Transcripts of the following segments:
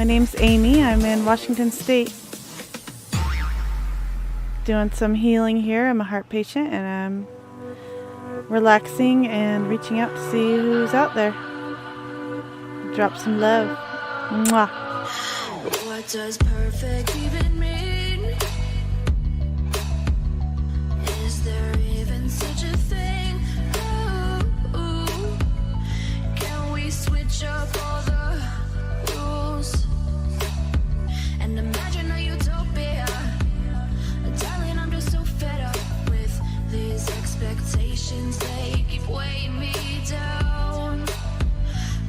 My name's Amy. I'm in Washington State. Doing some healing here. I'm a heart patient and I'm relaxing and reaching out to see who's out there. Drop some love. Mwah. What does perfect even mean? Is there even such a thing? Ooh, can we switch up all the rules and imagine a utopia? Darling, I'm just so fed up with these expectations. They keep weighing me down.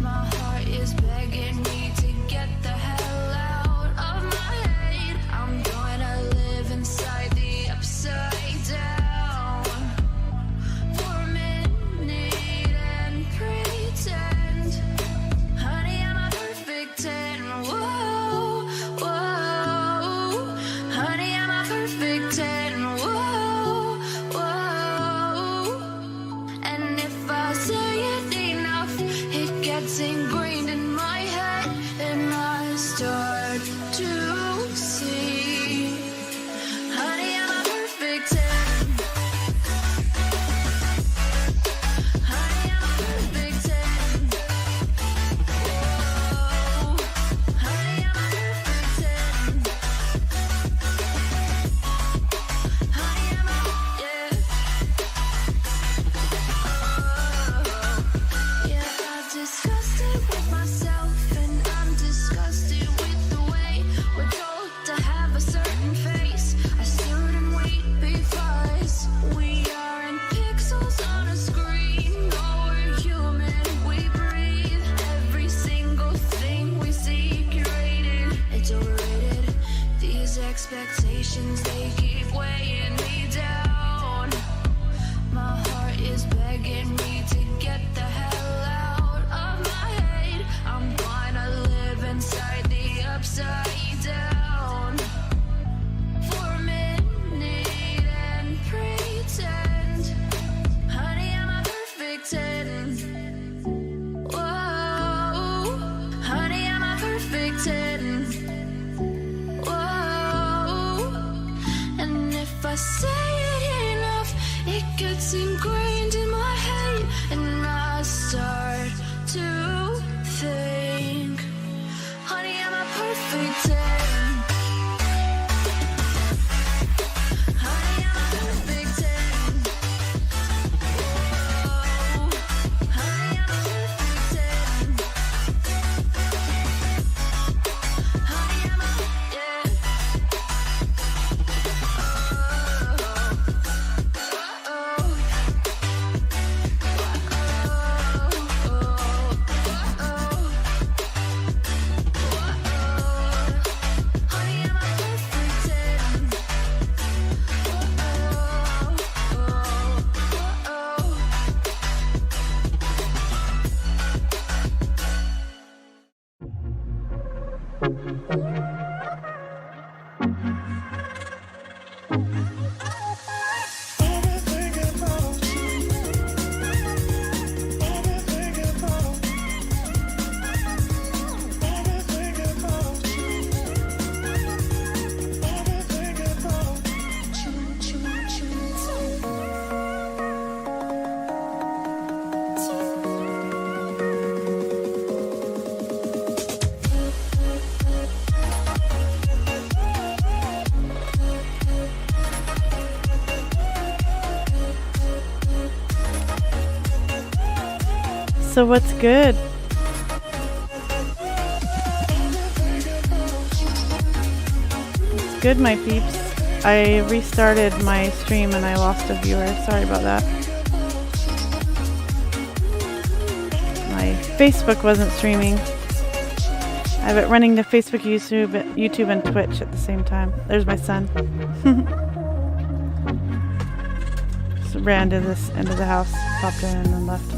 My heart is begging me to get the hell out of my head. I'm gonna live inside the upside down for a minute and pretend, honey, I'm a perfect 10. Whoa, whoa, honey, I'm a perfect 10. Whoa, whoa, and if I say it enough, it gets ingrained in my head, and I start to see, honey, I'm a perfect 10. Honey, I'm a perfect 10. Whoa, honey, I'm a perfect 10. Honey, I'm a, yeah. Yeah, I've discussed it with myself, and I'm disgusted with the way we're told to have a certain face, a certain weight, because we aren't pixels on a screen. No, we're human, we breathe. Every single thing we see curated, it's overrated. These expectations, they keep weighing me down. My heart is begging me to get the hell out of my head. I'm gonna live inside the upside down for a minute and pretend, honey, I'm a perfect 10. Whoa, honey, I'm a perfect 10. Whoa, and if I say it enough, it gets ingrained in my head, and I start to think, honey, I'm a perfect 10. Honey, I'm a perfect 10. Whoa, honey, I'm a perfect 10. Honey, I'm a, yeah. So what's good? It's good, my peeps. I restarted my stream and I lost a viewer. Sorry about that. My Facebook wasn't streaming. I have it running to Facebook, YouTube, and Twitch at the same time. There's my son. Just ran to this end of the house, popped in, and then left.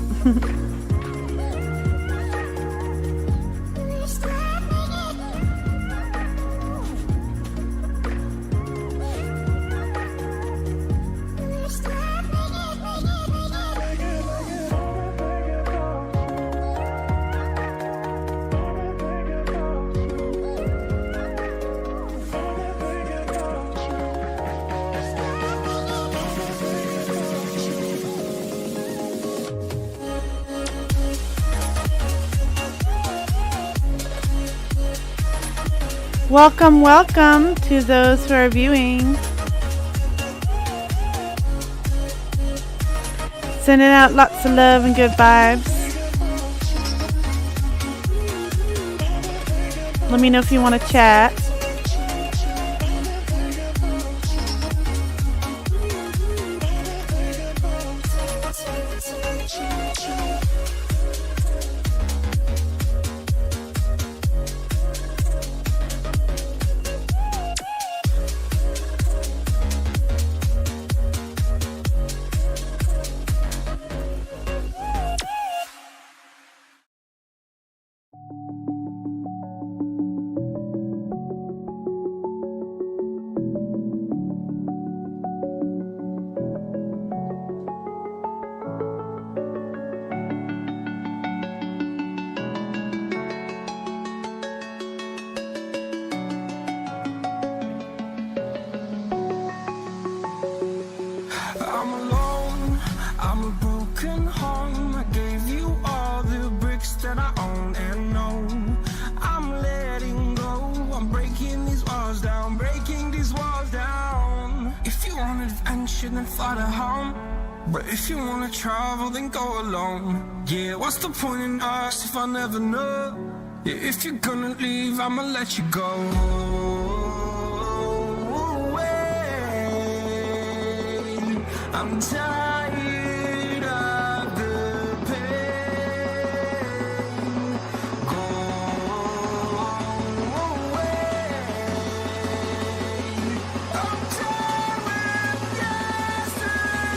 Welcome, welcome to those who are viewing. Sending out lots of love and good vibes. Let me know if you want to chat. I'm alone, I'm a broken home. I gave you all the bricks that I own and know. I'm letting go, I'm breaking these walls down, breaking these walls down. If you want adventure, then fly to home. But if you wanna travel, then go alone. Yeah, what's the point in us if I never know? Yeah, if you're gonna leave, I'ma let you go. I'm tired of the pain. Go away. I'm tired with yesterday.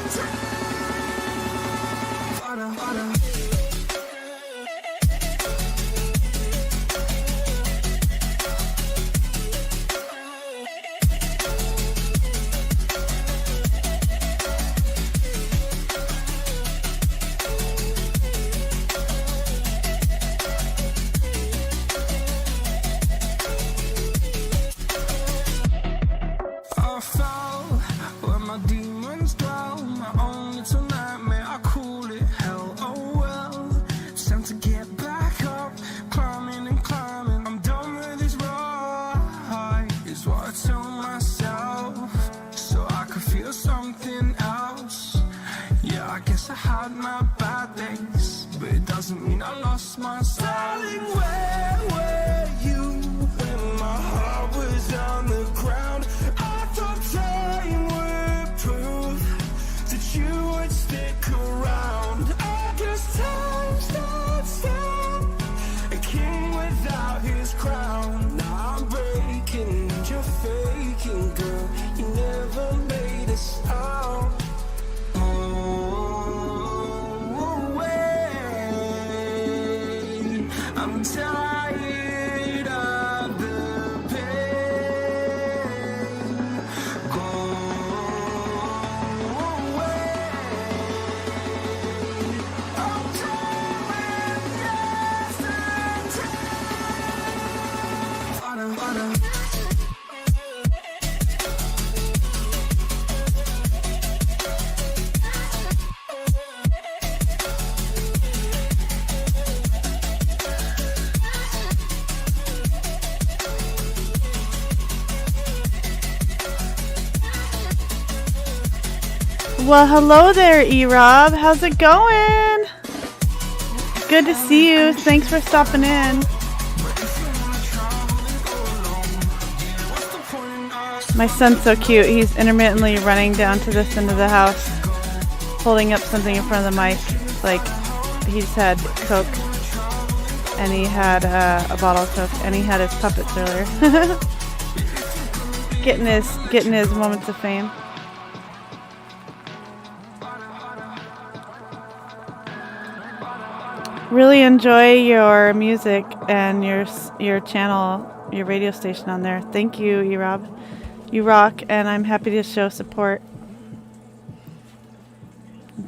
I fell where my demons dwell. My own little nightmare, I call it hell. Oh well, it's time to get back up. Climbing and climbing, I'm done with this ride, is what I tell myself, so I could feel something else. Yeah, I guess I had my bad days, but it doesn't mean I lost my style. Darling, where were you when my heart was on the ground? I thought time would prove that you would stick around. I guess time stops still, a king without his crown. Now I'm breaking and you're faking, girl. You never made a sound. I'm tired of the pain. Go away. I'm tired with yesterday. Well, hello there, E-Rob. How's it going? Good to see you. Thanks for stopping in. My son's so cute. He's intermittently running down to this end of the house, holding up something in front of the mic. Like, he's had Coke, and he had a bottle of Coke, and he had his puppets earlier. getting his moments of fame. Really enjoy your music and your channel, your radio station on there. Thank you, E-Rob. You rock, and I'm happy to show support.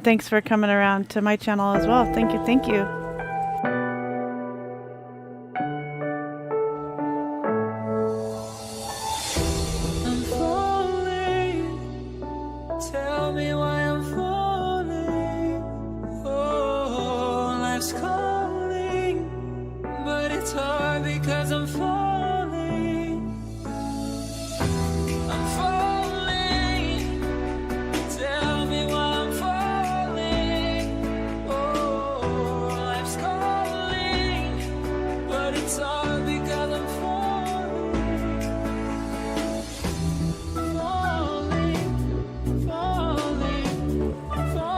Thanks for coming around to my channel as well. Thank you, thank you. I'm falling. Tell me why I'm falling. Oh, life's calling, but it's hard because I'm falling.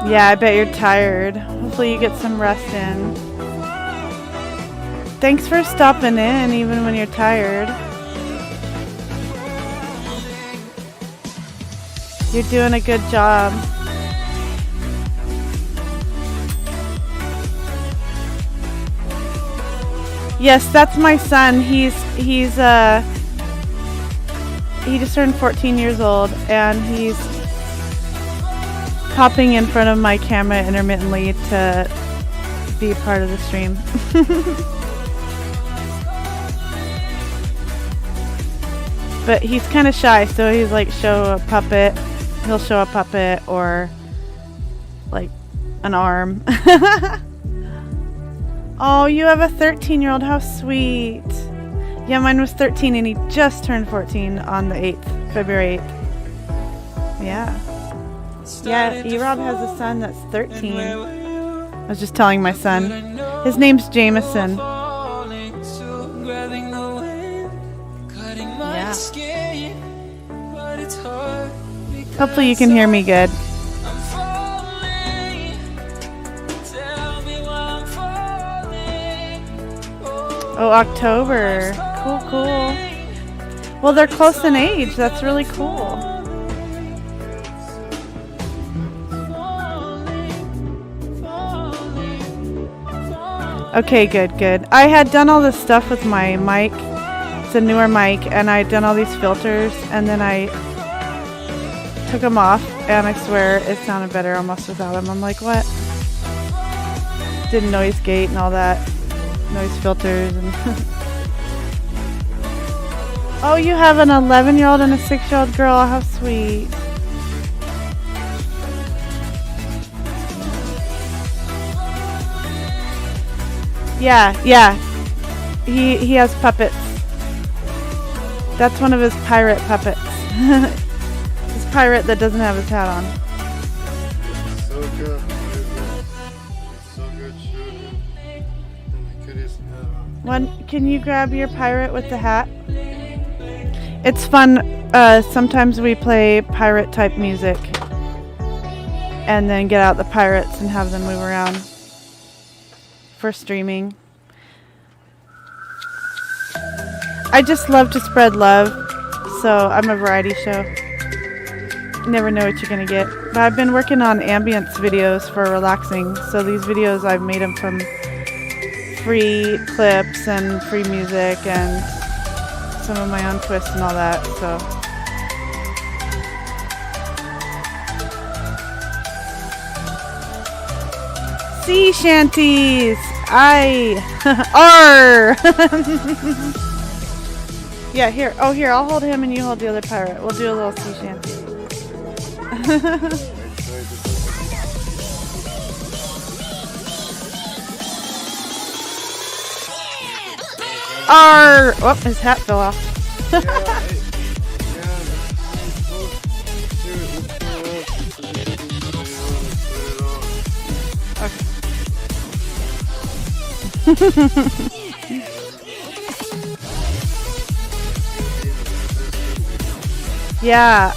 Yeah, I bet you're tired. Hopefully you get some rest in. Thanks for stopping in even when you're tired. You're doing a good job. Yes, that's my son. He just turned 14 years old, and he's popping in front of my camera intermittently to be a part of the stream. But he's kind of shy, so he's like show a puppet. He'll show a puppet or like an arm. Oh, you have a 13-year-old. How sweet. Yeah, mine was 13 and he just turned 14 on the 8th, February 8th. Yeah. Yeah, E-Rob has a son that's 13. I was just telling my son. His name's Jameson. Yeah. Hopefully you can hear me good. Oh, October. Cool, cool. Well, they're close in age. That's really cool. Okay, good, good. I had done all this stuff with my mic. It's a newer mic, and I had done all these filters, and then I took them off, and I swear it sounded better almost without them. I'm like, what? Did noise gate and all that. Noise filters and oh, you have an 11-year-old and a 6-year-old girl. How sweet. Yeah, yeah. He has puppets. That's one of his pirate puppets. His pirate that doesn't have his hat on. So good. So good shooting. Can you grab your pirate with the hat? It's fun. Sometimes we play pirate type music and then get out the pirates and have them move around for streaming. I just love to spread love, so I'm a variety show. You never know what you're gonna get. But I've been working on ambience videos for relaxing, so these videos I've made them from free clips and free music and some of my own twists and all that, so. Sea shanties! R! Yeah, here. Oh, here, I'll hold him and you hold the other pirate. We'll do a little sea shanty. R! Oh, his hat fell off. Yeah.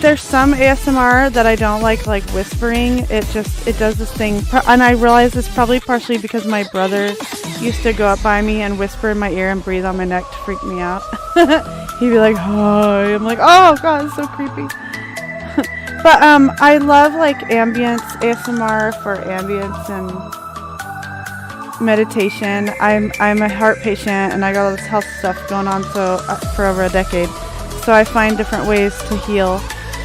There's some ASMR that I don't like whispering. It does this thing, and I realize this probably partially because my brother used to go up by me and whisper in my ear and breathe on my neck to freak me out. He'd be like, "Hi." I'm like, "Oh God, it's so creepy." But I love like ambience ASMR for ambience and meditation. I'm a heart patient and I got all this health stuff going on for over a decade. So I find different ways to heal.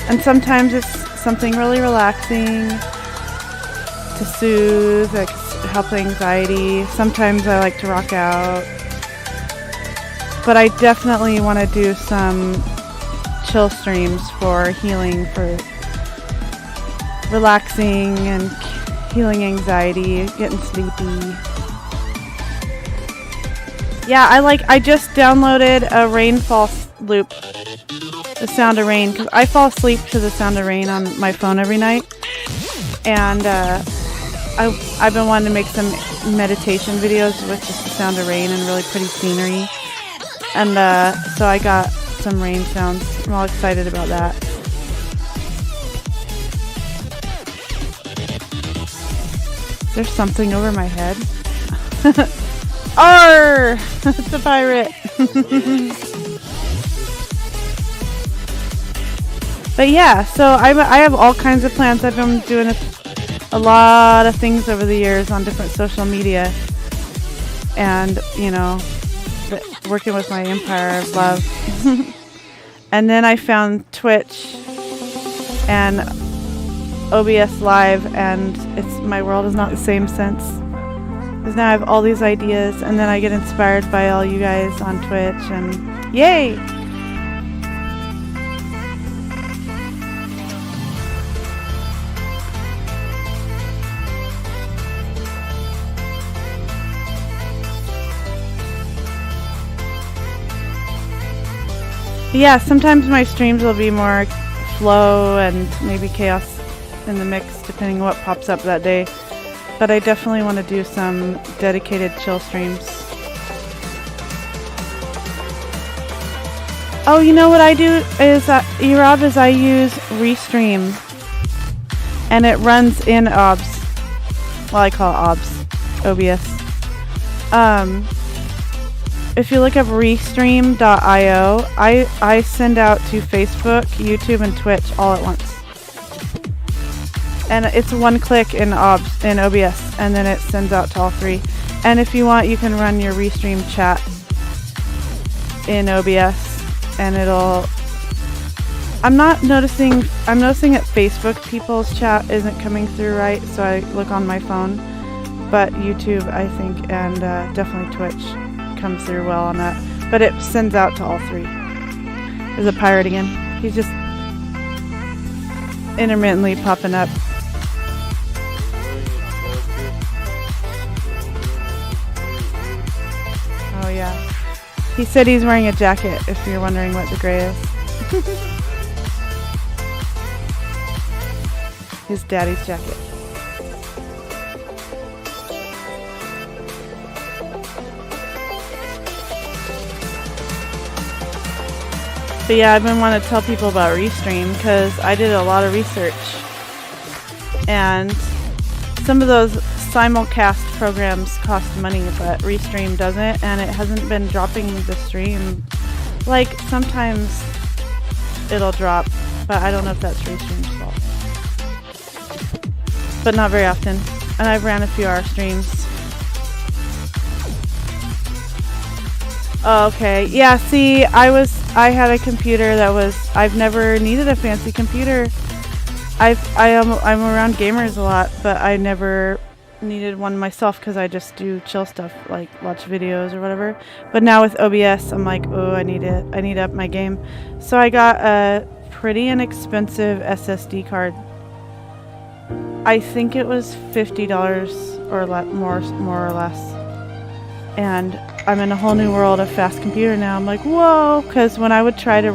And sometimes it's something really relaxing to soothe, like help anxiety. Sometimes I like to rock out. But I definitely want to do some chill streams for healing, for relaxing and healing anxiety, getting sleepy. Yeah, I just downloaded a rainfall loop, the sound of rain, because I fall asleep to the sound of rain on my phone every night. And I've been wanting to make some meditation videos with just the sound of rain and really pretty scenery. And so I got some rain sounds. I'm all excited about that. Is there something over my head? Arr! It's a pirate. But yeah, so I have all kinds of plans. I've been doing a lot of things over the years on different social media. And, you know, working with my empire of love. And then I found Twitch and OBS Live, and my world is not the same since. Because now I have all these ideas, and then I get inspired by all you guys on Twitch, and yay! Yeah, sometimes my streams will be more flow and maybe chaos in the mix, depending on what pops up that day. But I definitely want to do some dedicated chill streams. Oh, you know what I do is, Rob, is I use Restream. And it runs in OBS. Well, I call it OBS. If you look up Restream.io, I send out to Facebook, YouTube, and Twitch all at once. And it's one click in OBS, and then it sends out to all three. And if you want, you can run your Restream chat in OBS, and I'm noticing that Facebook people's chat isn't coming through right, so I look on my phone. But YouTube, I think, and definitely Twitch comes through well on that. But it sends out to all three. There's a pirate again. He's just intermittently popping up. Oh yeah. He said he's wearing a jacket, if you're wondering what the gray is. His daddy's jacket. But yeah, I've been wanting to tell people about Restream because I did a lot of research. And some of those simulcast programs cost money, but Restream doesn't, and it hasn't been dropping the stream. Like, sometimes it'll drop, but I don't know if that's Restream's fault. But not very often. And I've ran a few hour streams. Oh, okay. Yeah, see, I had a computer I've never needed a fancy computer. I'm around gamers a lot, but I never needed one myself because I just do chill stuff, like watch videos or whatever. But now with OBS, I'm like, oh, I need to up my game. So I got a pretty inexpensive SSD card. I think it was $50 or more or less. And I'm in a whole new world of fast computer now. I'm like, whoa, because when I would try to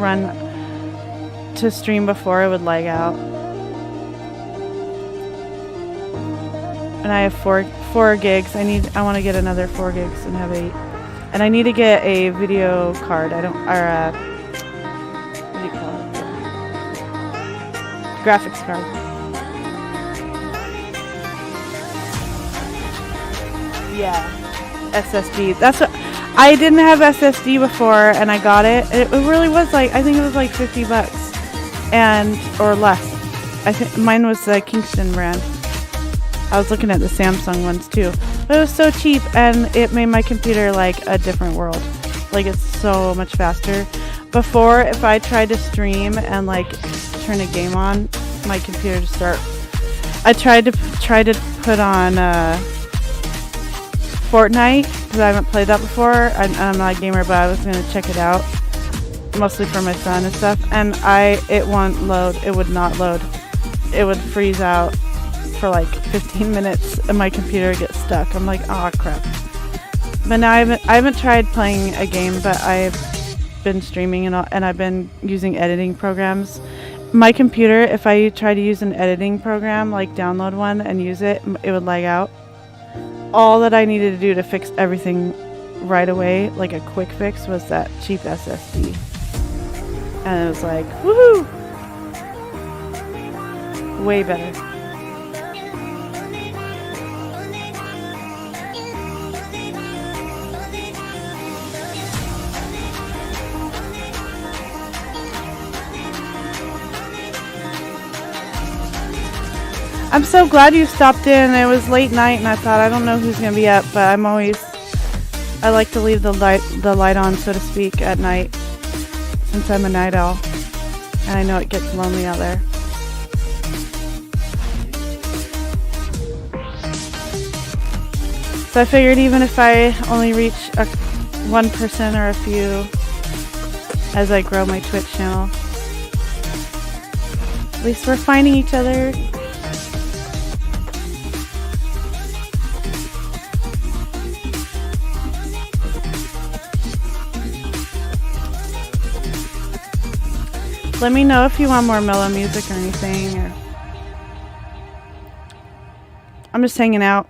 stream before, it would lag out. And I have four gigs. I want to get another 4 gigs and have 8. And I need to get a video card. What do you call it? Graphics card. Yeah. SSD. That's what I didn't have SSD before, and I got it. It really was I think it was like $50 or less. I think mine was the Kingston brand. I was looking at the Samsung ones too, but it was so cheap, and it made my computer like a different world. Like, it's so much faster. Before, if I tried to stream and like turn a game on, my computer would start. I tried to put on Fortnite, because I haven't played that before, and I'm not a gamer, but I was going to check it out, mostly for my son and stuff, and it won't load. It would not load. It would freeze out for like 15 minutes, and my computer would get stuck. I'm like, oh crap. But now I haven't tried playing a game, but I've been streaming and I've been using editing programs. My computer, if I try to use an editing program, like download one and use it, it would lag out. All that I needed to do to fix everything right away, like a quick fix, was that cheap SSD. And it was like, woohoo! Way better. I'm so glad you stopped in. It was late night and I thought I don't know who's gonna be up, but I like to leave the light on, so to speak, at night since I'm a night owl and I know it gets lonely out there. So I figured even if I only reach one person or a few as I grow my Twitch channel, at least we're finding each other. Let me know if you want more mellow music or anything. Or I'm just hanging out.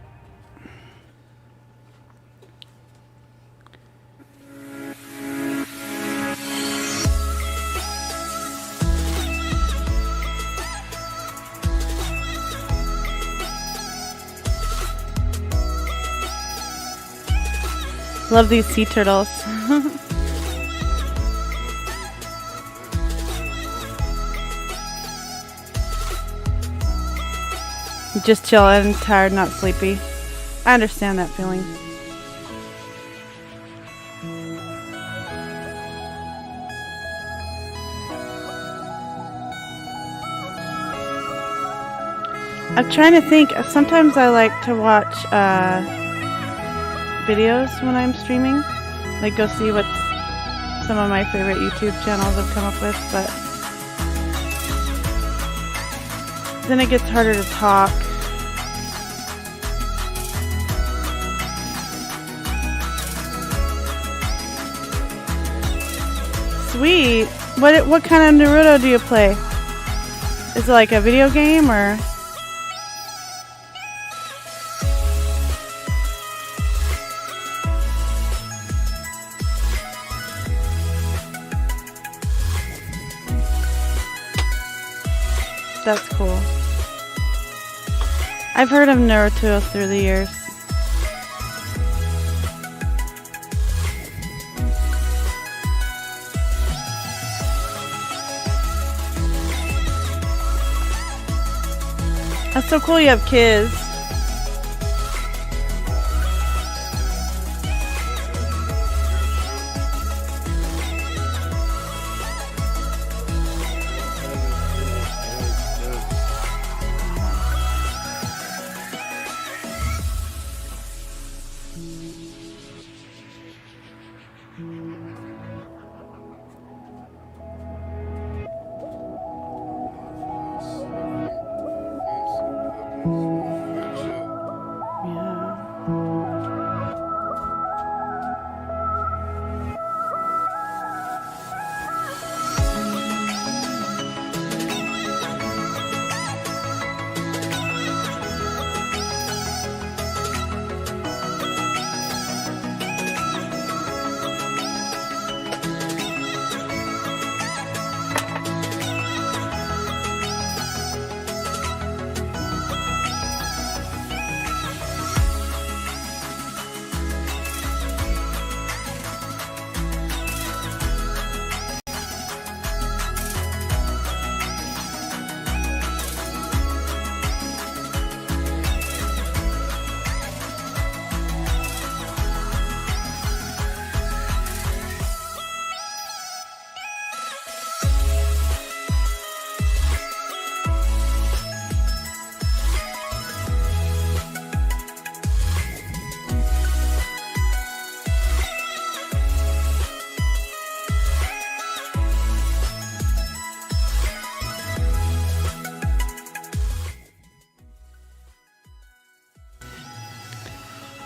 Love these sea turtles. Just chilling, tired, not sleepy. I understand that feeling. I'm trying to think. Sometimes I like to watch videos when I'm streaming. Like go see what some of my favorite YouTube channels have come up with, but then it gets harder to talk. Sweet. What kind of Naruto do you play? Is it like a video game or? That's cool. I've heard of Naruto through the years. That's so cool you have kids.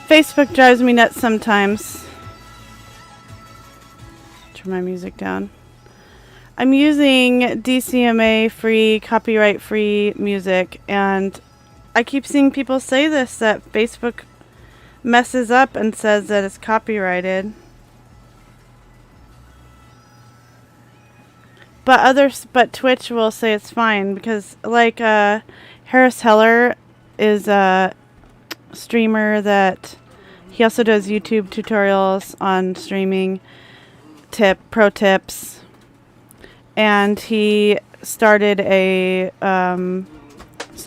Facebook drives me nuts sometimes. Turn my music down. I'm using DCMA free, copyright free music, and I keep seeing people say this, that Facebook messes up and says that it's copyrighted. But Twitch will say it's fine because, like, Harris Heller is a streamer that he also does YouTube tutorials on streaming pro tips, and he started a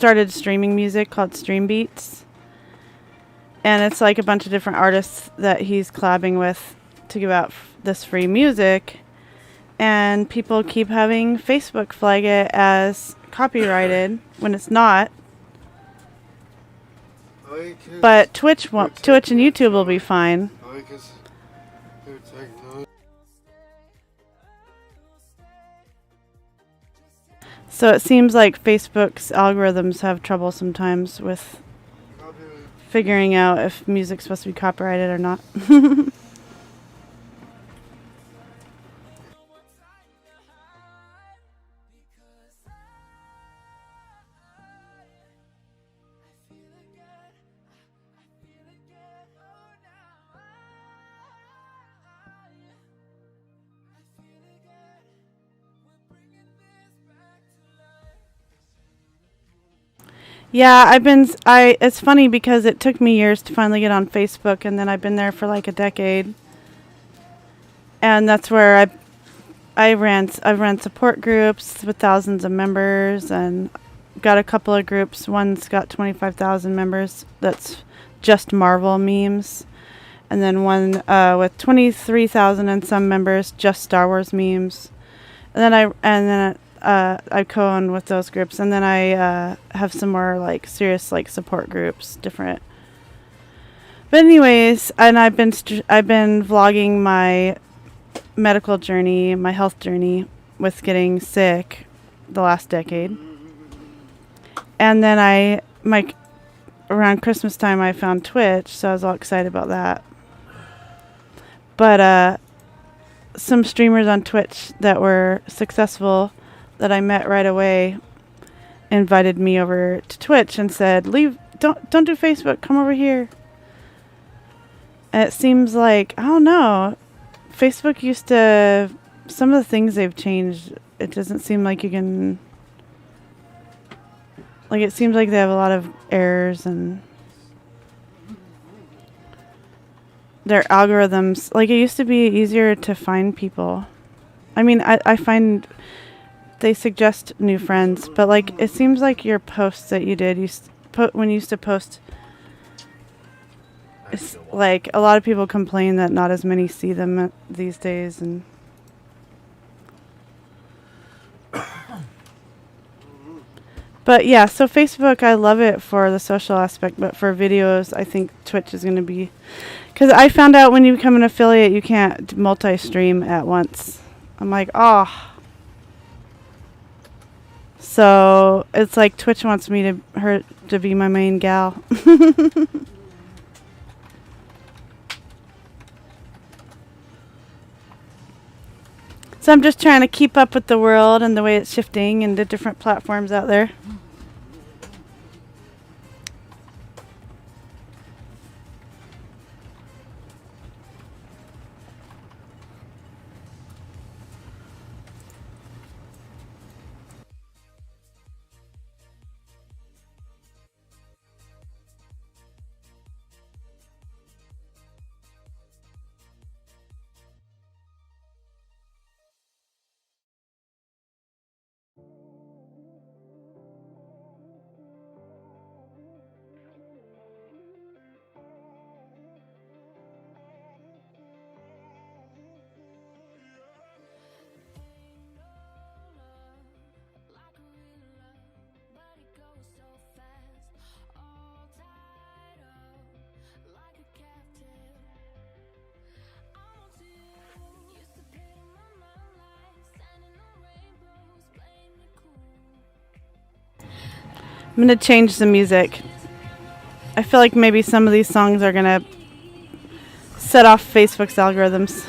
started streaming music called Stream Beats. And it's like a bunch of different artists that he's collabing with to give out this free music. And people keep having Facebook flag it as copyrighted when it's not. But Twitch and YouTube will be fine. So it seems like Facebook's algorithms have trouble sometimes with figuring out if music's supposed to be copyrighted or not. Yeah, it's funny because it took me years to finally get on Facebook, and then I've been there for like a decade. And that's where I've ran support groups with thousands of members, and got a couple of groups. One's got 25,000 members. That's just Marvel memes. And then one with 23,000 and some members, just Star Wars memes. And then I co-own with those groups, and then I have some more like serious like support groups, different. But anyways, and I've been vlogging my medical journey, my health journey with getting sick the last decade. And then around Christmas time I found Twitch, so I was all excited about that. But some streamers on Twitch that were successful that I met right away invited me over to Twitch and said, don't do Facebook, come over here. And it seems like, I don't know, Facebook some of the things they've changed, it doesn't seem like you can, like it seems like they have a lot of errors, and their algorithms, like it used to be easier to find people. I mean, I find they suggest new friends, but like it seems like your posts that you did when you used to post, it's like a lot of people complain that not as many see them these days. And but yeah, so Facebook, I love it for the social aspect, but for videos I think Twitch is going to be, because I found out when you become an affiliate you can't multi-stream at once. I'm like, oh. So it's like Twitch wants me to be my main gal. So I'm just trying to keep up with the world and the way it's shifting and the different platforms out there. I'm going to change the music. I feel like maybe some of these songs are going to set off Facebook's algorithms.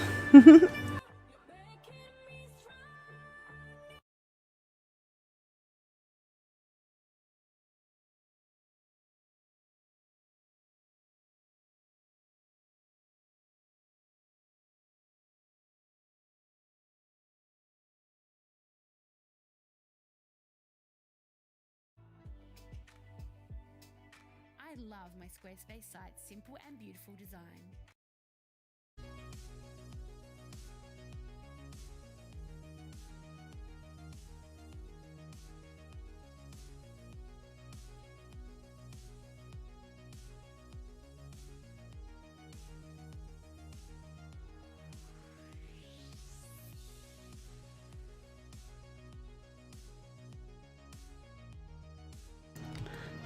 I love my Squarespace site's simple and beautiful design.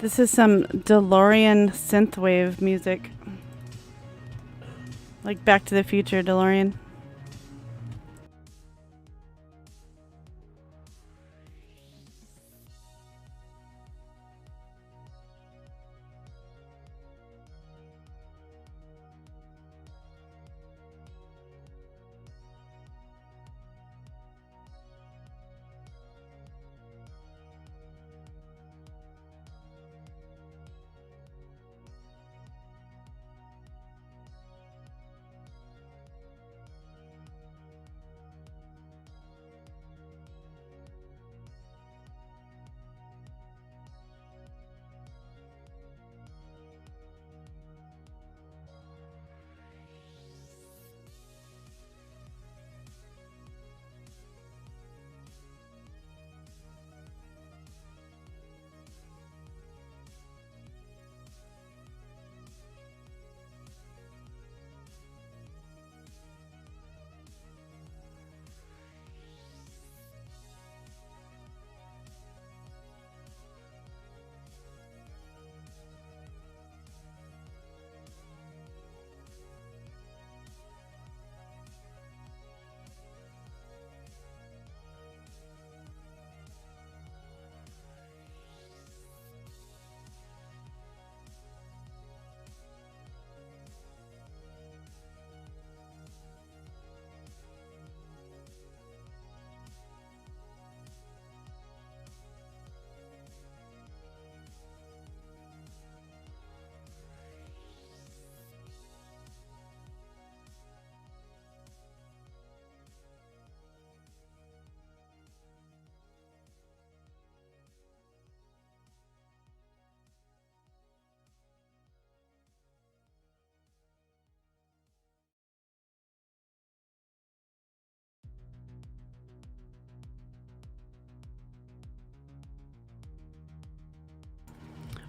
This is some DeLorean synthwave music. Like Back to the Future DeLorean.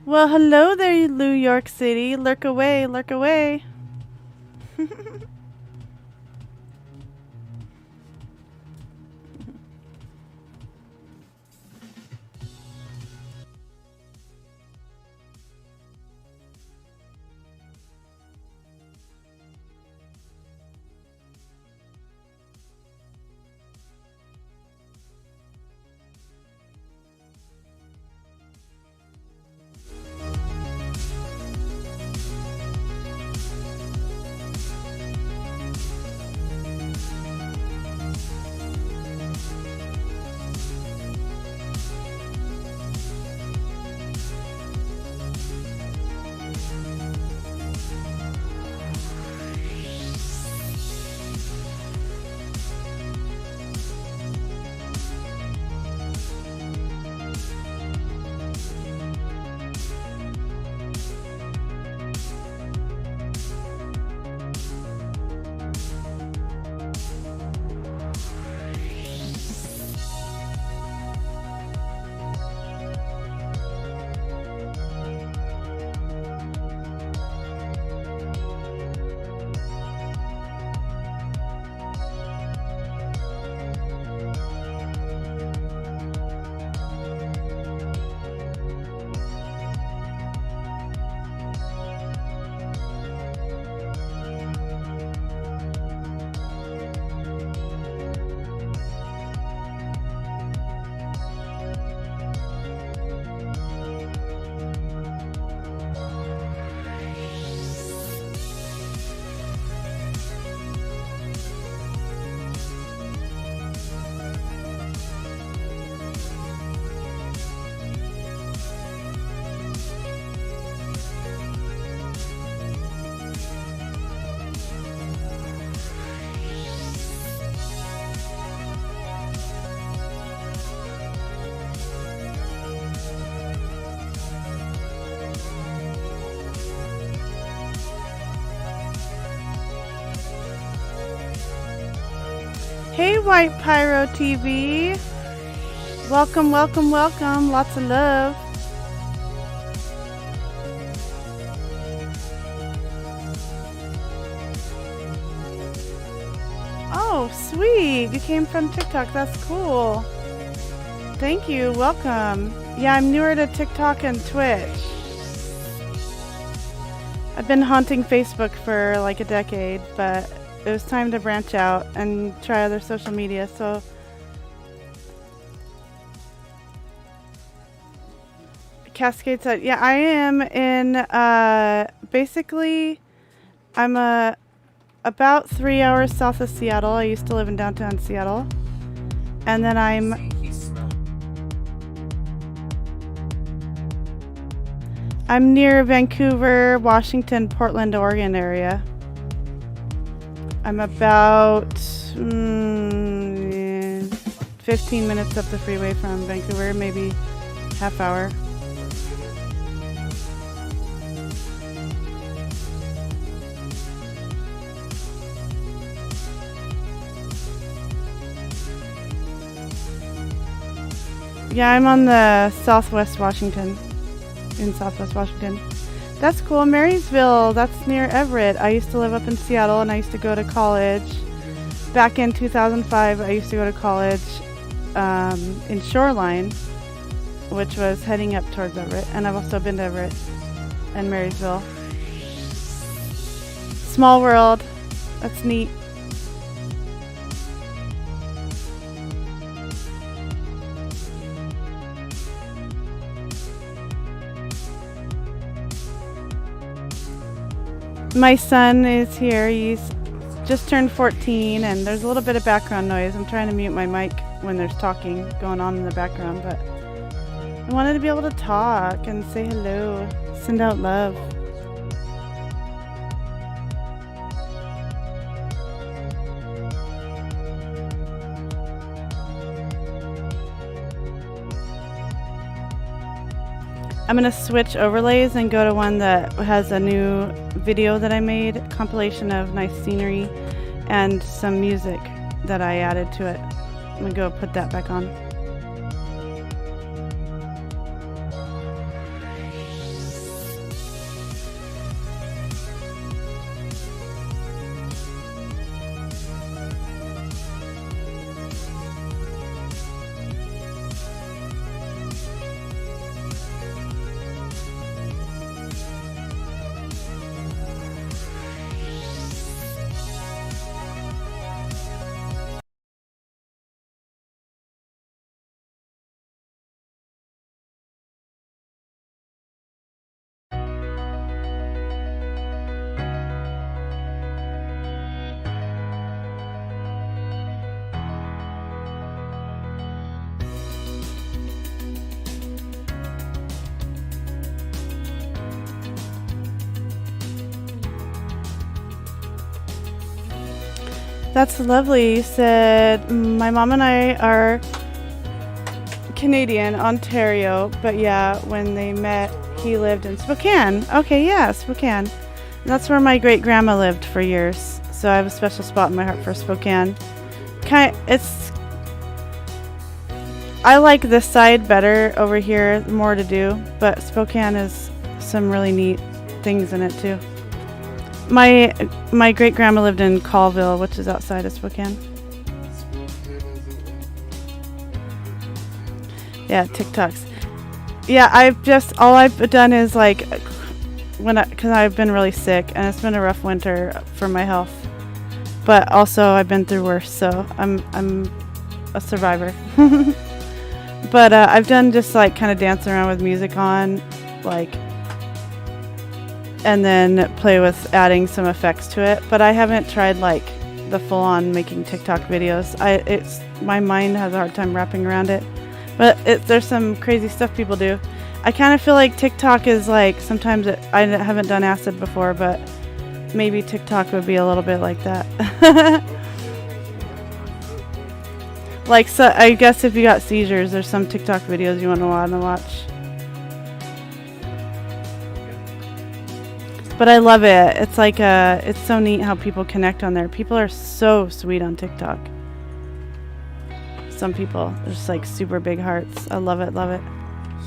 Well, hello there, New York City. Lurk away, lurk away. Hey, White Pyro TV. Welcome, welcome, welcome. Lots of love. Oh, sweet. You came from TikTok. That's cool. Thank you. Welcome. Yeah, I'm newer to TikTok and Twitch. I've been haunting Facebook for like a decade, but it was time to branch out and try other social media, so Cascade said, yeah, I am in, basically, I'm about 3 hours south of Seattle. I used to live in downtown Seattle. And then I'm near Vancouver, Washington, Portland, Oregon area. I'm about 15 minutes up the freeway from Vancouver, maybe half hour. Yeah, I'm on the Southwest Washington, in Southwest Washington. That's cool. Marysville, that's near Everett. I used to live up in Seattle and I used to go to college. Back in 2005, I used to go to college in Shoreline, which was heading up towards Everett. And I've also been to Everett and Marysville. Small world. That's neat. My son is here. He's just turned 14 and there's a little bit of background noise. I'm trying to mute my mic when there's talking going on in the background, but I wanted to be able to talk and say hello, send out love. I'm gonna switch overlays and go to one that has a new video that I made, compilation of nice scenery and some music that I added to it. I'm gonna go put that back on. That's lovely. You said my mom and I are Canadian, Ontario, but yeah, when they met, he lived in Spokane. Okay, yeah, Spokane. That's where my great grandma lived for years. So I have a special spot in my heart for Spokane. I like this side better over here, more to do, but Spokane has some really neat things in it too. My great grandma lived in Colville, which is outside of Spokane. Yeah, TikToks. Yeah, all I've done is like because I've been really sick and it's been a rough winter for my health. But also I've been through worse, so I'm a survivor. But I've done just like kind of dance around with music on, like, and then play with adding some effects to it. But I haven't tried like the full-on making TikTok videos. My mind has a hard time wrapping around it. But there's some crazy stuff people do. I kind of feel like TikTok is like, sometimes I haven't done acid before, but maybe TikTok would be a little bit like that. Like, so I guess if you got seizures, there's some TikTok videos you want to watch. But I love it. It's like it's so neat how people connect on there. People are so sweet on TikTok. Some people, they're just like super big hearts. I love it, love it.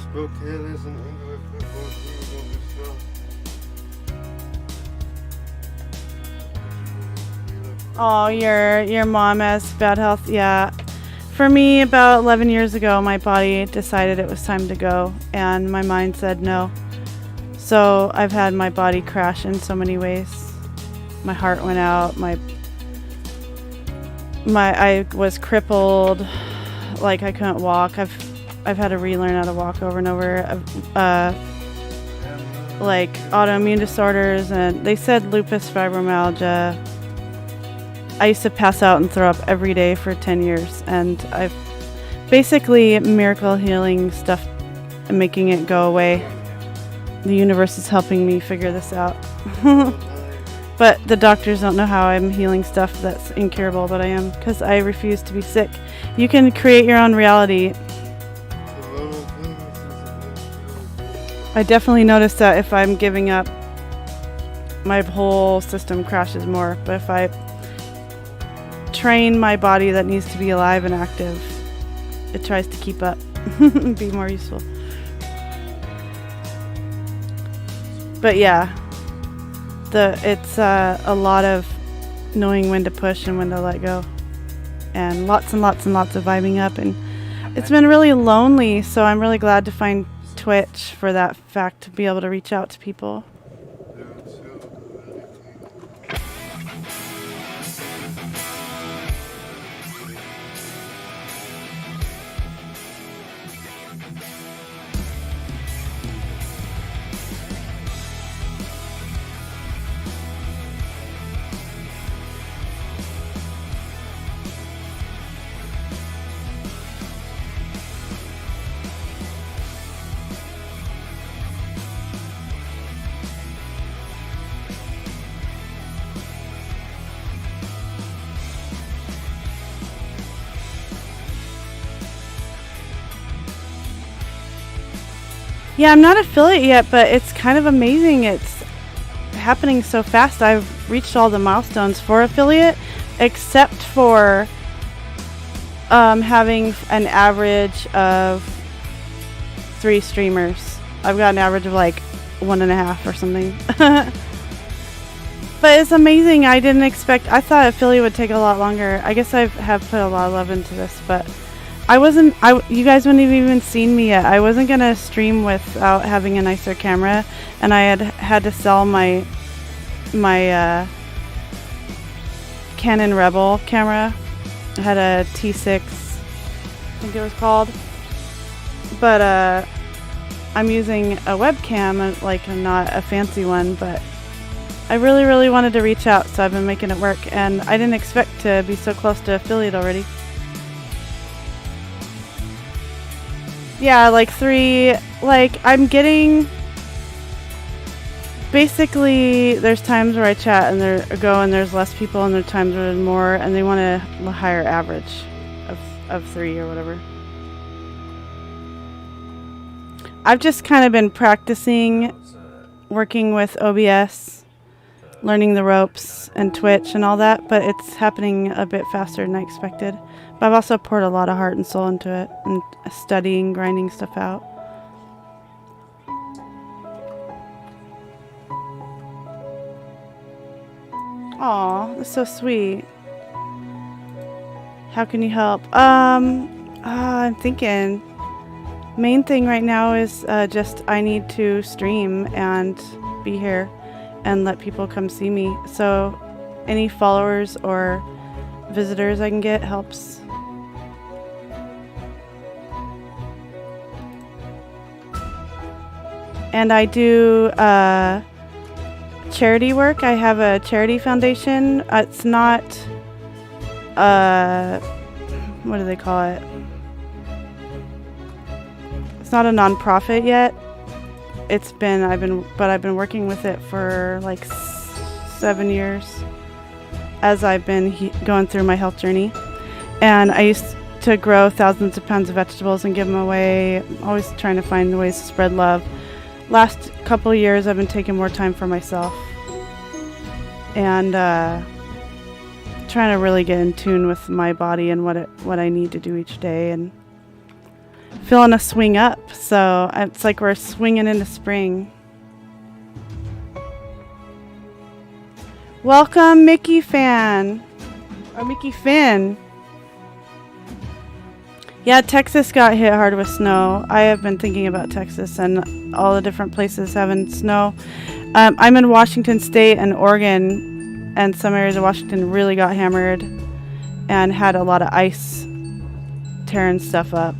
Spokane is an English football team. Oh, your mom has bad health. Yeah. For me, about 11 years ago, my body decided it was time to go, and my mind said no. So I've had my body crash in so many ways. My heart went out. I was crippled, like I couldn't walk. I've had to relearn how to walk over and over. Like autoimmune disorders, and they said lupus, fibromyalgia. I used to pass out and throw up every day for 10 years, and I've basically miracle healing stuff and making it go away. The universe is helping me figure this out. But the doctors don't know how I'm healing stuff that's incurable, but I am, because I refuse to be sick. You can create your own reality. I definitely notice that if I'm giving up, my whole system crashes more. But if I train my body that needs to be alive and active, it tries to keep up and be more useful. But yeah, it's a lot of knowing when to push and when to let go, and lots and lots of vibing up. And it's been really lonely, so I'm really glad to find Twitch for that fact, to be able to reach out to people. Yeah, I'm not affiliate yet, but it's kind of amazing. It's happening so fast. I've reached all the milestones for affiliate, except for having an average of 3 streamers. I've got an average of like 1.5 or something. But it's amazing. I didn't expect, I thought affiliate would take a lot longer. I guess I have put a lot of love into this, but you guys wouldn't have even seen me yet. I wasn't gonna stream without having a nicer camera, and I had to sell my Canon Rebel camera. I had a T6, I think it was called, but I'm using a webcam, like not a fancy one, but I really wanted to reach out, so I've been making it work, and I didn't expect to be so close to affiliate already. Yeah, like 3, like I'm getting, basically there's times where I chat and there's less people, and there's times where there's more, and they want a higher average of 3 or whatever. I've just kind of been practicing working with OBS, learning the ropes and Twitch and all that, but it's happening a bit faster than I expected. But I've also poured a lot of heart and soul into it, and studying, grinding stuff out. Aw, that's so sweet. How can you help? I'm thinking. Main thing right now is just I need to stream and be here and let people come see me. So any followers or visitors I can get helps. And I do charity work. I have a charity foundation. It's not, what do they call it? It's not a non-profit yet. I've been working with it for like 7 years as I've been going through my health journey. And I used to grow thousands of pounds of vegetables and give them away, always trying to find ways to spread love. Last couple of years, I've been taking more time for myself and trying to really get in tune with my body and what I need to do each day, and feeling a swing up. So it's like we're swinging into spring. Welcome, Mickey Fan, or Mickey Finn. Yeah, Texas got hit hard with snow. I have been thinking about Texas and all the different places having snow. I'm in Washington State and Oregon, and some areas of Washington really got hammered and had a lot of ice tearing stuff up,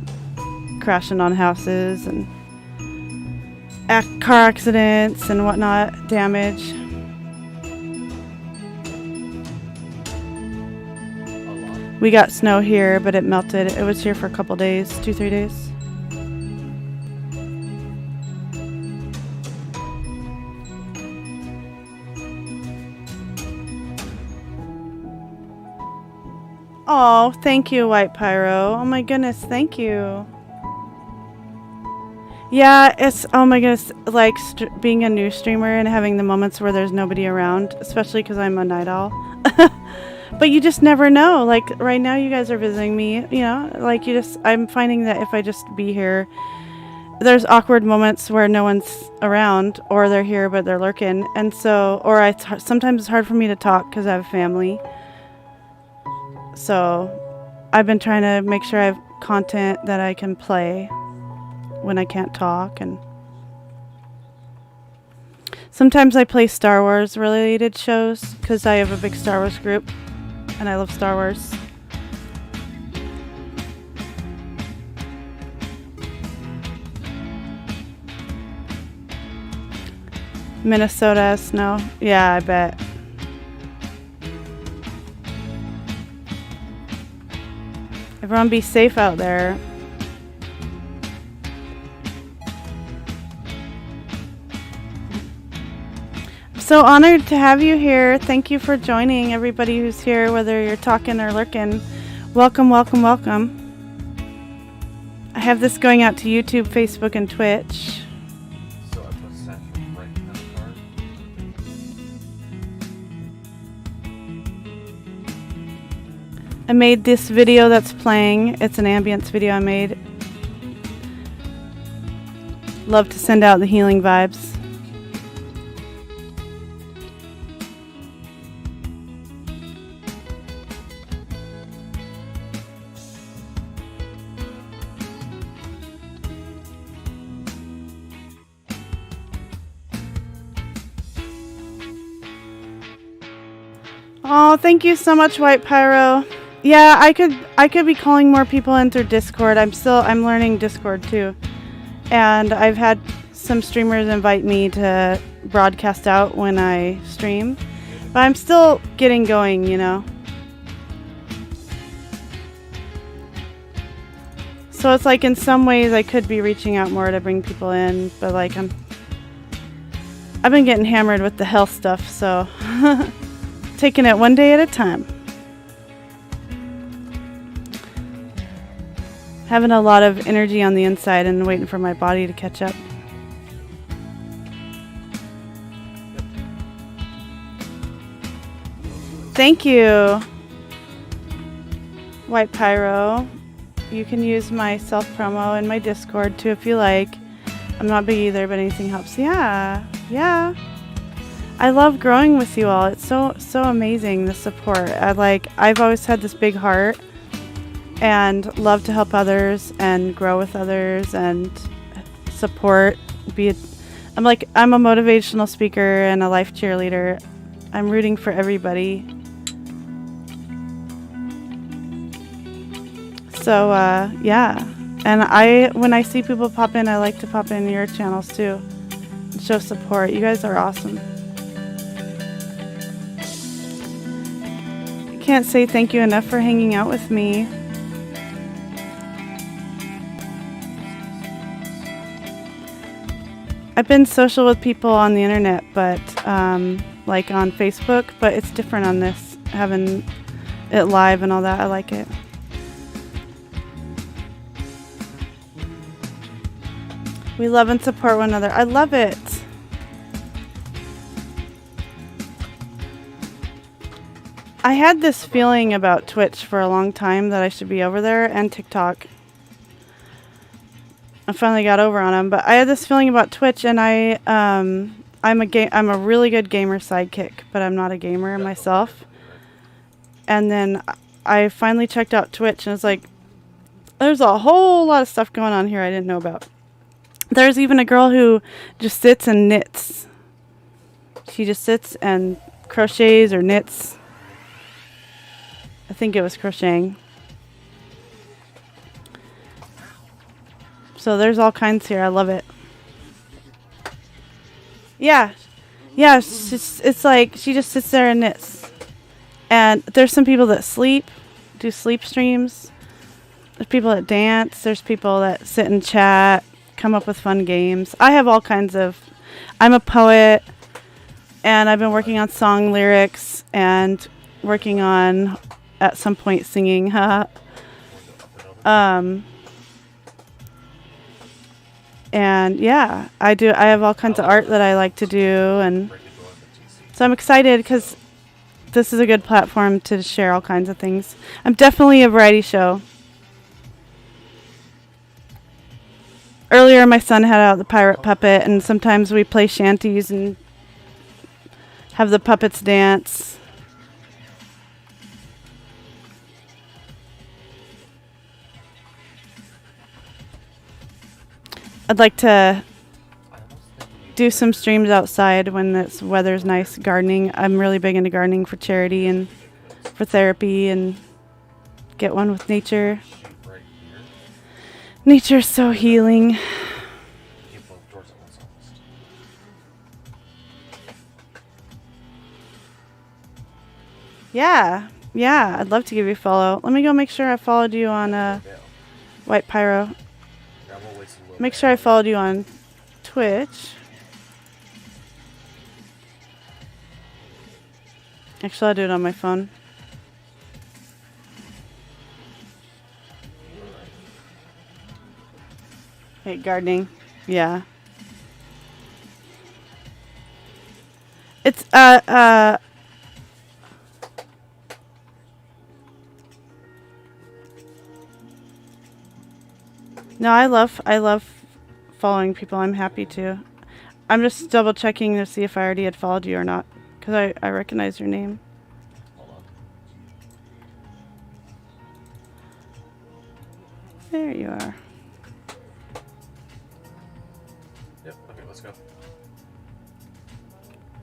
crashing on houses and car accidents and whatnot, damage. We got snow here, but it melted. It was here for a couple days, 2-3 days. Oh, thank you, White Pyro. Oh my goodness, thank you. Yeah, it's, oh my goodness, like being a new streamer and having the moments where there's nobody around, especially because I'm a night owl. But you just never know. Like right now you guys are visiting me, you know, like I'm finding that if I just be here, there's awkward moments where no one's around, or they're here but they're lurking. And so, or sometimes it's hard for me to talk because I have family. So I've been trying to make sure I have content that I can play when I can't talk. And sometimes I play Star Wars related shows because I have a big Star Wars group and I love Star Wars. Minnesota has snow. Yeah, I bet. Everyone be safe out there. So honored to have you here. Thank you for joining, everybody who's here, whether you're talking or lurking. Welcome, welcome, welcome. I have this going out to YouTube, Facebook, and Twitch. So I put Central right in the card. I made this video that's playing. It's an ambience video I made. Love to send out the healing vibes. Oh, thank you so much, White Pyro. Yeah, I could be calling more people in through Discord. I'm learning Discord too. And I've had some streamers invite me to broadcast out when I stream. But I'm still getting going, you know. So it's like in some ways I could be reaching out more to bring people in, but like I've been getting hammered with the health stuff, so taking it one day at a time. Having a lot of energy on the inside and waiting for my body to catch up. Thank you, White Pyro. You can use my self-promo in my Discord too if you like. I'm not big either, but anything helps. Yeah. I love growing with you all. It's so amazing, the support. I've always had this big heart and love to help others and grow with others and support. I'm a motivational speaker and a life cheerleader. I'm rooting for everybody. So yeah. And when I see people pop in, I like to pop in your channels too and show support. You guys are awesome. Can't say thank you enough for hanging out with me. I've been social with people on the internet, but like on Facebook, but it's different on this, having it live and all that. I like it. We love and support one another. I love it. I had this feeling about Twitch for a long time that I should be over there, and TikTok. I finally got over on them, but I had this feeling about Twitch, and I'm a really good gamer sidekick, but I'm not a gamer myself. And then I finally checked out Twitch, and it's like There's a whole lot of stuff going on here I didn't know about. There's even a girl who just sits and knits. She just sits and crochets or knits. I think it was crocheting. So there's all kinds here. I love it. Yeah. Yeah, it's like she just sits there and knits. And there's some people that do sleep streams. There's people that dance. There's people that sit and chat, come up with fun games. I have all kinds of... I'm a poet, and I've been working on song lyrics and working on, at some point, singing. And yeah, I have all kinds of art that I like to do, and so I'm excited because this is a good platform to share all kinds of things. I'm definitely a variety show. Earlier, my son had out the pirate puppet, and sometimes we play shanties and have the puppets dance. I'd like to do some streams outside when the weather's nice, gardening. I'm really big into gardening for charity and for therapy, and get one with nature. Nature's so healing. Yeah, I'd love to give you a follow. Let me go make sure I followed you on White Pyro. Make sure I followed you on Twitch. Actually, I'll do it on my phone. Hey, gardening. Yeah. It's no, I love following people. I'm happy to. I'm just double checking to see if I already had followed you or not, because I recognize your name. Hold on. There you are. Yep, okay, let's go.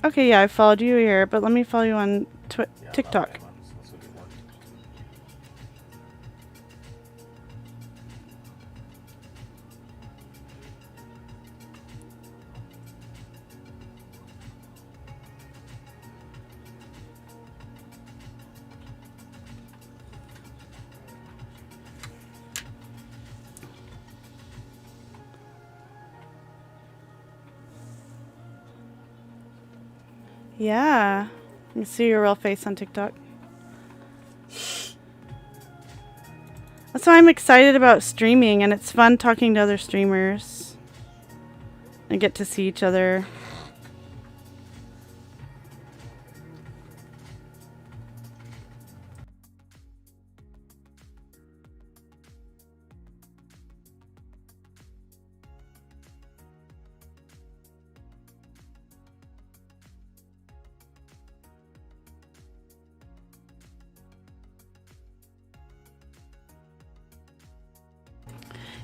Okay, yeah, I followed you here, but let me follow you on Yeah, TikTok. okay, let's look at one. Yeah. You can see your real face on TikTok. That's why I'm excited about streaming, and it's fun talking to other streamers. And get to see each other.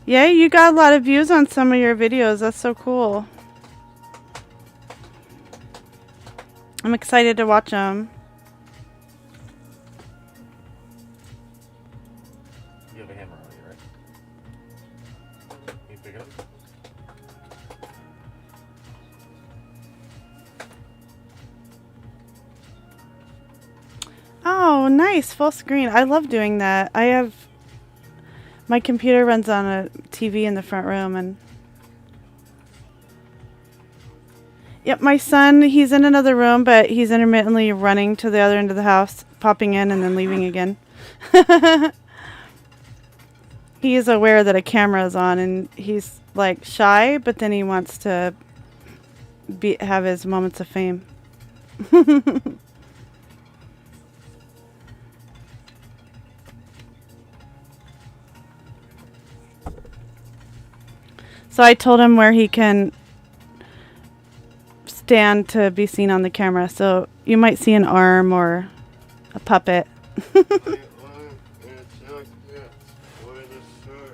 Yeah, you got a lot of views on some of your videos. That's so cool. I'm excited to watch them. You have a hammer on you, right? Can you pick it up? Oh, nice. Full screen. I love doing that. My computer runs on a TV in the front room, and yep, my son, he's in another room, but he's intermittently running to the other end of the house, popping in and then leaving again. He is aware that a camera is on, and he's like shy, but then he wants to have his moments of fame. So I told him where he can stand to be seen on the camera. So you might see an arm or a puppet. Why and it's not yet. Why the shirt?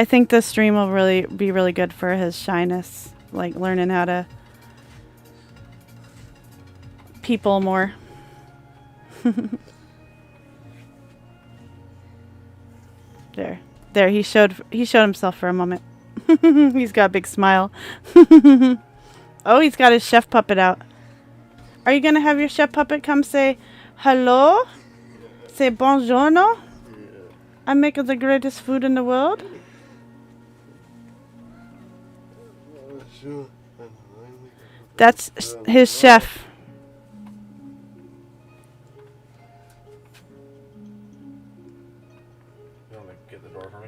I think this stream will really be really good for his shyness, like learning how to people more. There, he showed himself for a moment. He's got a big smile. Oh, he's got his chef puppet out. Are you gonna have your chef puppet come say hello? Say buongiorno? I make the greatest food in the world. That's his chef. You want to get the door for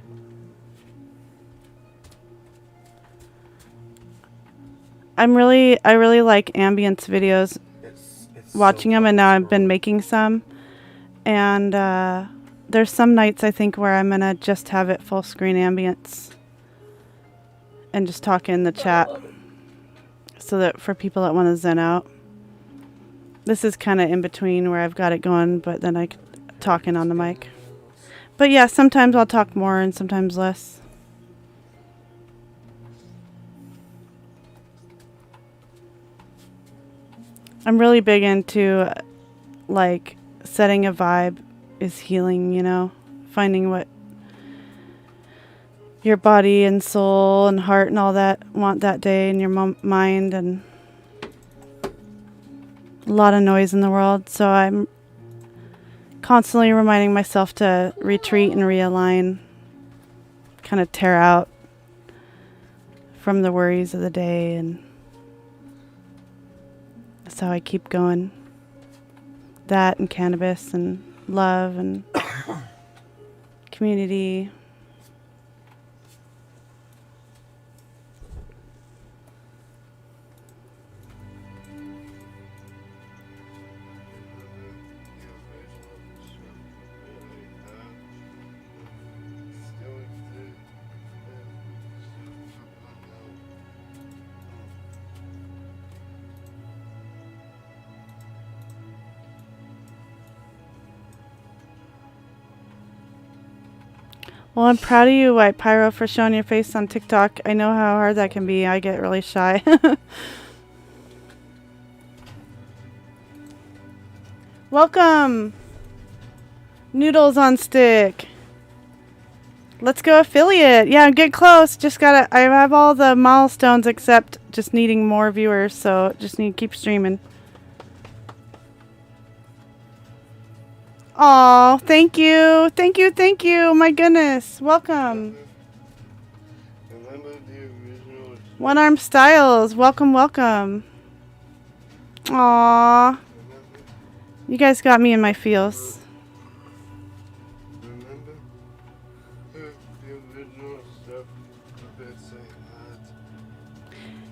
me? I really like ambience videos. It's Watching so them, and fun now to I've been scroll. making some. And there's some nights I think where I'm gonna just have it full screen ambience and just talk in the chat, so that for people that want to zen out. This is kind of in between where I've got it going, but then I talking on the mic. But yeah, sometimes I'll talk more and sometimes less. I'm really big into like setting a vibe is healing, you know, finding what your body and soul and heart and all that want that day, and your mind, and a lot of noise in the world. So I'm constantly reminding myself to retreat and realign, kind of tear out from the worries of the day, and that's how I keep going. That and cannabis and love and community. Well, I'm proud of you, White Pyro, for showing your face on TikTok. I know how hard that can be. I get really shy. Welcome! Noodles on stick. Let's go affiliate. Yeah, get close. Just gotta, I have all the milestones except just needing more viewers, so just need to keep streaming. Oh, thank you. Thank you, thank you. My goodness. Welcome. Remember the original One Arm Styles. Welcome, welcome. Aw. You guys got me in my feels. Remember the original stuff that say that?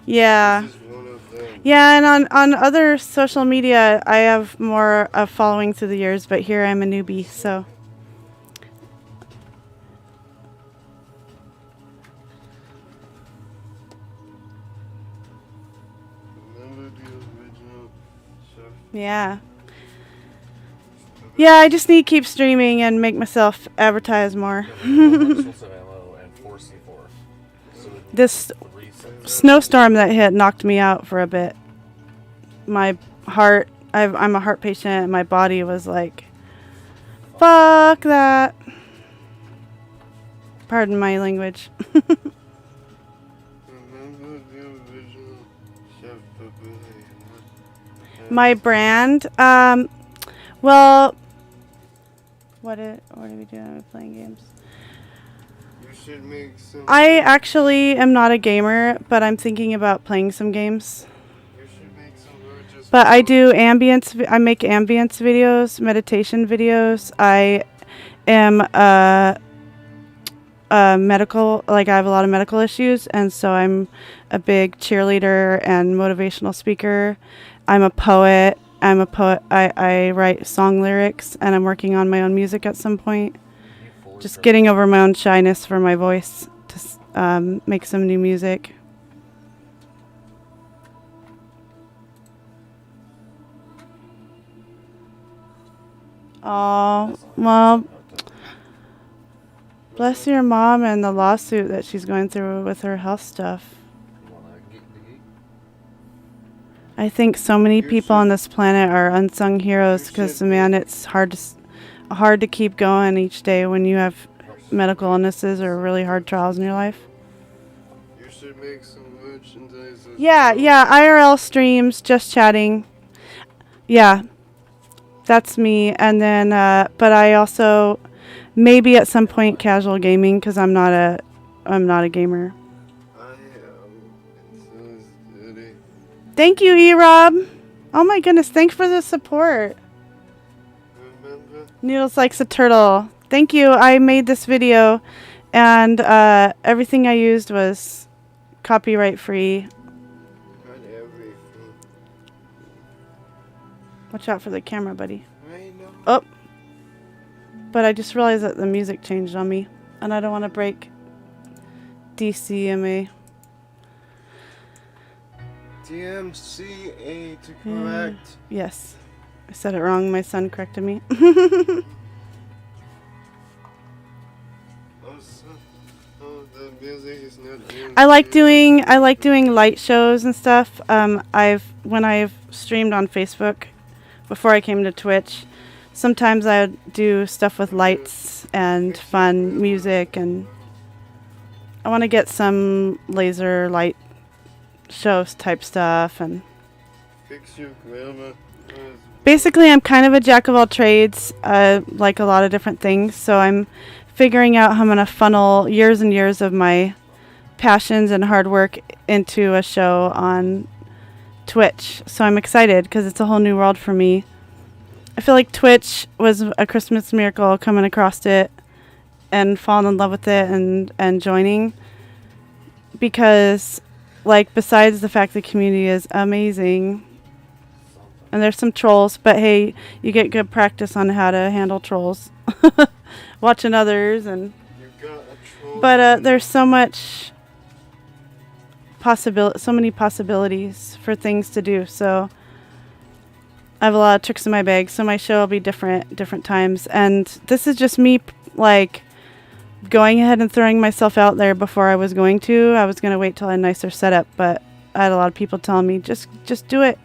Yeah. This is one of them. Yeah, and on other social media, I have more of following through the years, but here I'm a newbie, so. Remember the original stuff? Yeah. Yeah, I just need to keep streaming and make myself advertise more. This snowstorm that hit knocked me out for a bit. My heart, I'm a heart patient, and my body was like, fuck that. Pardon my language. Remember the original Chef Pepperoni? My brand, well, what are we doing? Are we playing games? You should make some. I actually am not a gamer, but I'm thinking about playing some games. You should make some gorgeous. But I do ambience. I make ambience videos, meditation videos. I am a medical, like I have a lot of medical issues, and so I'm a big cheerleader and motivational speaker. I'm a poet. I write song lyrics, and I'm working on my own music at some point. Just getting over my own shyness for my voice to make some new music. Oh, well, Bless your mom and the lawsuit that she's going through with her health stuff. You wanna geek to geek? I think so many You people on should- this planet are unsung heroes you because, should man, be- it's hard to keep going each day when you have medical illnesses or really hard trials in your life. You should make some merchandise. as Yeah, well. yeah, IRL streams, just chatting. Yeah, that's me. And then, but I also maybe at some point casual gaming because I'm not a gamer. I am. And so is Eddie. Thank you, E-Rob. Oh my goodness, thanks for the support. Remember? Noodles likes a turtle. Thank you. I made this video, and everything I used was copyright free. Not everything. Watch out for the camera, buddy. I know. Oh. But I just realized that the music changed on me, and I don't want to break DCMA. DMCA to correct. Yes. I said it wrong. My son corrected me. The music is not DMCA. I like doing light shows and stuff. When I've streamed on Facebook before I came to Twitch, sometimes I would do stuff with lights and fun music, and I want to get some laser light shows type stuff. And Fix your grammar. basically, I'm kind of a jack of all trades, like a lot of different things. So I'm figuring out how I'm going to funnel years and years of my passions and hard work into a show on Twitch. So I'm excited because it's a whole new world for me. I feel like Twitch was a Christmas miracle coming across it and falling in love with it and joining. Because, like, besides the fact the community is amazing, and there's some trolls, but hey, you get good practice on how to handle trolls. Watching others and You got a troll. but there's so much so many possibilities for things to do. So I have a lot of tricks in my bag. So my show will be different times, and this is just me like going ahead and throwing myself out there before I was going to. I was going to wait till I had a nicer setup, but I had a lot of people telling me just do it.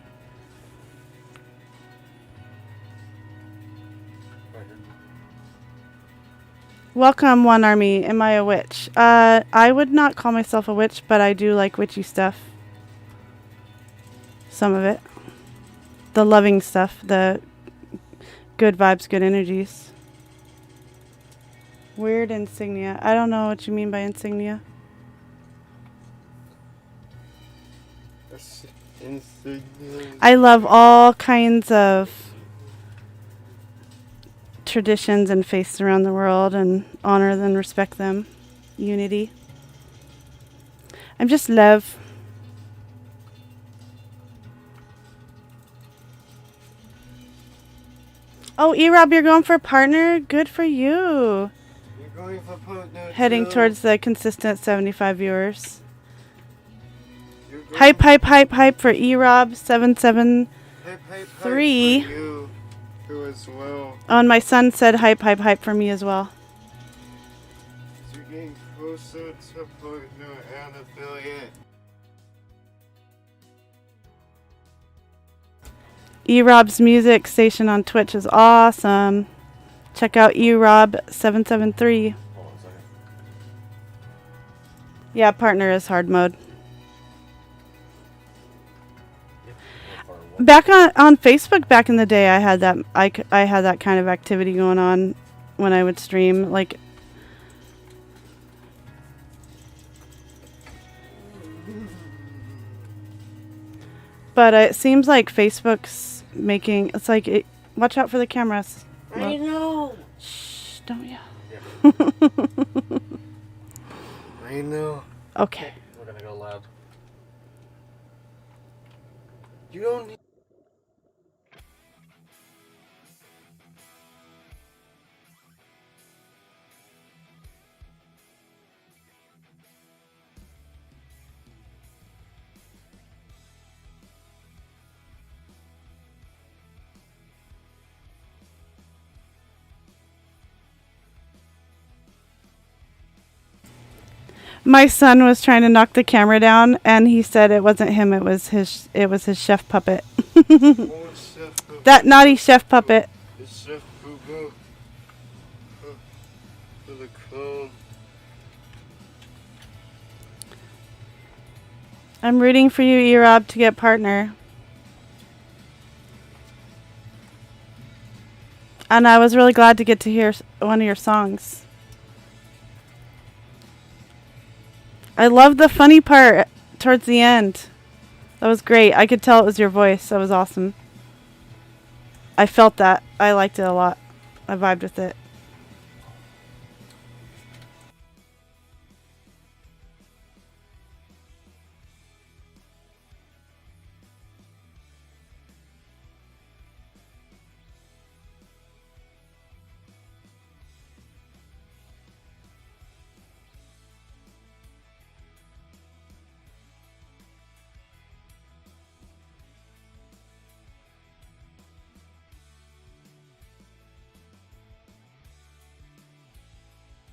Welcome, One Army. Am I a witch? I would not call myself a witch, but I do like witchy stuff. Some of it. The loving stuff. The good vibes, good energies. Weird insignia. I don't know what you mean by insignia. Insignia. I love all kinds of traditions and faiths around the world and honor them, respect them. Unity. I'm just love. Oh, E-Rob, you're going for a partner? Good for you. You're going for partner. Heading too. towards the consistent 75 viewers. You're going Hype, hype, hype, hype for E-Rob 773. hype, hype, hype for you too as well. Oh, and my son said hype, hype, hype for me as well. You're getting closer to partner and affiliate. E-Rob's music station on Twitch is awesome. Check out E-Rob 773. Hold on a second. Yeah, partner is hard mode. Back on Facebook back in the day, I had that I had that kind of activity going on when I would stream. Like, but it seems like Facebook's making it's like it, watch out for the cameras. I know. Shh, don't yell. Yeah, I know. Okay. we're gonna go loud. You don't need. My son was trying to knock the camera down, and he said it wasn't him. It was his chef puppet. Oh, Chef Boo. That naughty chef puppet. It's Chef Boo Boo. For the clone. I'm rooting for you, Erob, to get partner. And I was really glad to get to hear one of your songs. I love the funny part towards the end. That was great. I could tell it was your voice. That was awesome. I felt that. I liked it a lot. I vibed with it.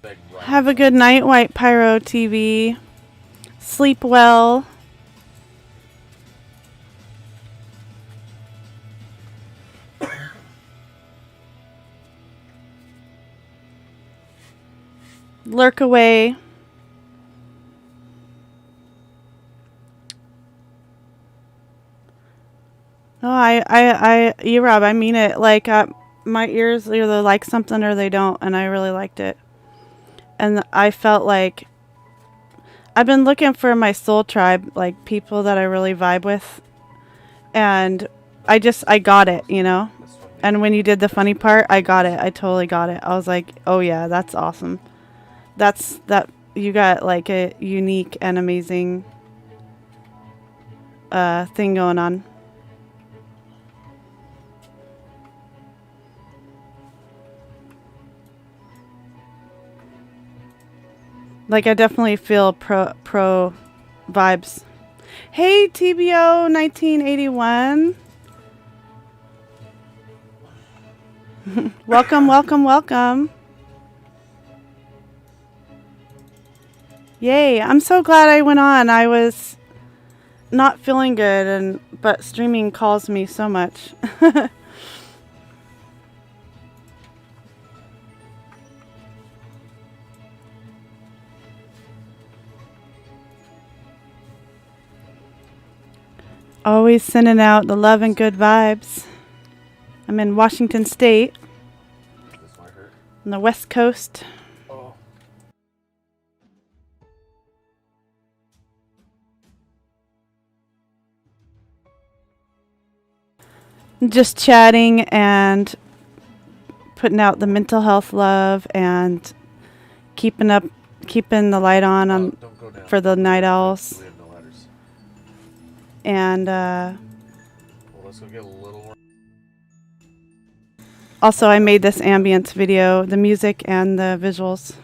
Big right. Have a good night, White Pyro TV. Sleep well. Lurk away. No, you Rob, I mean it. Like, my ears either like something or they don't, and I really liked it. And I felt like I've been looking for my soul tribe, like people that I really vibe with, and I got it, you know. This one, And when you did the funny part, I got it. I totally got it. I was like, oh yeah, that's awesome. That you got like a unique and amazing thing going on. Like I definitely feel pro vibes. Hey TBO 1981. Welcome, welcome, welcome. Yay, I'm so glad I went on. I was not feeling good but streaming calls me so much. Always sending out the love and good vibes. I'm in Washington State, this might hurt. on the West Coast. Oh. Just chatting and putting out the mental health love and keeping the light on Don't go down. for the night owls. We have no ladders. And Well, let's go get a little more. also I made this ambience video, the music and the visuals.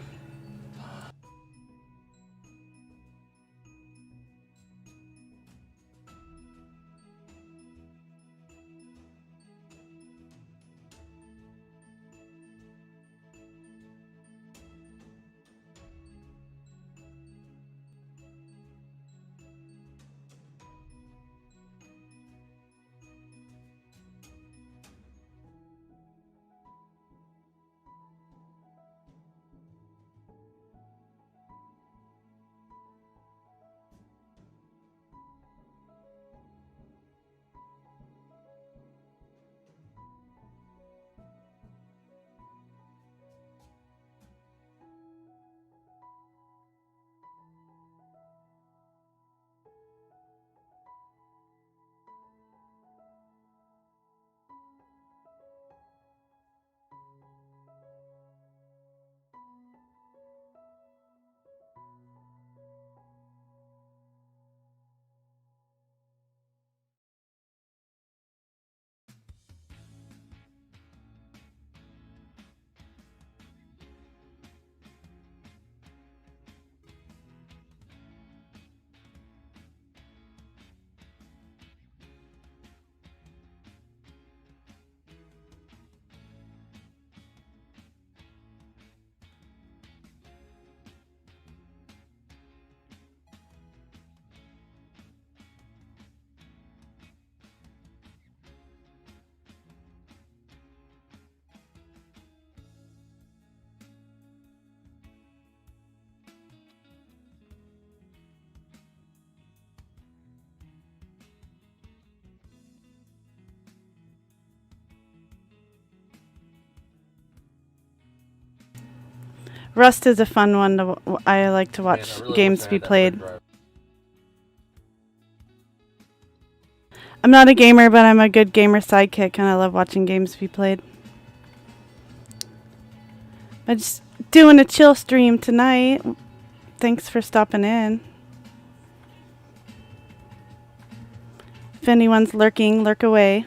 Rust is a fun one to. I like to Man, watch I really games wish I be had that played. red drive. I'm not a gamer, but I'm a good gamer sidekick, and I love watching games be played. I'm just doing a chill stream tonight. Thanks for stopping in. If anyone's lurking, lurk away.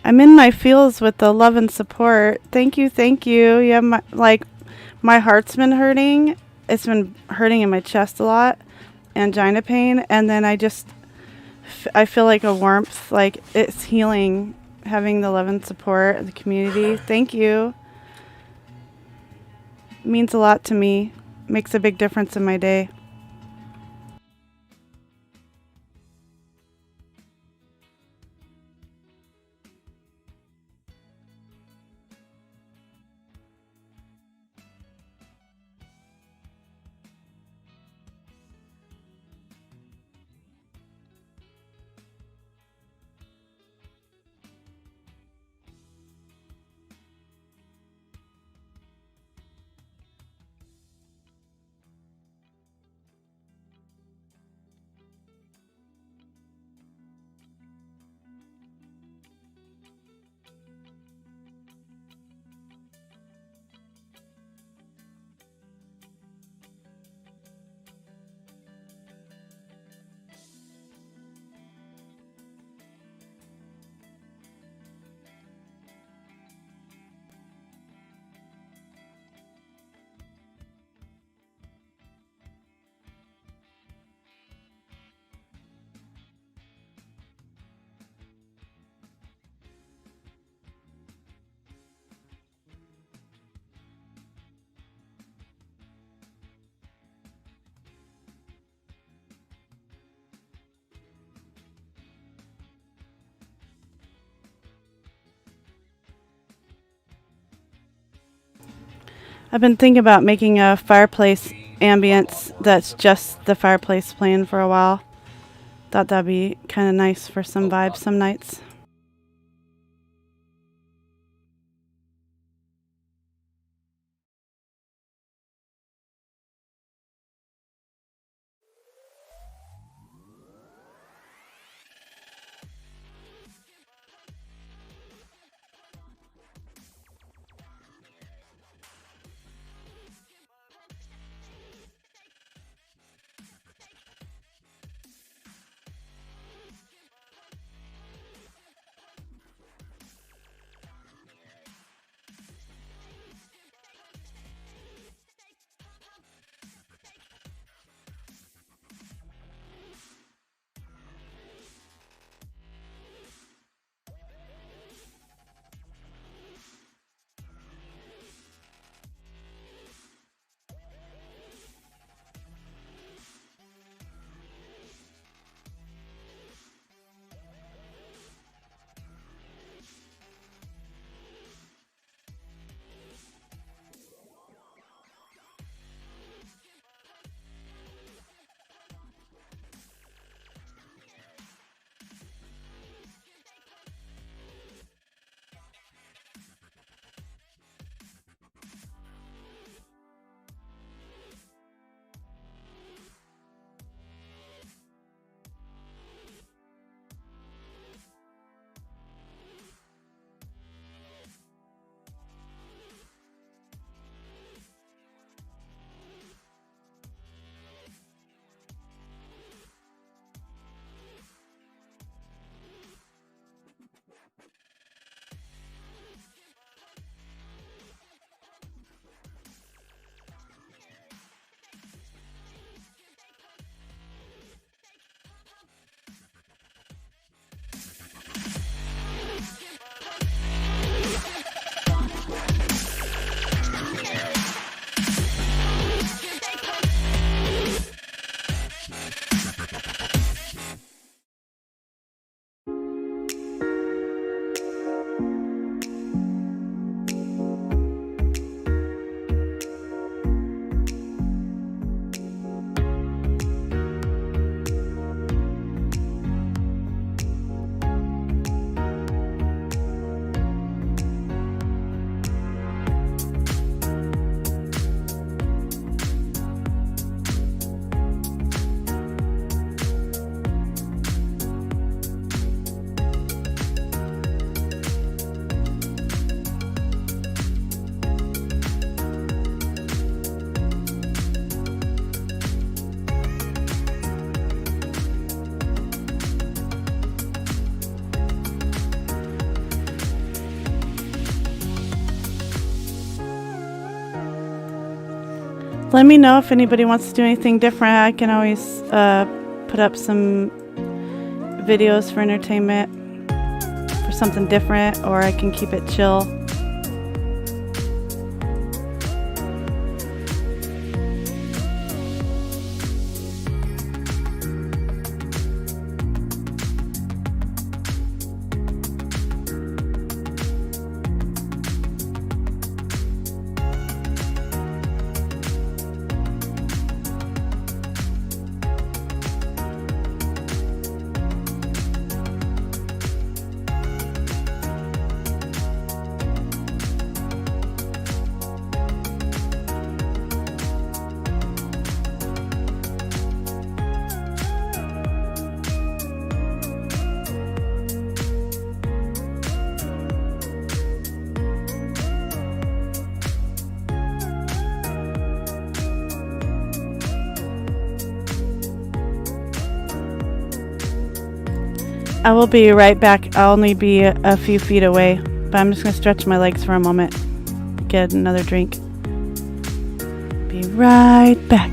I'm in my feels with the love and support. Thank you, thank you. Yeah, my heart's been hurting. It's been hurting in my chest a lot, angina pain, and then I feel like a warmth, like it's healing. Having the love and support of the community. Thank you. Means a lot to me. Makes a big difference in my day. I've been thinking about making a fireplace ambience that's just the fireplace playing for a while. Thought that'd be kind of nice for some vibes some nights. Let me know if anybody wants to do anything different. I can always put up some videos for entertainment, for something different, or I can keep it chill. I will be right back. I'll only be a few feet away, but I'm just going to stretch my legs for a moment. Get another drink. Be right back.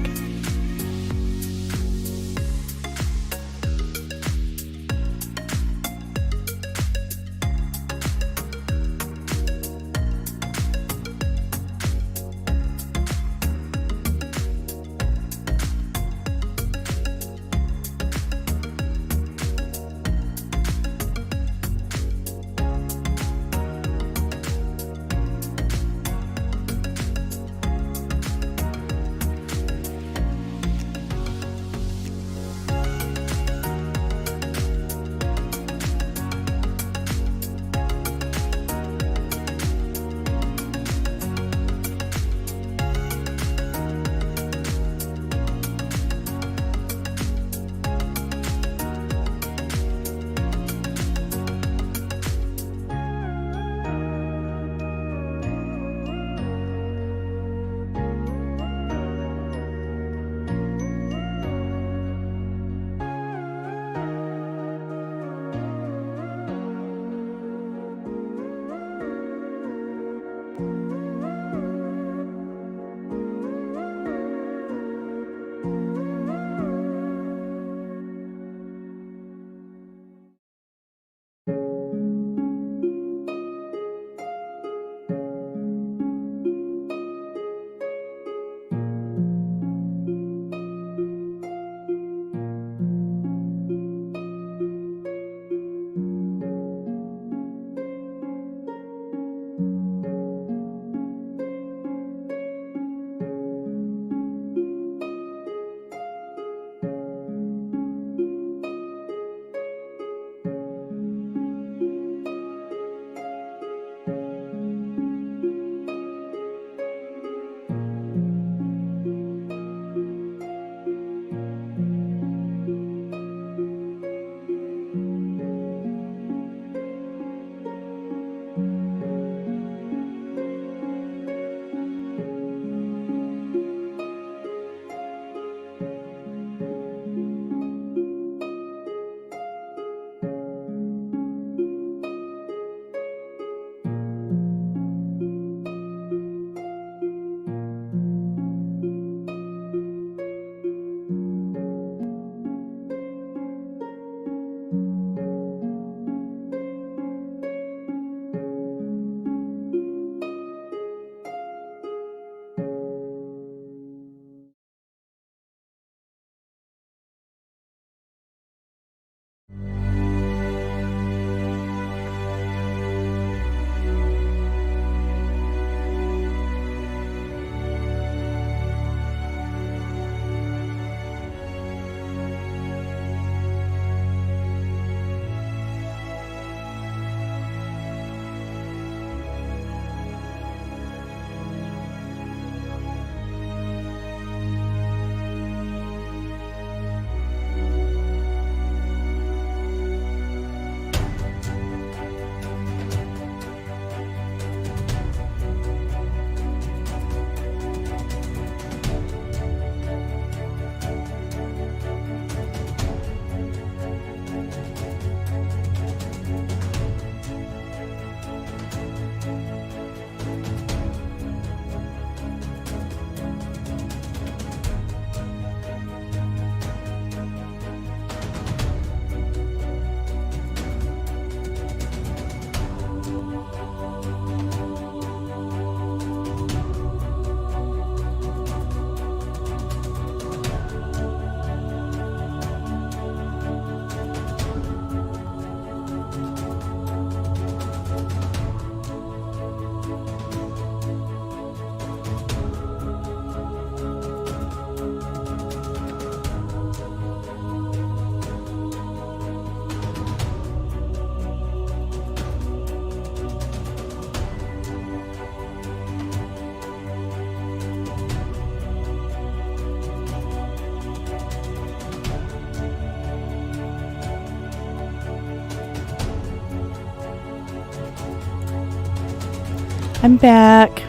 I'm back.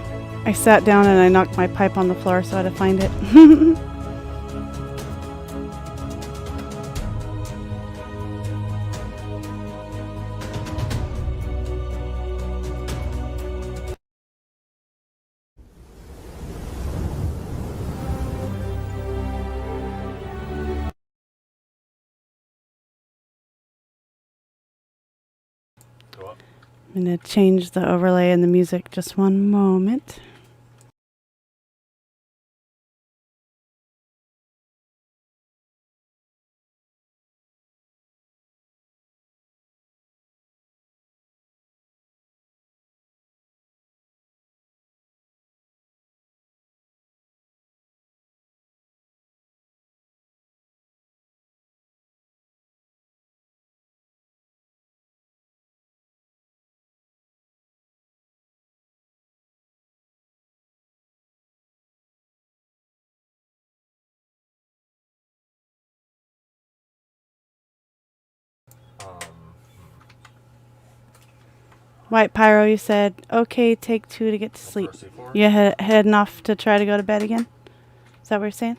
I sat down and I knocked my pipe on the floor, so I had to find it. Go up. I'm going to change the overlay and the music just one moment. White Pyro, you said, okay, take 2 to get to sleep. Press C4. You heading off to try to go to bed again? Is that what you're saying?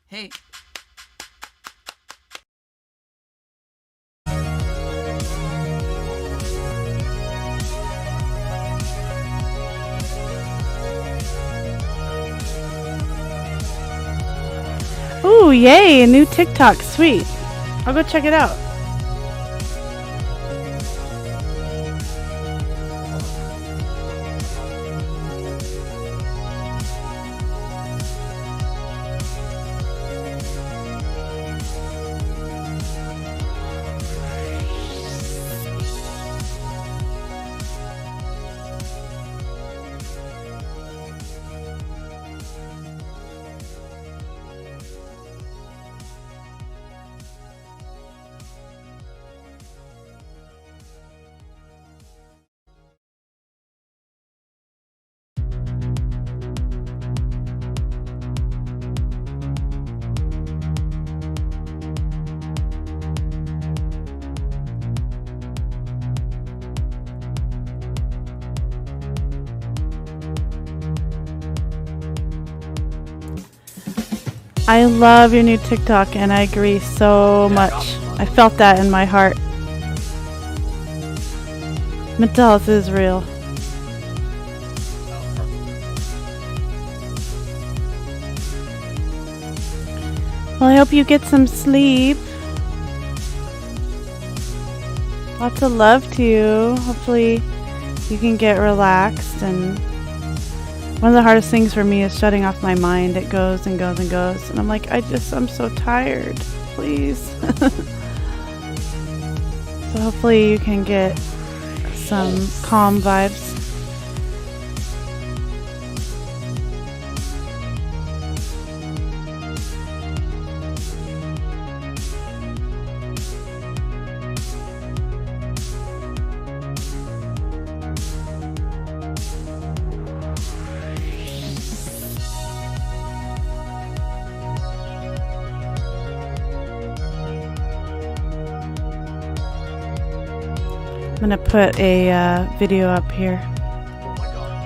Hey. Ooh, yay, a new TikTok. Sweet. I'll go check it out. I love your new TikTok, and I agree so much. I felt that in my heart. Mental health is real. Well, I hope you get some sleep. Lots of love to you. Hopefully you can get relaxed. And one of the hardest things for me is shutting off my mind. It goes and goes and goes. And I'm like, I'm so tired. Please. So hopefully you can get some calm vibes. I'm gonna put a video up here. Oh my god.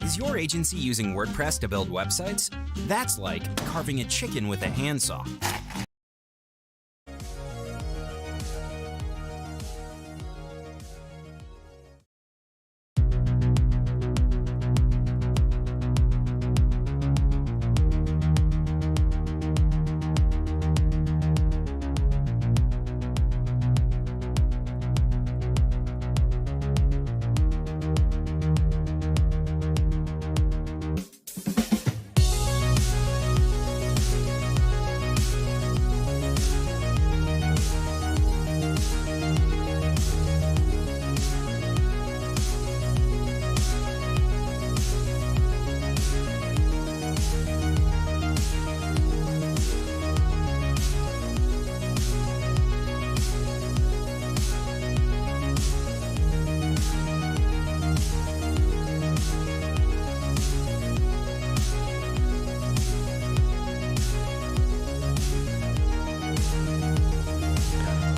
Is your agency using WordPress to build websites? That's like carving a chicken with a handsaw.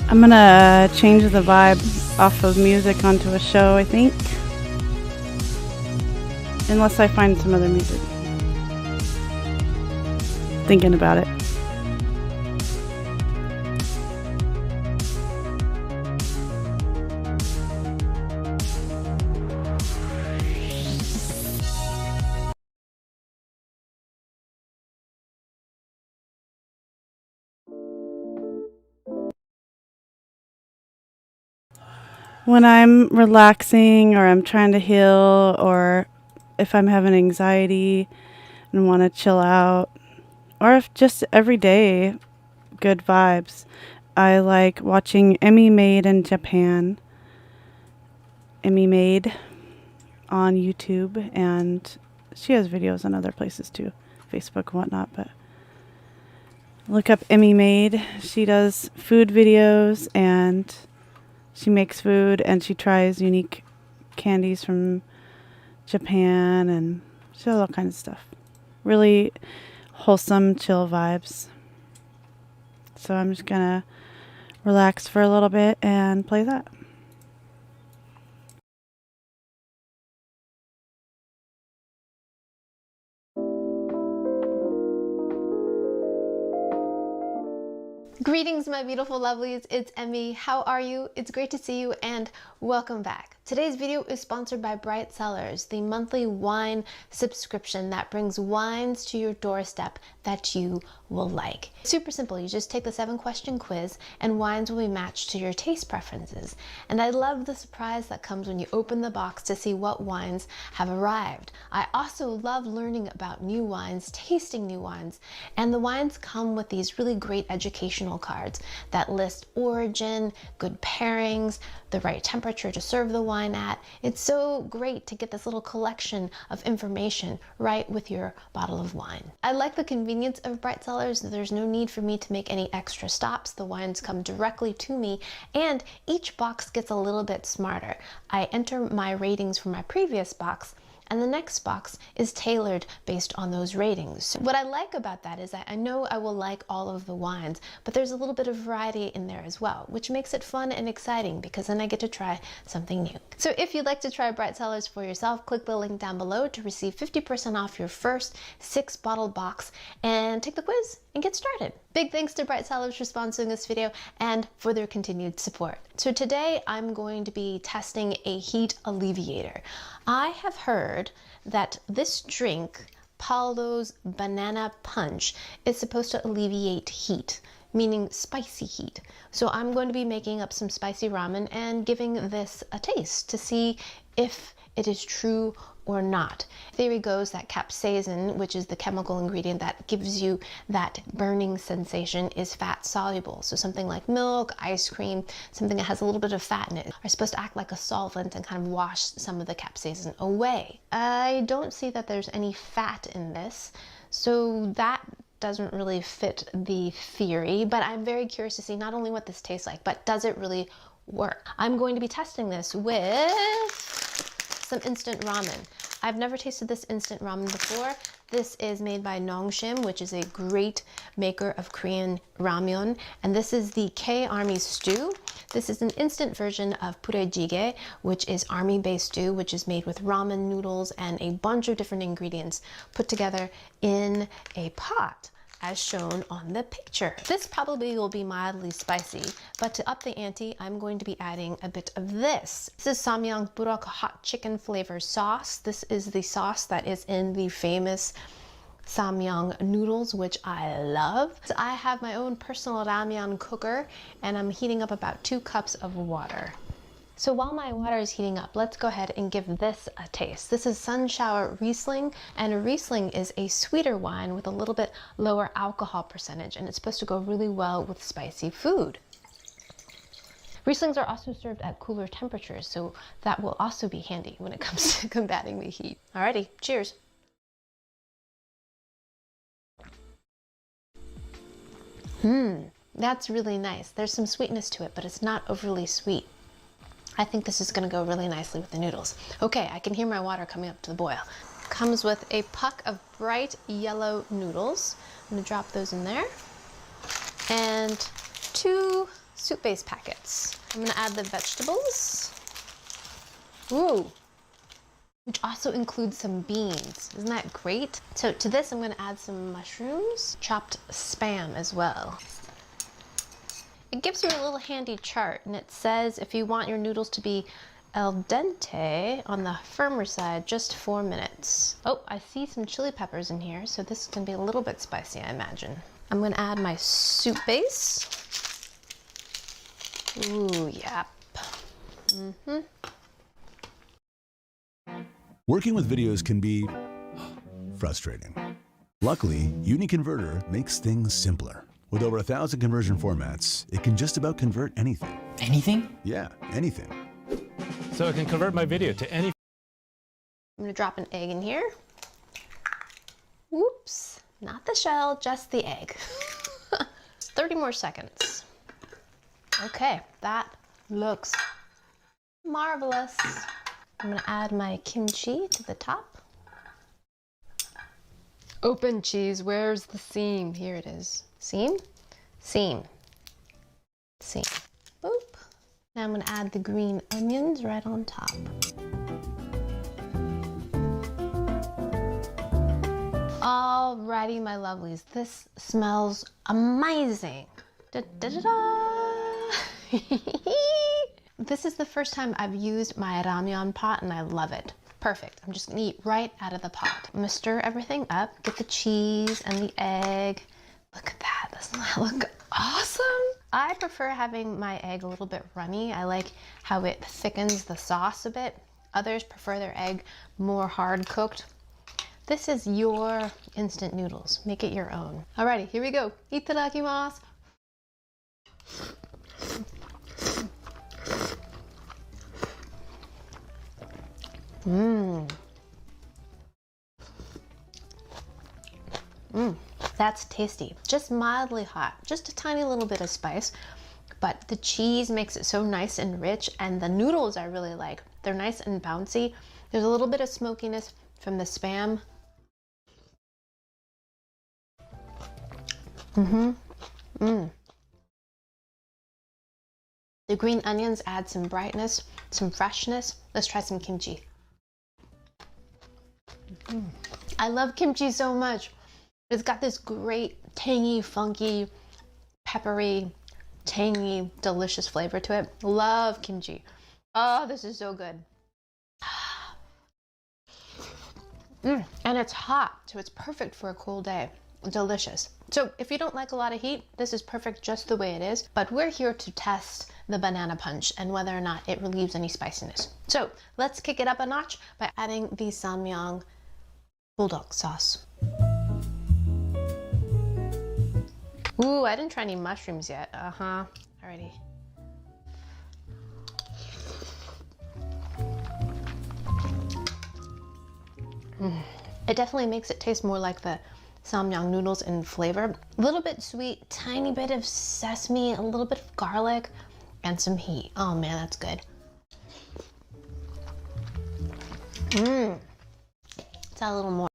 I'm gonna change the vibe off of music onto a show, I think. Unless I find some other music. Thinking about it. When I'm relaxing or I'm trying to heal, or if I'm having anxiety and want to chill out, or if just every day good vibes, I like watching Emmy Made in Japan. Emmy Made on YouTube, and she has videos on other places too, Facebook and whatnot, but look up Emmy Made. She does food videos, and she makes food, and she tries unique candies from Japan, and she does all kinds of stuff. Really wholesome, chill vibes. So I'm just gonna relax for a little bit and play that. Greetings, my beautiful lovelies. It's Emmy. How are you? It's great to see you and welcome back. Today's video is sponsored by Bright Cellars, the monthly wine subscription that brings wines to your doorstep that you will like. Super simple. You just take the 7-question quiz and wines will be matched to your taste preferences. And I love the surprise that comes when you open the box to see what wines have arrived. I also love learning about new wines, tasting new wines, and the wines come with these really great educational cards that list origin, good pairings, the right temperature to serve the wine at. It's so great to get this little collection of information right with your bottle of wine. I like the convenience of Bright Cellars. There's no need for me to make any extra stops. The wines come directly to me, and each box gets a little bit smarter. I enter my ratings from my previous box, and the next box is tailored based on those ratings. So what I like about that is that I know I will like all of the wines, but there's a little bit of variety in there as well, which makes it fun and exciting because then I get to try something new. So if you'd like to try Bright Cellars for yourself, click the link down below to receive 50% off your first 6-bottle box and take the quiz and get started. Big thanks to Bright Cellars for sponsoring this video and for their continued support. So today I'm going to be testing a heat alleviator. I have heard that this drink, Paldo's Banana Punch, is supposed to alleviate heat, meaning spicy heat. So I'm going to be making up some spicy ramen and giving this a taste to see if it is true or not. Theory goes that capsaicin, which is the chemical ingredient that gives you that burning sensation, is fat soluble. So something like milk, ice cream, something that has a little bit of fat in it, are supposed to act like a solvent and kind of wash some of the capsaicin away. I don't see that there's any fat in this, so that doesn't really fit the theory, but I'm very curious to see not only what this tastes like, but does it really work? I'm going to be testing this with some instant ramen. I've never tasted this instant ramen before. This is made by Nongshim, which is a great maker of Korean ramyeon. And this is the K-Army stew. This is an instant version of purejjigae, which is army-based stew, which is made with ramen noodles and a bunch of different ingredients put together in a pot, as shown on the picture. This probably will be mildly spicy, but to up the ante, I'm going to be adding a bit of this. This is Samyang Burok hot chicken flavor sauce. This is the sauce that is in the famous Samyang noodles, which I love. So I have my own personal ramyeon cooker, and I'm heating up about 2 cups of water. So while my water is heating up, let's go ahead and give this a taste. This is Sunshower Riesling, and Riesling is a sweeter wine with a little bit lower alcohol percentage, and it's supposed to go really well with spicy food. Rieslings are also served at cooler temperatures, so that will also be handy when it comes to combating the heat. Alrighty, cheers. That's really nice. There's some sweetness to it, but it's not overly sweet. I think this is going to go really nicely with the noodles. Okay, I can hear my water coming up to the boil. Comes with a puck of bright yellow noodles. I'm going to drop those in there. And 2 soup base packets. I'm going to add the vegetables. Ooh, which also includes some beans. Isn't that great? So to this, I'm going to add some mushrooms, chopped Spam as well. It gives me a little handy chart, and it says if you want your noodles to be al dente on the firmer side, just 4 minutes. Oh, I see some chili peppers in here, so this is going to be a little bit spicy, I imagine. I'm going to add my soup base. Ooh, yep. Working with videos can be frustrating. Luckily, UniConverter makes things simpler. With over 1,000 conversion formats, it can just about convert anything. Anything? Yeah, anything. So I can convert my video to any. I'm gonna drop an egg in here. Whoops, not the shell, just the egg. 30 more seconds. Okay, that looks marvelous. I'm gonna add my kimchi to the top. Open cheese, where's the seam? Here it is. Seam, seam, seam. Boop. Now I'm gonna add the green onions right on top. Alrighty, my lovelies, this smells amazing. Da, da, da, da. This is the first time I've used my ramyeon pot, and I love it. Perfect. I'm just gonna eat right out of the pot. I'm gonna stir everything up, get the cheese and the egg. Look at that, doesn't that look awesome? I prefer having my egg a little bit runny. I like how it thickens the sauce a bit. Others prefer their egg more hard cooked. This is your instant noodles. Make it your own. Alrighty, here we go. Itadakimasu. That's tasty. Just mildly hot. Just a tiny little bit of spice, but the cheese makes it so nice and rich, and the noodles I really like. They're nice and bouncy. There's a little bit of smokiness from the Spam. The green onions add some brightness, some freshness. Let's try some kimchi. I love kimchi so much. It's got this great tangy, funky, peppery, tangy, delicious flavor to it. Love kimchi. Oh, this is so good. And it's hot, so it's perfect for a cool day. Delicious. So if you don't like a lot of heat, this is perfect just the way it is, but we're here to test the banana punch and whether or not it relieves any spiciness. So let's kick it up a notch by adding the Samyang bulldog sauce. Ooh, I didn't try any mushrooms yet. Alrighty. It definitely makes it taste more like the Samyang noodles in flavor. A little bit sweet, tiny bit of sesame, a little bit of garlic, and some heat. Oh man, that's good. Let's add a little more.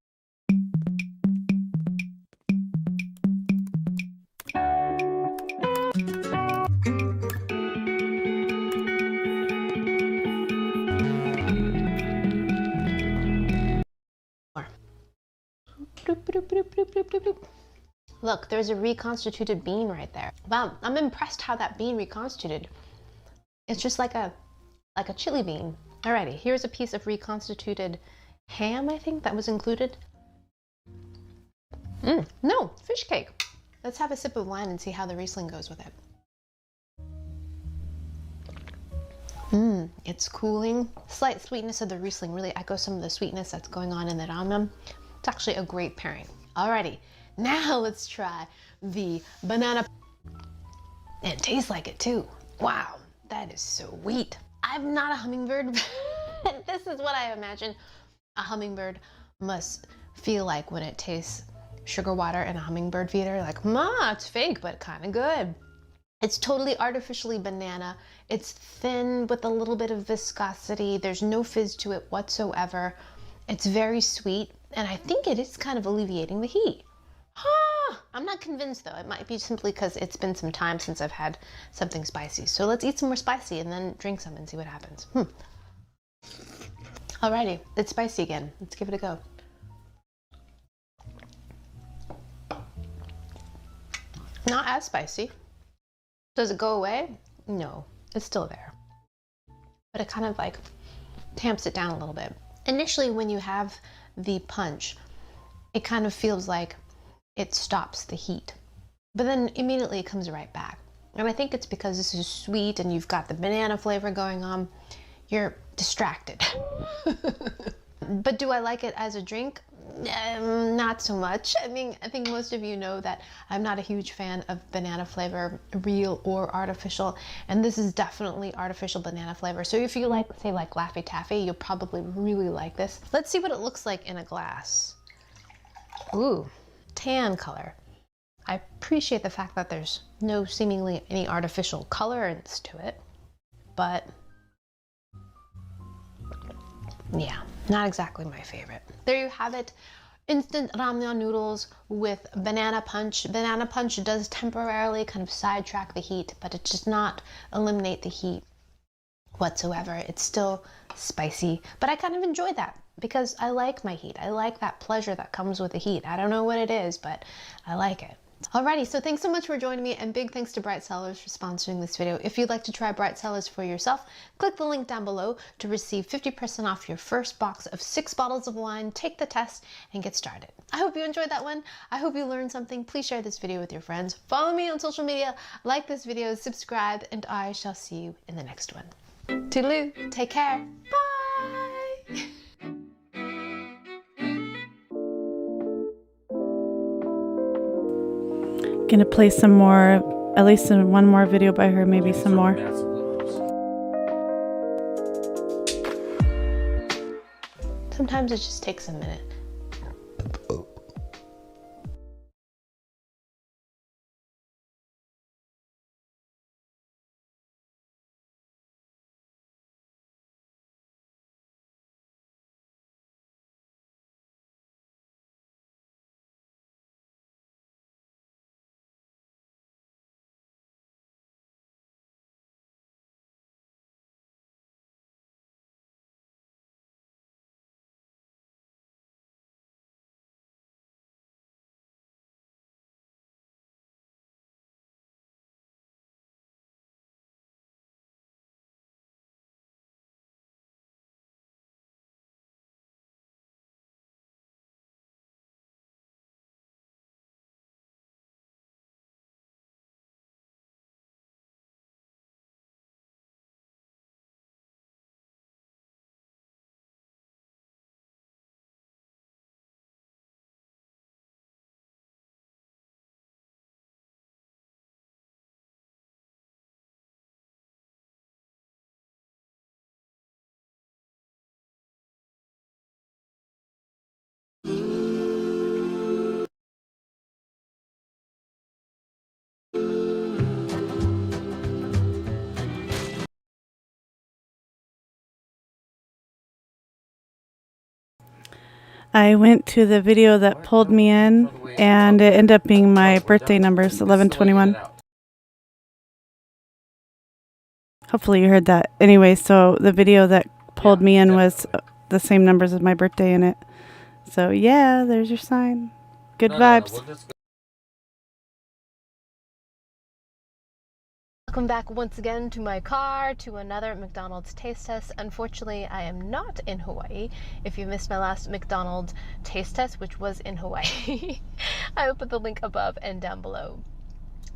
Look, there's a reconstituted bean right there. Wow, I'm impressed how that bean reconstituted. It's just like a chili bean. Alrighty, here's a piece of reconstituted ham, I think, that was included. No, fish cake. Let's have a sip of wine and see how the Riesling goes with it. It's cooling. Slight sweetness of the Riesling really echoes some of the sweetness that's going on in the ramen. It's actually a great pairing. Alrighty, now let's try the banana. It tastes like it too. Wow, that is sweet. I'm not a hummingbird. This is what I imagine a hummingbird must feel like when it tastes sugar water in a hummingbird feeder. Like, it's fake, but kind of good. It's totally artificially banana. It's thin with a little bit of viscosity. There's no fizz to it whatsoever. It's very sweet, and I think it is kind of alleviating the heat. I'm not convinced though. It might be simply because it's been some time since I've had something spicy. So let's eat some more spicy and then drink some and see what happens. Alrighty, it's spicy again. Let's give it a go. Not as spicy. Does it go away? No, it's still there. But it kind of like tamps it down a little bit. Initially, when you have the punch, it kind of feels like it stops the heat. But then immediately it comes right back. And I think it's because this is sweet and you've got the banana flavor going on. You're distracted. But do I like it as a drink? Not so much. I mean, I think most of you know that I'm not a huge fan of banana flavor, real or artificial, and this is definitely artificial banana flavor. So if you like, say, like Laffy Taffy, you'll probably really like this. Let's see what it looks like in a glass. Ooh, tan color. I appreciate the fact that there's no seemingly any artificial colorants to it, but yeah, not exactly my favorite. There you have it. Instant ramyeon noodles with banana punch. Banana punch does temporarily kind of sidetrack the heat, but it does not eliminate the heat whatsoever. It's still spicy, but I kind of enjoy that because I like my heat. I like that pleasure that comes with the heat. I don't know what it is, but I like it. Alrighty, so thanks so much for joining me, and big thanks to Bright Cellars for sponsoring this video. If you'd like to try Bright Cellars for yourself, click the link down below to receive 50% off your first box of 6 bottles of wine. Take the test and get started. I hope you enjoyed that one. I hope you learned something. Please share this video with your friends. Follow me on social media, like this video, subscribe, and I shall see you in the next one. Toodaloo, take care, bye! Gonna play some more, at least one more video by her, maybe some more. Sometimes it just takes a minute. I went to the video that pulled me in, and it ended up being my birthday numbers, 1121. Hopefully you heard that. Anyway, so the video that pulled me in was the same numbers as my birthday in it. So yeah, there's your sign. Good vibes. Welcome back once again to my car, to another McDonald's taste test. Unfortunately, I am not in Hawaii. If you missed my last McDonald's taste test, which was in Hawaii, I will put the link above and down below.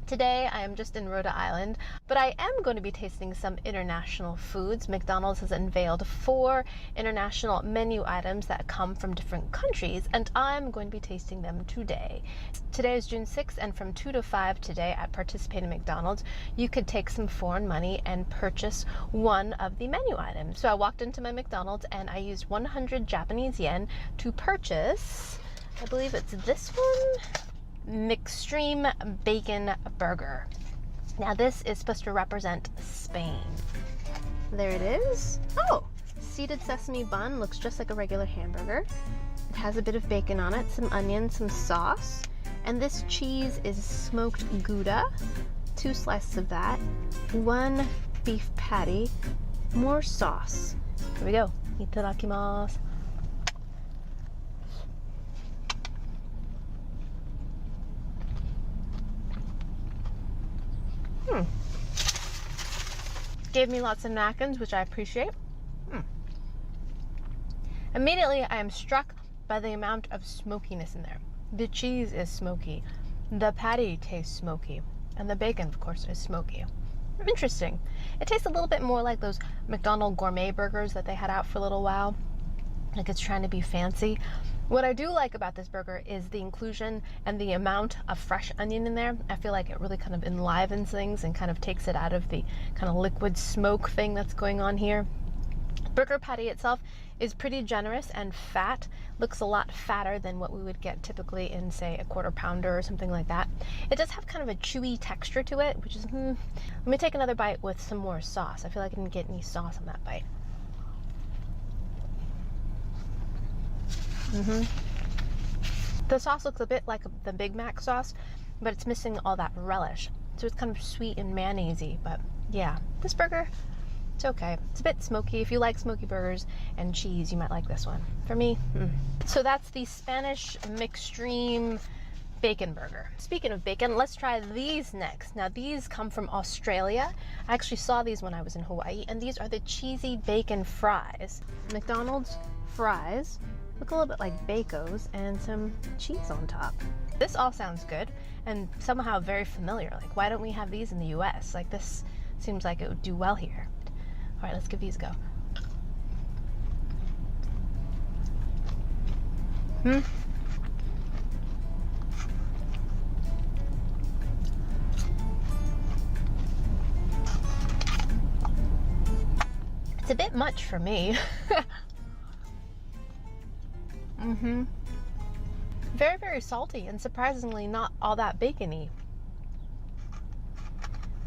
Today, I am just in Rhode Island, but I am going to be tasting some international foods. McDonald's has unveiled 4 international menu items that come from different countries, and I'm going to be tasting them today. Today is June 6th, and from 2 to 5 today at participating McDonald's, you could take some foreign money and purchase one of the menu items. So I walked into my McDonald's and I used 100 Japanese yen to purchase, I believe it's this one, McStream Bacon Burger. Now this is supposed to represent Spain. There it is. Oh, seeded sesame bun, looks just like a regular hamburger. It has a bit of bacon on it, some onion, some sauce, and this cheese is smoked Gouda, 2 slices of that, 1 beef patty, more sauce. Here we go. Itadakimasu. Gave me lots of napkins, which I appreciate. Immediately, I am struck by the amount of smokiness in there. The cheese is smoky, the patty tastes smoky, and the bacon, of course, is smoky. Interesting. It tastes a little bit more like those McDonald's gourmet burgers that they had out for a little while. Like it's trying to be fancy. What I do like about this burger is the inclusion and the amount of fresh onion in there. I feel like it really kind of enlivens things and kind of takes it out of the kind of liquid smoke thing that's going on here. Burger patty itself is pretty generous and fat. Looks a lot fatter than what we would get typically in, say, a quarter pounder or something like that. It does have kind of a chewy texture to it, which is, Let me take another bite with some more sauce. I feel like I didn't get any sauce on that bite. The sauce looks a bit like the Big Mac sauce, but it's missing all that relish. So it's kind of sweet and mayonnaise-y, but yeah, this burger, it's okay. It's a bit smoky. If you like smoky burgers and cheese, you might like this one. For me, So that's the Spanish McStream Bacon Burger. Speaking of bacon, let's try these next. Now these come from Australia. I actually saw these when I was in Hawaii, and these are the cheesy bacon fries. McDonald's fries. Look a little bit like Bacos and some cheese on top. This all sounds good and somehow very familiar. Like, why don't we have these in the US? Like, this seems like it would do well here. All right, let's give these a go. It's a bit much for me. Very, very salty and surprisingly not all that bacony.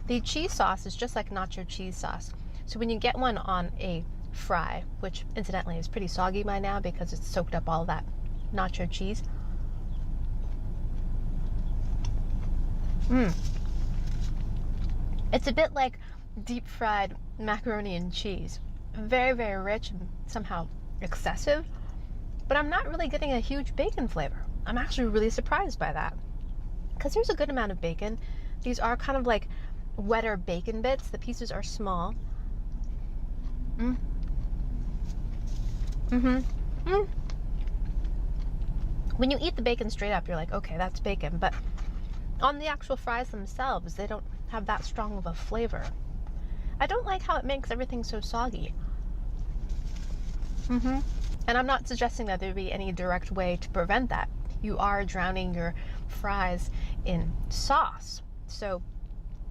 The cheese sauce is just like nacho cheese sauce. So when you get one on a fry, which incidentally is pretty soggy by now because it's soaked up all that nacho cheese. It's a bit like deep fried macaroni and cheese. Very, very rich and somehow excessive. But I'm not really getting a huge bacon flavor. I'm actually really surprised by that. Because there's a good amount of bacon. These are kind of like wetter bacon bits. The pieces are small. When you eat the bacon straight up, you're like, okay, that's bacon. But on the actual fries themselves, they don't have that strong of a flavor. I don't like how it makes everything so soggy. And I'm not suggesting that there be any direct way to prevent that. You are drowning your fries in sauce, so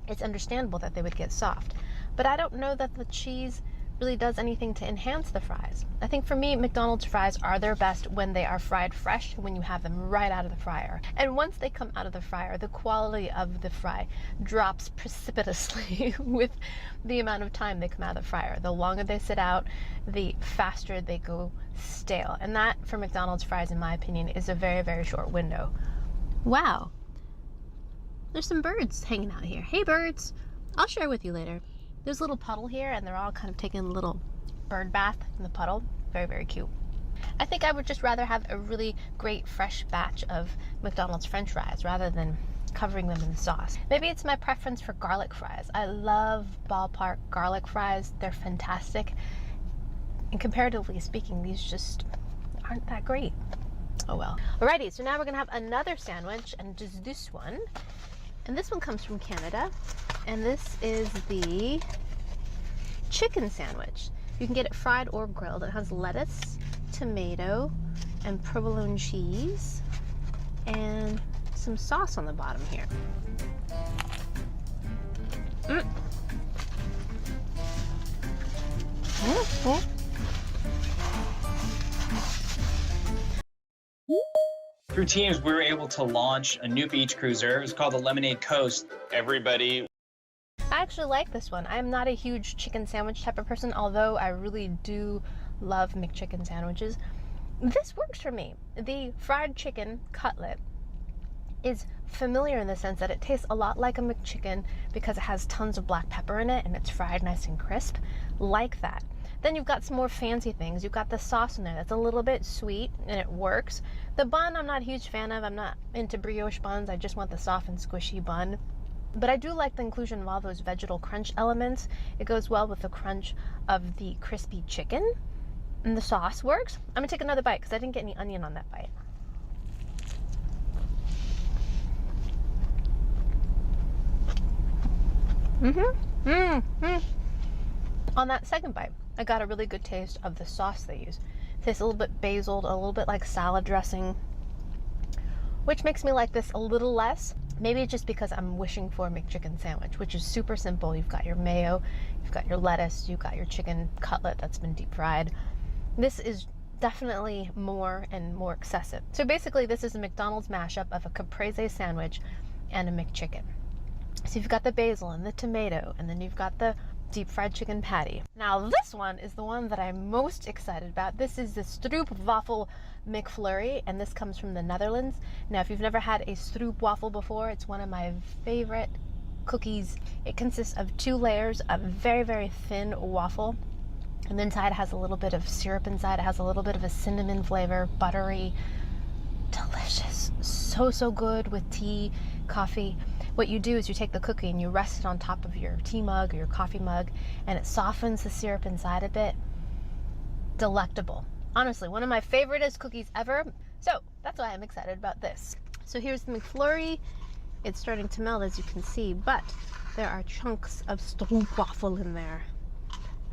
it's understandable that they would get soft. But I don't know that the cheese really does anything to enhance the fries. I think for me, McDonald's fries are their best when they are fried fresh, when you have them right out of the fryer. And once they come out of the fryer, the quality of the fry drops precipitously with the amount of time they come out of the fryer. The longer they sit out, the faster they go stale. And that, for McDonald's fries, in my opinion, is a very, very short window. Wow. There's some birds hanging out here. Hey, birds. I'll share with you later. There's a little puddle here, and they're all kind of taking a little bird bath in the puddle. Very, very cute. I think I would just rather have a really great fresh batch of McDonald's French fries rather than covering them in sauce. Maybe it's my preference for garlic fries. I love Ballpark garlic fries. They're fantastic. And comparatively speaking, these just aren't that great. Oh well. Alrighty, so now we're gonna have another sandwich, and just this one. And this one comes from Canada, and this is the chicken sandwich. You can get it fried or grilled. It has lettuce, tomato, and provolone cheese, and some sauce on the bottom here. Through Teams, we were able to launch a new beach cruiser. It was called the Lemonade Coast. Everybody. I actually like this one. I'm not a huge chicken sandwich type of person, although I really do love McChicken sandwiches. This works for me. The fried chicken cutlet is familiar in the sense that it tastes a lot like a McChicken because it has tons of black pepper in it and it's fried nice and crisp, like that. Then you've got some more fancy things. You've got the sauce in there that's a little bit sweet and it works. The bun I'm not a huge fan of. I'm not into brioche buns. I just want the soft and squishy bun. But I do like the inclusion of all those vegetal crunch elements. It goes well with the crunch of the crispy chicken. And the sauce works. I'm gonna take another bite because I didn't get any onion on that bite. On that second bite, I got a really good taste of the sauce they use. It tastes a little bit basil, a little bit like salad dressing, which makes me like this a little less. Maybe it's just because I'm wishing for a McChicken sandwich, which is super simple. You've got your mayo, you've got your lettuce, you've got your chicken cutlet that's been deep fried. This is definitely more and more excessive. So basically this is a McDonald's mashup of a caprese sandwich and a McChicken. So you've got the basil and the tomato, and then you've got the deep fried chicken patty. Now this one is the one that I'm most excited about. This is the stroopwafel McFlurry, and this comes from the Netherlands. Now if you've never had a stroopwafel before, it's one of my favorite cookies. It consists of 2 layers of very, very thin waffle, and the inside has a little bit of syrup inside. It has a little bit of a cinnamon flavor, buttery, delicious, so good with tea, coffee. What you do is you take the cookie and you rest it on top of your tea mug or your coffee mug, and it softens the syrup inside a bit. Delectable. Honestly, one of my favoriteest cookies ever. So that's why I'm excited about this. So here's the McFlurry. It's starting to melt, as you can see, but there are chunks of stroopwafel in there.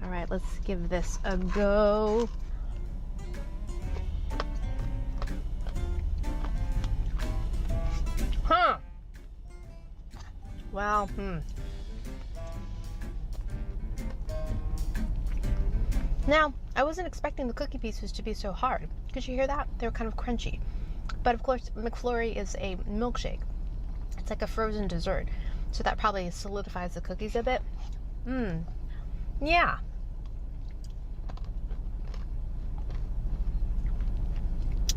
All right, let's give this a go. Huh. Wow. Now, I wasn't expecting the cookie pieces to be so hard. Could you hear that? They're kind of crunchy. But of course, McFlurry is a milkshake. It's like a frozen dessert. So that probably solidifies the cookies a bit. Yeah.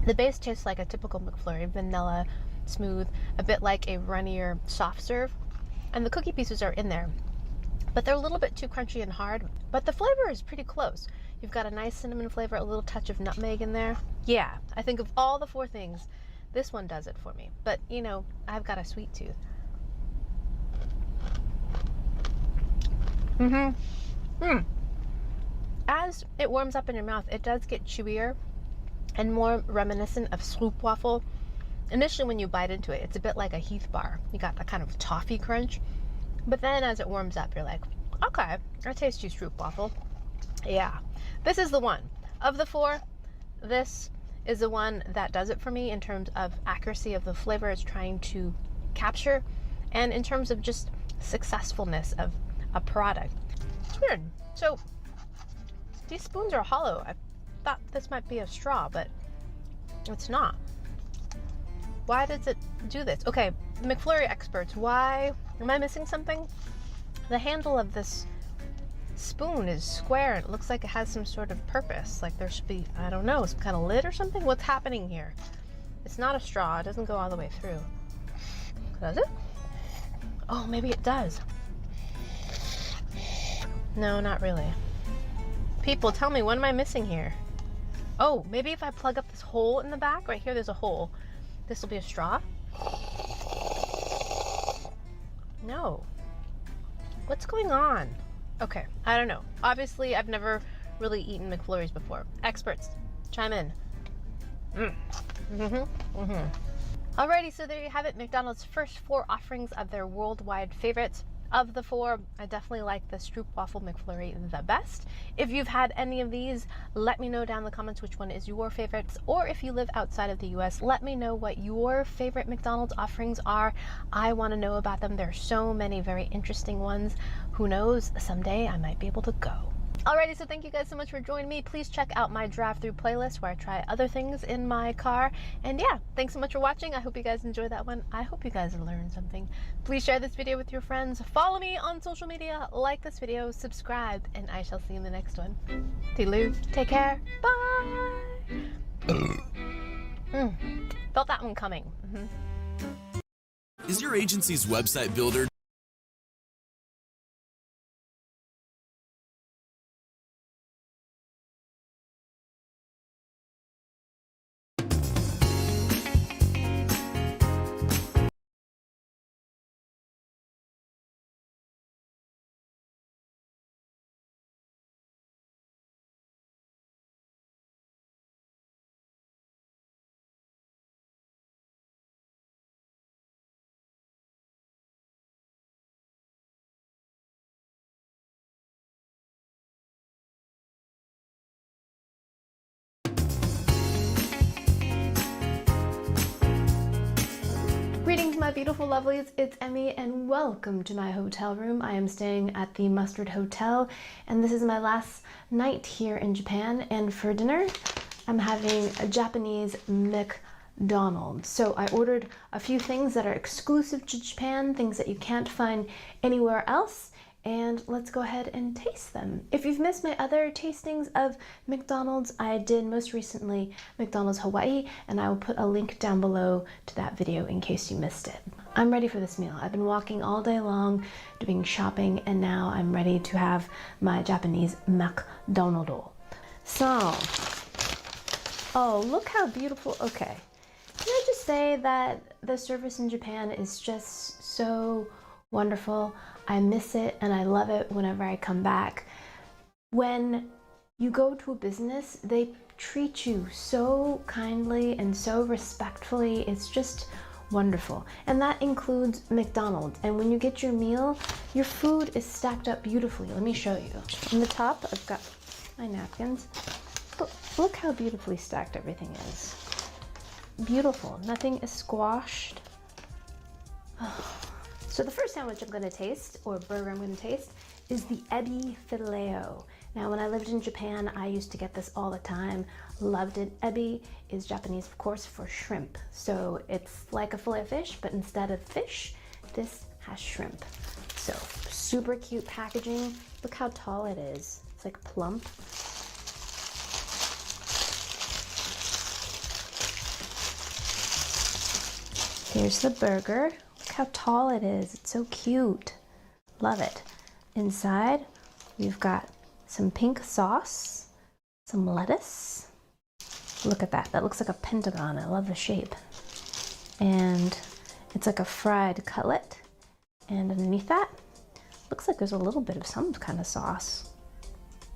The base tastes like a typical McFlurry, vanilla, smooth, a bit like a runnier soft serve. And the cookie pieces are in there, but they're a little bit too crunchy and hard, but the flavor is pretty close. You've got a nice cinnamon flavor, a little touch of nutmeg in there. Yeah, I think of all the 4 things, this one does it for me. But, you know, I've got a sweet tooth. As it warms up in your mouth, it does get chewier and more reminiscent of stroopwafel. Initially when you bite into it, it's a bit like a Heath bar. You got that kind of toffee crunch. But then as it warms up, you're like, okay, I taste you stroopwafel. Yeah, this is the one. Of the 4, this is the one that does it for me in terms of accuracy of the flavor it's trying to capture, and in terms of just successfulness of a product. It's weird. So These spoons are hollow. I thought this might be a straw, but it's not. Why does it do this? Okay, McFlurry experts, why? Am I missing something? The handle of this spoon is square and it looks like it has some sort of purpose. Like there should be, I don't know, some kind of lid or something? What's happening here? It's not a straw. It doesn't go all the way through. Does it? Oh, maybe it does. No, not really. People, tell me, what am I missing here? Oh, maybe if I plug up this hole in the back, right here, there's a hole. This will be a straw? No. What's going on? Okay, I don't know. Obviously, I've never really eaten McFlurries before. Experts, chime in. Alrighty, so there you have it. McDonald's first 4 offerings of their worldwide favorites. Of the 4, I definitely like the Stroopwafel McFlurry the best. If you've had any of these, let me know down in the comments which one is your favorites. Or if you live outside of the US, let me know what your favorite McDonald's offerings are. I want to know about them. There are so many very interesting ones. Who knows, someday I might be able to go. Alrighty, so thank you guys so much for joining me. Please check out my drive-through playlist where I try other things in my car. And yeah, thanks so much for watching. I hope you guys enjoyed that one. I hope you guys learned something. Please share this video with your friends. Follow me on social media, like this video, subscribe, and I shall see you in the next one. Toodaloo, take care, bye! Felt that one coming. Is your agency's website builder Greetings, my beautiful lovelies. It's Emmy, and welcome to my hotel room. I am staying at the Mustard Hotel, and this is my last night here in Japan. And for dinner, I'm having a Japanese McDonald's. So I ordered a few things that are exclusive to Japan, things that you can't find anywhere else. And let's go ahead and taste them. If you've missed my other tastings of McDonald's, I did most recently McDonald's Hawaii, and I will put a link down below to that video in case you missed it. I'm ready for this meal. I've been walking all day long, doing shopping, and now I'm ready to have my Japanese McDonald's. So, oh, look how beautiful. Okay, can I just say that the service in Japan is just so wonderful. I miss it and I love it whenever I come back. When you go to a business, they treat you so kindly and so respectfully. It's just wonderful. And that includes McDonald's. And when you get your meal, your food is stacked up beautifully. Let me show you. On the top, I've got my napkins. But look how beautifully stacked everything is. Beautiful. Nothing is squashed. So the first sandwich I'm going to taste, or burger I'm going to taste, is the ebi fileo. Now when I lived in Japan, I used to get this all the time. Loved it. Ebi is Japanese, of course, for shrimp. So it's like a fillet of fish, but instead of fish, this has shrimp. So super cute packaging. Look how tall it is. It's like plump. Here's the burger. Look how tall it is. It's so cute. Love it. Inside, we've got some pink sauce, some lettuce. Look at that. That looks like a pentagon. I love the shape. And it's like a fried cutlet. And underneath that, looks like there's a little bit of some kind of sauce.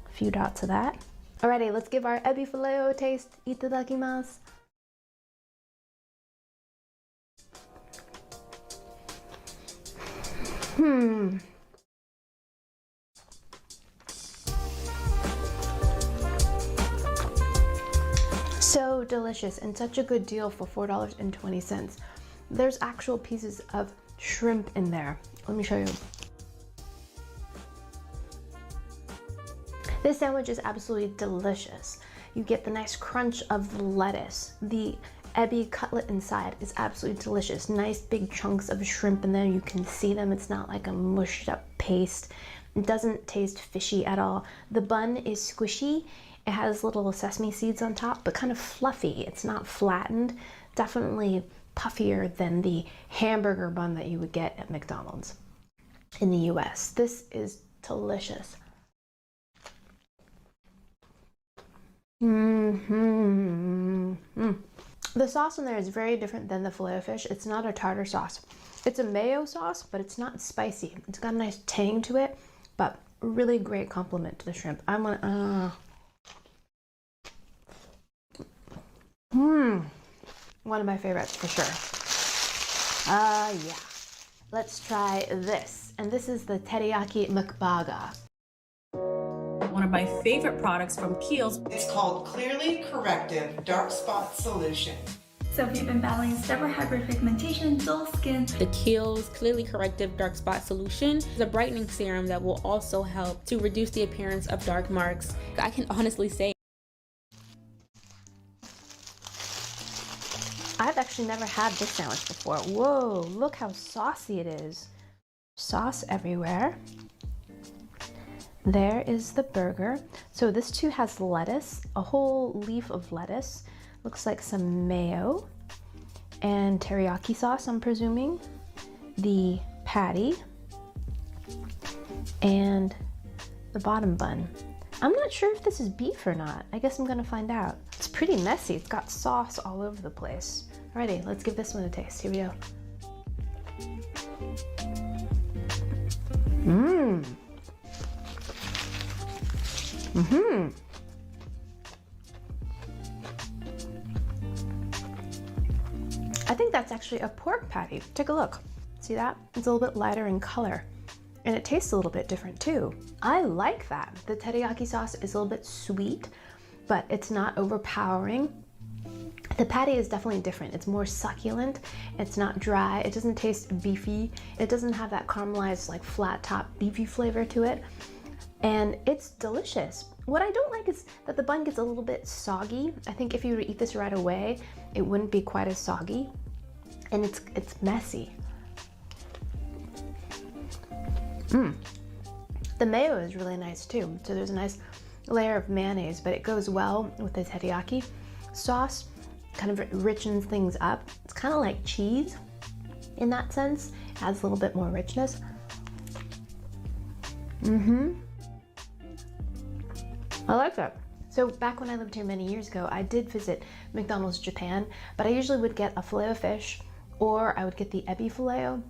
A few dots of that. Alrighty, let's give our ebi fileo a taste. Itadakimasu. So delicious and such a good deal for $4.20. There's actual pieces of shrimp in there. Let me show you. This sandwich is absolutely delicious. You get the nice crunch of the lettuce. The ebi cutlet inside is absolutely delicious. Nice big chunks of shrimp in there. You can see them. It's not like a mushed up paste. It doesn't taste fishy at all. The bun is squishy. It has little sesame seeds on top, but kind of fluffy. It's not flattened. Definitely puffier than the hamburger bun that you would get at McDonald's in the US. This is delicious. The sauce in there is very different than the Filet-O-Fish. It's not a tartar sauce. It's a mayo sauce, but it's not spicy. It's got a nice tang to it, but really great compliment to the shrimp. I'm gonna, one of my favorites for sure. Yeah. Let's try this. And this is the teriyaki mukbaga. One of my favorite products from Kiehl's. It's called Clearly Corrective Dark Spot Solution. So if you've been battling seborrheic hyperpigmentation, dull skin, the Kiehl's Clearly Corrective Dark Spot Solution is a brightening serum that will also help to reduce the appearance of dark marks. I can honestly say I've actually never had this sandwich before. Whoa, look how saucy it is. Sauce everywhere. There is the burger. So this too has lettuce, a whole leaf of lettuce. Looks like some mayo and teriyaki sauce, I'm presuming. The patty and the bottom bun. I'm not sure if this is beef or not. I guess I'm gonna find out. It's pretty messy. It's got sauce all over the place. Alrighty, let's give this one a taste. Here we go. I think that's actually a pork patty. Take a look. See that? It's a little bit lighter in color. And it tastes a little bit different too. I like that. The teriyaki sauce is a little bit sweet, but it's not overpowering. The patty is definitely different. It's more succulent. It's not dry. It doesn't taste beefy. It doesn't have that caramelized, like flat top beefy flavor to it. And it's delicious. What I don't like is that the bun gets a little bit soggy. I think if you were to eat this right away, it wouldn't be quite as soggy. And it's messy. The mayo is really nice too. So there's a nice layer of mayonnaise, but it goes well with the teriyaki sauce. Kind of richens things up. It's kind of like cheese in that sense. It adds a little bit more richness. I like that. So back when I lived here many years ago, I did visit McDonald's Japan, but I usually would get a Filet-O-Fish or I would get the ebi filet-o.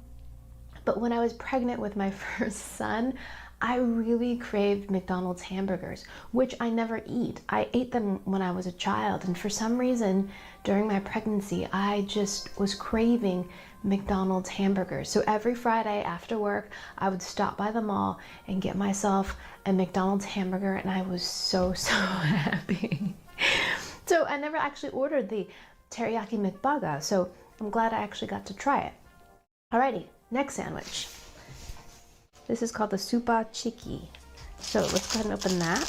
But when I was pregnant with my first son, I really craved McDonald's hamburgers, which I never eat. I ate them when I was a child, and for some reason during my pregnancy, I just was craving McDonald's hamburgers. So every Friday after work, I would stop by the mall and get myself a McDonald's hamburger, and I was so happy. So I never actually ordered the teriyaki mukbaga, so I'm glad I actually got to try it. Alrighty, next sandwich. This is called the Supa Chiki. So let's go ahead and open that.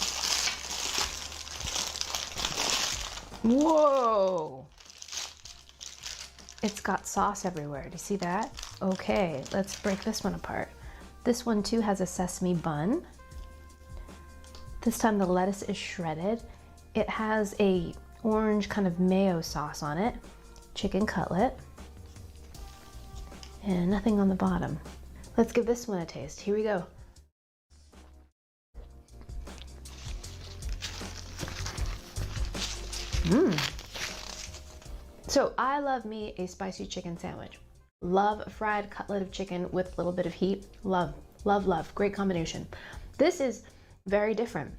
Whoa! It's got sauce everywhere. Do you see that? Okay, let's break this one apart. This one too has a sesame bun. This time the lettuce is shredded. It has a orange kind of mayo sauce on it. Chicken cutlet. And nothing on the bottom. Let's give this one a taste. Here we go. So I love me a spicy chicken sandwich. Love a fried cutlet of chicken with a little bit of heat. Love, love, love. Great combination. This is very different.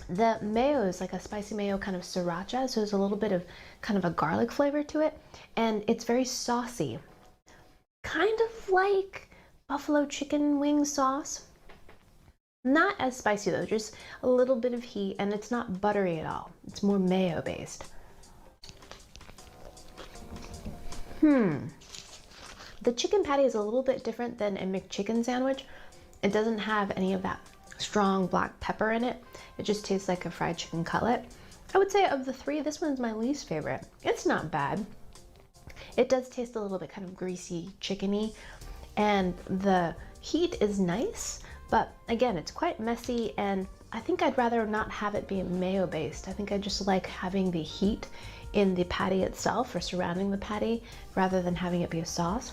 The mayo is like a spicy mayo kind of sriracha, so there's a little bit of kind of a garlic flavor to it, and it's very saucy. Kind of like buffalo chicken wing sauce. Not as spicy though, just a little bit of heat, and it's not buttery at all. It's more mayo based. The chicken patty is a little bit different than a McChicken sandwich. It doesn't have any of that strong black pepper in it. It just tastes like a fried chicken cutlet. I would say of the three, this one's my least favorite. It's not bad. It does taste a little bit kind of greasy, chickeny, and the heat is nice, but again, it's quite messy, and I think I'd rather not have it be mayo based. I think I just like having the heat in the patty itself or surrounding the patty rather than having it be a sauce.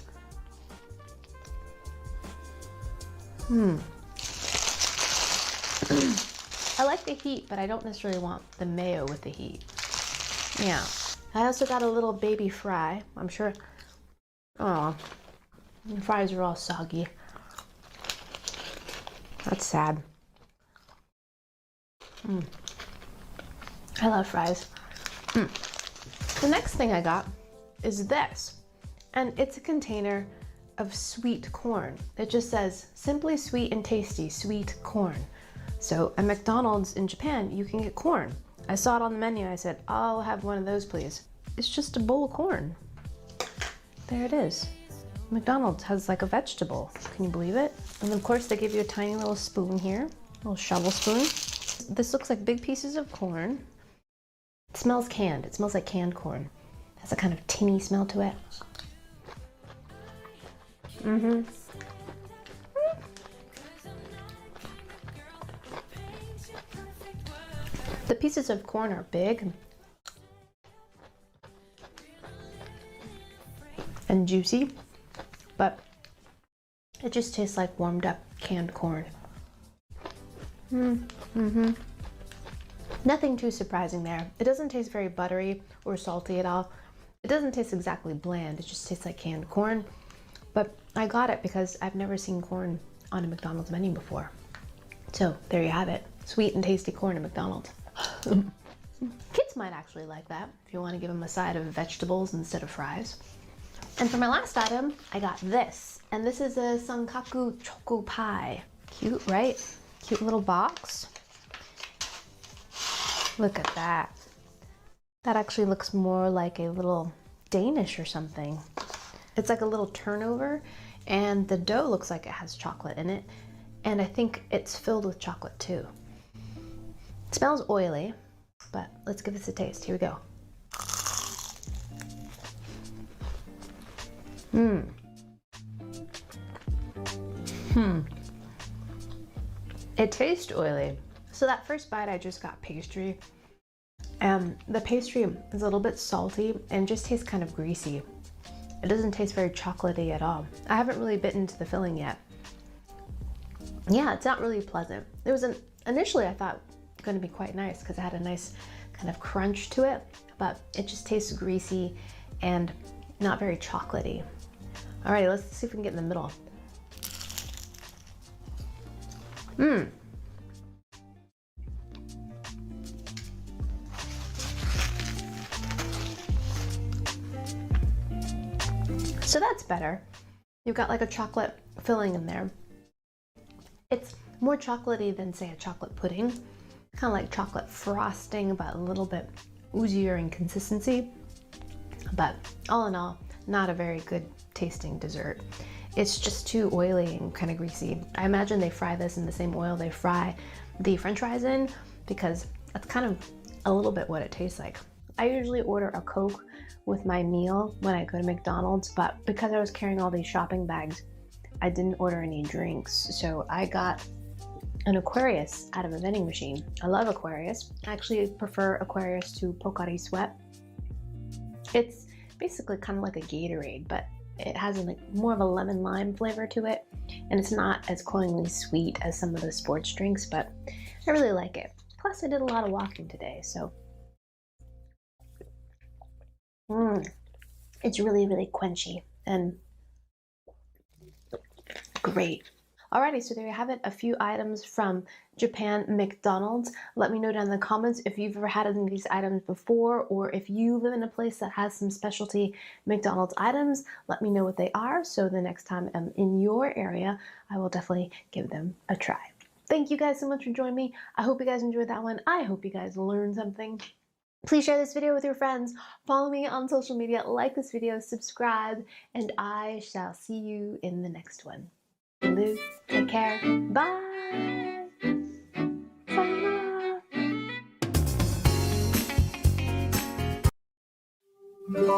I like the heat, but I don't necessarily want the mayo with the heat. Yeah. I also got a little baby fry. I'm sure. Oh, the fries are all soggy. That's sad. I love fries. The next thing I got is this, and it's a container of sweet corn. It just says, simply sweet and tasty, sweet corn. So at McDonald's in Japan, you can get corn. I saw it on the menu, I said, I'll have one of those please. It's just a bowl of corn. There it is. McDonald's has like a vegetable. Can you believe it? And of course they give you a tiny little spoon here, a little shovel spoon. This looks like big pieces of corn. It smells canned. It smells like canned corn. It has a kind of tinny smell to it. The pieces of corn are big and juicy, but it just tastes like warmed up canned corn. Nothing too surprising there. It doesn't taste very buttery or salty at all. It doesn't taste exactly bland. It just tastes like canned corn. But I got it because I've never seen corn on a McDonald's menu before. So there you have it. Sweet and tasty corn at McDonald's. Kids might actually like that if you want to give them a side of vegetables instead of fries. And for my last item, I got this. And this is a Sankaku choco pie. Cute, right? Cute little box. Look at that. That actually looks more like a little Danish or something. It's like a little turnover, and the dough looks like it has chocolate in it, and I think it's filled with chocolate too. It smells oily, but let's give this a taste. Here we go. It tastes oily. So that first bite I just got pastry, and the pastry is a little bit salty and just tastes kind of greasy. It doesn't taste very chocolatey at all. I haven't really bitten into the filling yet. Yeah, it's not really pleasant. It was initially I thought going to be quite nice because it had a nice kind of crunch to it, but it just tastes greasy and not very chocolatey. Alrighty, let's see if we can get in the middle. So that's better. You've got like a chocolate filling in there. It's more chocolatey than, say, a chocolate pudding. Kind of like chocolate frosting, but a little bit oozier in consistency. But all in all, not a very good tasting dessert. It's just too oily and kind of greasy. I imagine they fry this in the same oil they fry the French fries in, because that's kind of a little bit what it tastes like. I usually order a Coke with my meal when I go to McDonald's, but because I was carrying all these shopping bags, I didn't order any drinks. So I got an Aquarius out of a vending machine. I love Aquarius. I actually prefer Aquarius to Pocari Sweat. It's basically kind of like a Gatorade, but it has like more of a lemon lime flavor to it, and it's not as cloyingly sweet as some of the sports drinks, but I really like it. Plus I did a lot of walking today, so it's really, really quenchy and great. Alrighty, so there you have it, a few items from Japan McDonald's. Let me know down in the comments if you've ever had any of these items before, or if you live in a place that has some specialty McDonald's items, let me know what they are, so the next time I'm in your area, I will definitely give them a try. Thank you guys so much for joining me. I hope you guys enjoyed that one. I hope you guys learned something. Please share this video with your friends, follow me on social media, like this video, subscribe, and I shall see you in the next one. Take care. Bye. Sayonara. Greetings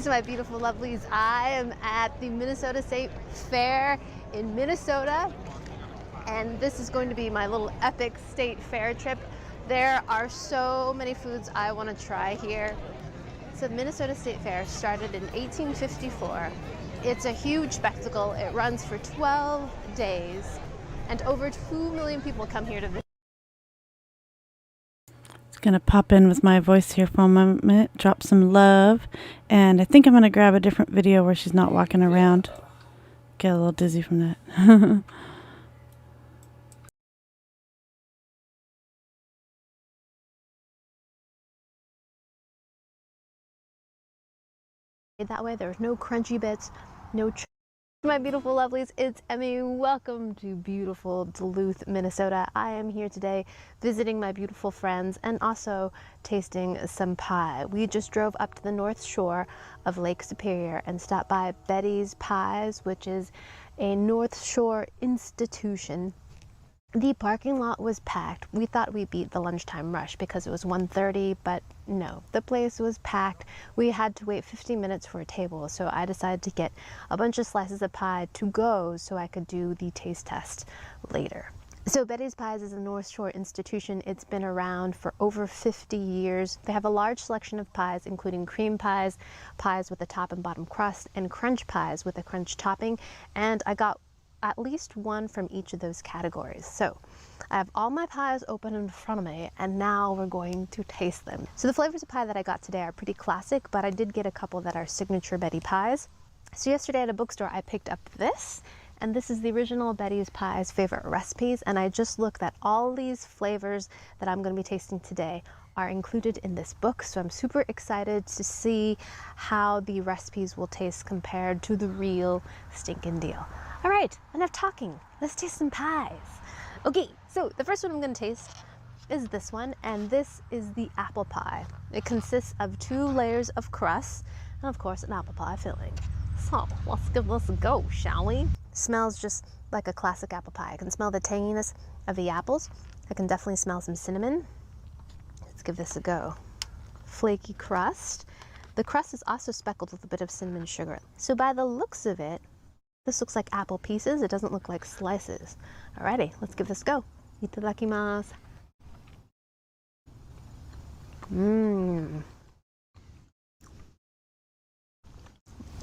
to my beautiful lovelies. I am at the Minnesota State Fair in Minnesota, and this is going to be my little epic state fair trip. There are so many foods I want to try here. So the Minnesota State Fair started in 1854. It's a huge spectacle. It runs for 12 days, and over 2 million people come here to visit. Gonna pop in with my voice here for a moment, drop some love, and I think I'm gonna grab a different video where she's not walking around. Get a little dizzy from that. That way there's no crunchy bits, no my beautiful lovelies, it's Emmy. Welcome to beautiful Duluth, Minnesota. I am here today visiting my beautiful friends and also tasting some pie. We just drove up to the North Shore of Lake Superior and stopped by Betty's Pies, which is a North Shore institution. The parking lot was packed. We thought we beat the lunchtime rush because it was 1:30, but no, the place was packed. We had to wait 15 minutes for a table, so I decided to get a bunch of slices of pie to go so I could do the taste test later. So Betty's Pies is a North Shore institution. It's been around for over 50 years. They have a large selection of pies, including cream pies, pies with a top and bottom crust, and crunch pies with a crunch topping, and I got at least one from each of those categories. So I have all my pies open in front of me, and now we're going to taste them. So the flavors of pie that I got today are pretty classic, but I did get a couple that are signature Betty Pies. So yesterday at a bookstore I picked up this, and this is the original Betty's Pies favorite recipes, and I just looked at all these flavors that I'm going to be tasting today are included in this book, so I'm super excited to see how the recipes will taste compared to the real stinking deal. All right, enough talking. Let's taste some pies. Okay, so the first one I'm going to taste is this one, and this is the apple pie. It consists of 2 layers of crust and, of course, an apple pie filling. So let's give this a go, shall we? Smells just like a classic apple pie. I can smell the tanginess of the apples. I can definitely smell some cinnamon. Let's give this a go. Flaky crust. The crust is also speckled with a bit of cinnamon sugar. So by the looks of it, this looks like apple pieces. It doesn't look like slices. Alrighty, let's give this a go. Itadakimasu. Mmm.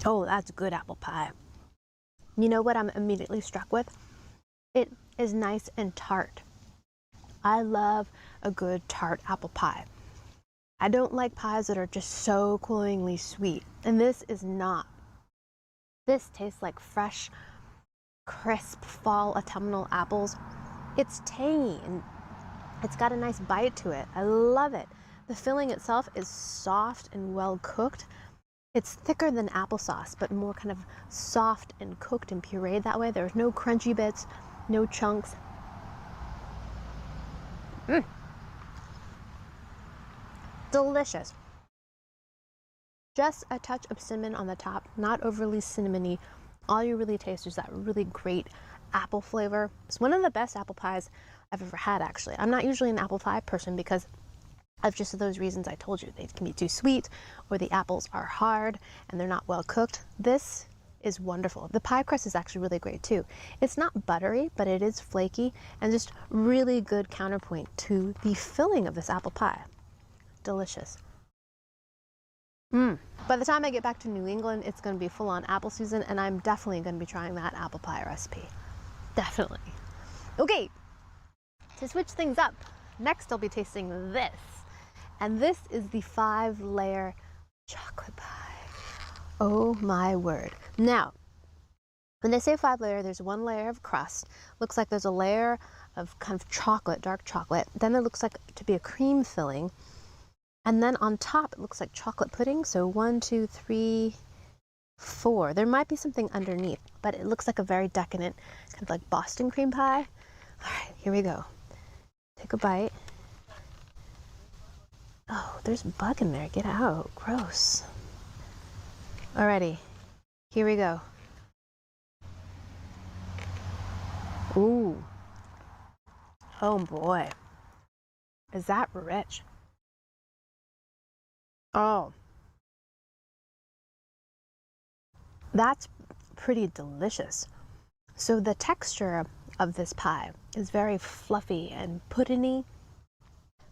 Oh, that's good apple pie. You know what I'm immediately struck with? It is nice and tart. I love a good tart apple pie. I don't like pies that are just so cloyingly sweet, and this is not. This tastes like fresh, crisp fall autumnal apples. It's tangy and it's got a nice bite to it. I love it. The filling itself is soft and well cooked. It's thicker than applesauce, but more kind of soft and cooked and pureed that way. There's no crunchy bits, no chunks. Delicious. Just a touch of cinnamon on the top, not overly cinnamony. All you really taste is that really great apple flavor. It's one of the best apple pies I've ever had, actually. I'm not usually an apple pie person because of just those reasons I told you. They can be too sweet, or the apples are hard and they're not well cooked. This is wonderful. The pie crust is actually really great too. It's not buttery, but it is flaky and just really good counterpoint to the filling of this apple pie. Delicious. By the time I get back to New England, it's going to be full-on apple season, and I'm definitely going to be trying that apple pie recipe. Definitely. Okay, to switch things up, next I'll be tasting this. And this is the 5-layer chocolate pie. Oh my word. Now, when they say 5-layer, there's 1 layer of crust. Looks like there's a layer of kind of chocolate, dark chocolate. Then there looks like to be a cream filling. And then on top, it looks like chocolate pudding. So 1, 2, 3, 4. There might be something underneath, but it looks like a very decadent, kind of like Boston cream pie. All right, here we go. Take a bite. Oh, there's a bug in there. Get out. Gross. Alrighty, here we go. Ooh. Oh boy. is that rich. Oh, that's pretty delicious. So the texture of this pie is very fluffy and puddingy,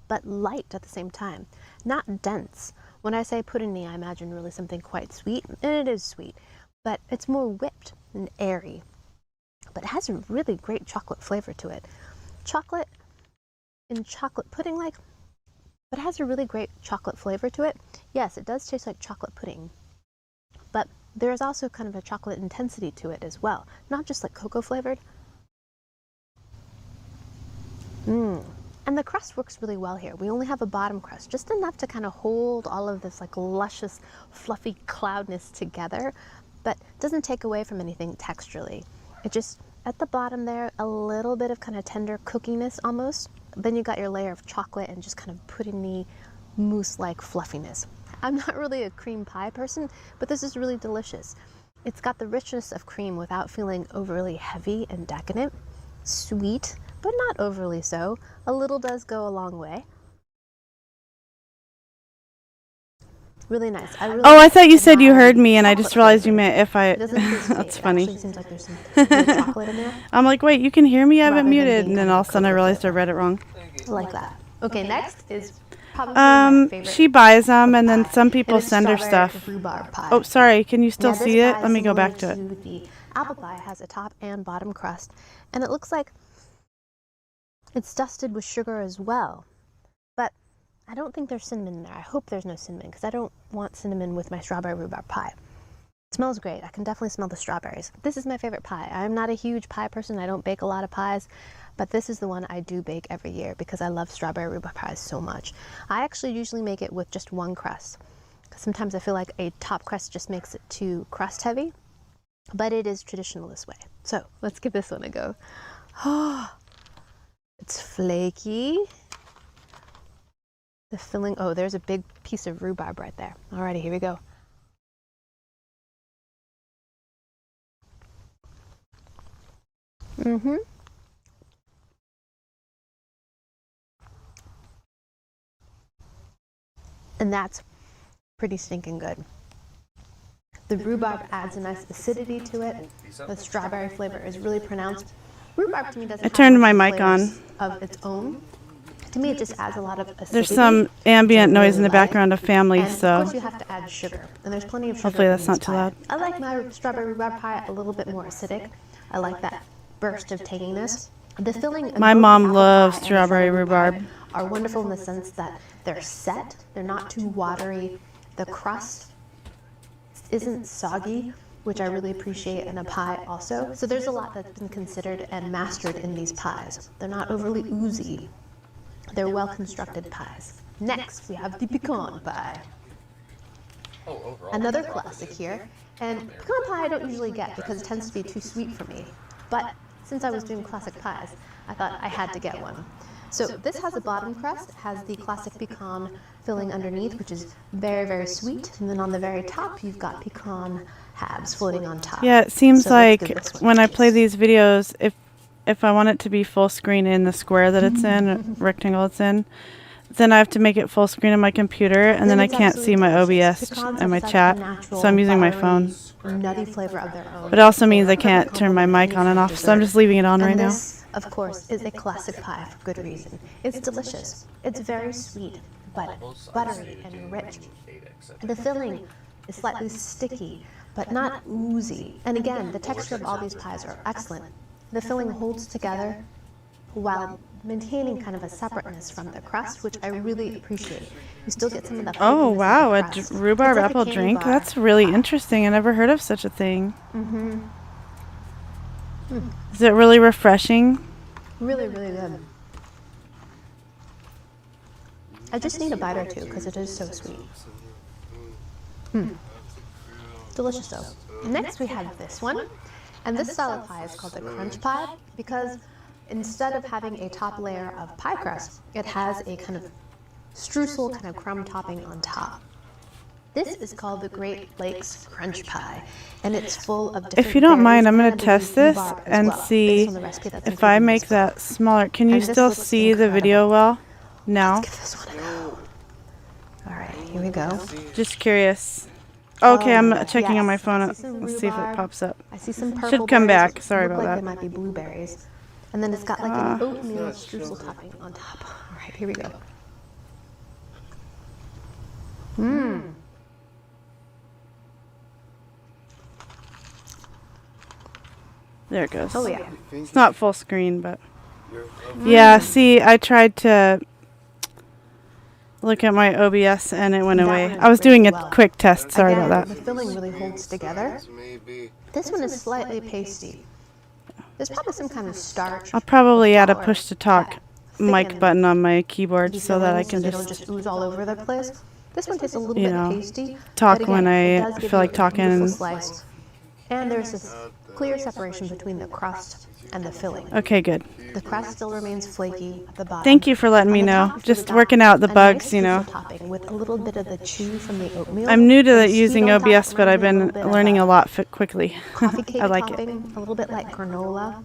but light at the same time, not dense. When I say puddingy, I imagine really something quite sweet, and it is sweet, but it's more whipped and airy. But it has a really great chocolate flavor to it. Chocolate and chocolate pudding like, but it has a really great chocolate flavor to it. Yes, it does taste like chocolate pudding, but there is also kind of a chocolate intensity to it as well, not just like cocoa flavored. And the crust works really well here. We only have a bottom crust, just enough to kind of hold all of this like luscious, fluffy cloudness together, but doesn't take away from anything texturally. It just, at the bottom there, a little bit of kind of tender cookiness almost. Then you got your layer of chocolate and just kind of puddingy, mousse-like fluffiness. I'm not really a cream pie person, but this is really delicious. It's got the richness of cream without feeling overly heavy and decadent. Sweet, but not overly so. A little does go a long way. Really nice. Oh, I thought you said you heard me, and I just realized you meant if I. That's funny. It seems like there's some chocolate in there. I'm like, wait, you can hear me? I have it muted, and then all of a sudden I realized I read it wrong. I like that. Okay, next is probably my favorite. She buys them, and then some people send her stuff. Rhubarb pie. Oh, sorry. Can you still see it? Let me go back to it. The apple pie has a top and bottom crust, and it looks like it's dusted with sugar as well. But I don't think there's cinnamon in there. I hope there's no cinnamon, because I don't want cinnamon with my strawberry rhubarb pie. It smells great. I can definitely smell the strawberries. This is my favorite pie. I'm not a huge pie person. I don't bake a lot of pies, but this is the one I do bake every year because I love strawberry rhubarb pies so much. I actually usually make it with just one crust, because sometimes I feel like a top crust just makes it too crust heavy, but it is traditional this way. So let's give this one a go. Oh, it's flaky. The filling, oh, there's a big piece of rhubarb right there. Alrighty, here we go. And that's pretty stinking good. The rhubarb adds a nice acidity to it. The strawberry flavor is really pronounced. Rhubarb to me doesn't I turned my have mic on. of its own. To me, it just adds a lot of acidity. There's some ambient noise in the background of family, and so of course you have to add sugar, and there's plenty of sugar. hopefully that's in not this too pie. loud. I like my strawberry rhubarb pie a little bit more acidic. I like that burst of tanginess. The filling of My both mom apple loves pie and strawberry rhubarb. are wonderful in the sense that they're set, they're not too watery. The crust isn't soggy, which I really appreciate in a pie also. So there's a lot that's been considered and mastered in these pies. They're not overly oozy. They're well-constructed pies. Next, we have the pecan pie. Another classic here. And pecan pie I don't usually get because it tends to be too sweet for me. But since I was doing classic pies, I thought I had to get one. So this has a bottom crust, has the classic pecan filling underneath, which is very, very sweet. And then on the very top, you've got pecan halves floating on top. Yeah, it seems So let's like give this one when a I play taste. these videos, if I want it to be full screen in the square that it's in, rectangle it's in, then I have to make it full screen on my computer, and then I it's can't see my absolutely OBS delicious. Pecans and my have such a chat, natural, so I'm using my buttery, phone. nutty flavor of their own. But it also means I Perfect can't turn my complement mic to on and any off, so I'm dessert. just leaving it on And right now. this, of course, is a classic pie for good reason. It's delicious. It's very sweet, but buttery and rich. The filling is slightly sticky, but not oozy. And again, the texture of all these pies are excellent. The filling holds together while maintaining kind of a separateness from the crust, which I really appreciate. You still get some of the Oh, flakiness wow, of a the crust. rhubarb It's like a apple candy drink? bar That's really pie. interesting. I never heard of such a thing. Mm-hmm. Is it really refreshing? Really, really good. I just need a bite or two because it is so sweet. Delicious though. Next we have this one, and this style of pie is called the crunch pie because instead of having a top layer of pie crust, it has a kind of streusel kind of crumb topping on top. This is called the Great Lakes Crunch Pie, and it's full of different If you don't mind, I'm going berries to and test this rhubarb as and well, see based on the recipe that's if I included in make this that smaller. Can you And this still looks see the incredible. video well? No. Let's give this one a go. All right, here we go. Just curious. Okay, I'm checking on my yes, phone. I see some Let's see if it rhubarb. pops up. I see some purple Should come berries. back. Sorry Look about like that. they might be blueberries. And then it's got like an oatmeal streusel topping on top. All right, here we go. Mmm. There it goes. Oh yeah. It's not full screen, but yeah. See, I tried to look at my OBS and it went That away. one I was really doing a well. quick test. Sorry Again, about the that. filling really holds together. This one is slightly pasty. There's probably some kind of starch. I'll probably add a flour push to talk mic thicken button on my keyboard these so that I fillings can they don't just, just ooze all over the place. This one tastes a little you bit know, pasty. talk but when again, it I does give feel you like a talking. beautiful slice. And there's this clear separation between the crust and the filling. Okay, good. The crust still remains flaky at the bottom. Thank you for letting On me the know. top, Just we've got working out the a bugs, nice you know. streusel topping with a little bit of the chew from the oatmeal. I'm new to and using sweet on top, OBS, but I've reminds me been a little bit of learning a lot quickly. coffee cake I like topping, it. a little bit like granola.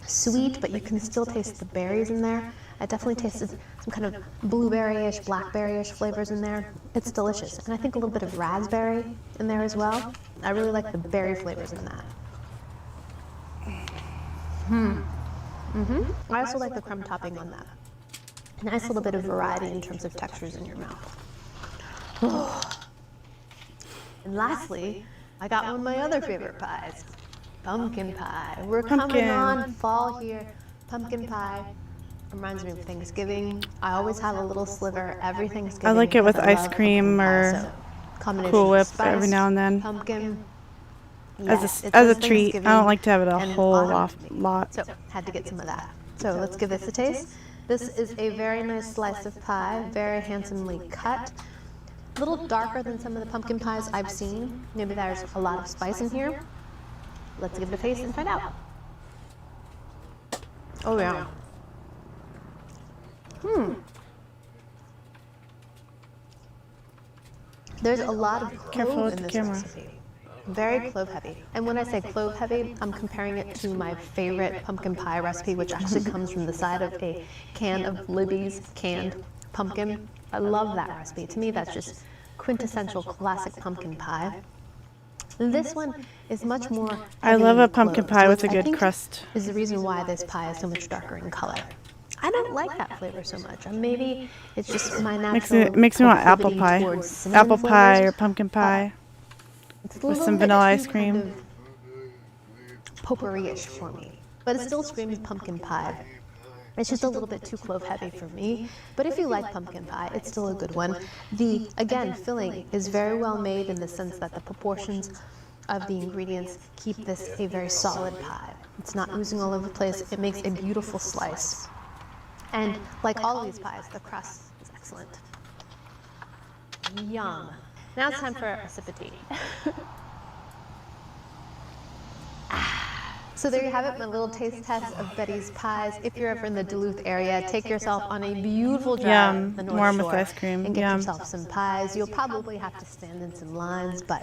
Sweet, but you can still taste the berries in there. I definitely tasted some kind of blueberry-ish, blackberry-ish flavors in there. It's delicious. And I think a little bit of raspberry in there as well. I really like the berry flavors in that. I also like the crumb topping on that. Nice little bit of variety in terms of textures in your mouth. And lastly, I got one of my other favorite pies. Pumpkin pie. We're coming Pumpkin. on fall here. Pumpkin pie reminds me of Thanksgiving. I always have a little sliver every Thanksgiving. I like it with because I ice love cream pumpkin pie. or So, combination Cool of Whip spice, every now and then. Pumpkin. As Yes, a, it as a says treat. I Thanksgiving don't like to have it a and whole autumn. lot. So had to get some of that. So let's give this a taste. This is a very nice slice of pie, very handsomely cut. A little darker than some of the pumpkin pies I've seen. Maybe there's a lot of spice in here. Let's give it a taste and find out. Oh yeah. There's a lot of Careful clove with in the this camera. recipe. Very clove heavy. And when I say clove heavy, I'm comparing it to my favorite pumpkin pie recipe, which actually comes from the side of a can of Libby's canned pumpkin. I love that recipe. To me, that's just quintessential classic pumpkin pie. This one is much more I heavy love in a pumpkin cloves, pie which with a I good think crust. is the reason why this pie is so much darker in color. I don't like that flavor so much. Maybe it's just my natural Makes me want apple proclivity pie. towards cinnamon Apple pie flavors. or pumpkin pie It's a with little some bit vanilla too ice cream. kind of potpourri-ish for me, but it still screams pumpkin pie. It's just a little bit too clove heavy for me, but if you like pumpkin pie, it's still a good one. The, again, filling is very well made in the sense that the proportions of the ingredients keep this a very solid pie. It's not oozing all over the place. It makes a beautiful slice. And like all of these pies, the crust is excellent. Yum. Now it's time for a sip of tea. So there you have it, my little taste test of Betty's pies. If you're ever in the Duluth area, take yourself on a beautiful drive Yum. to the North Warm with Shore ice cream. and get Yum. yourself some pies. You'll probably have to stand in some lines, but